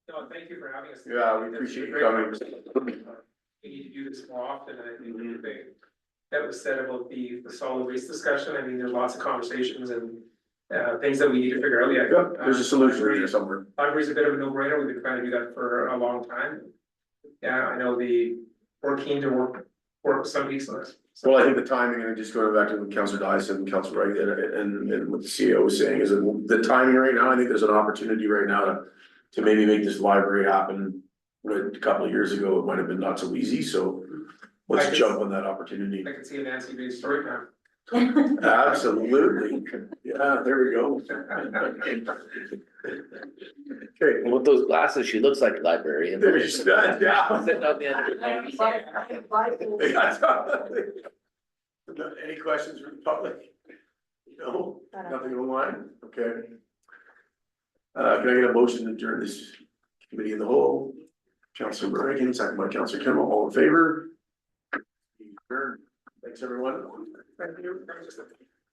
No, thank you for having us.
Yeah, we appreciate you coming.
We need to do this more often, and I think the thing that was said about the solid waste discussion, I mean, there's lots of conversations and things that we need to figure out yet.
Yep, there's a solution here somewhere.
Library's a bit of a no-brainer, we've been trying to do that for a long time. Yeah, I know we're keen to work with some pieces on this.
Well, I think the timing, and just going back to what Councilor Dyson and Councilor Wright and what the CEO was saying, is that the timing right now, I think there's an opportunity right now to maybe make this library happen. A couple of years ago, it might have been not so easy, so let's jump on that opportunity.
I can see a Nancy Bay story now.
Absolutely, yeah, there we go. Okay.
And with those glasses, she looks like a librarian.
There's that, yeah.
Sitting on the other.
Any questions from the public? No, nothing online, okay. Can I get a motion to adjourn this committee of the whole? Councilor Berrigan, second by Councilor Kimball, all in favor? Thanks, everyone.
Thank you.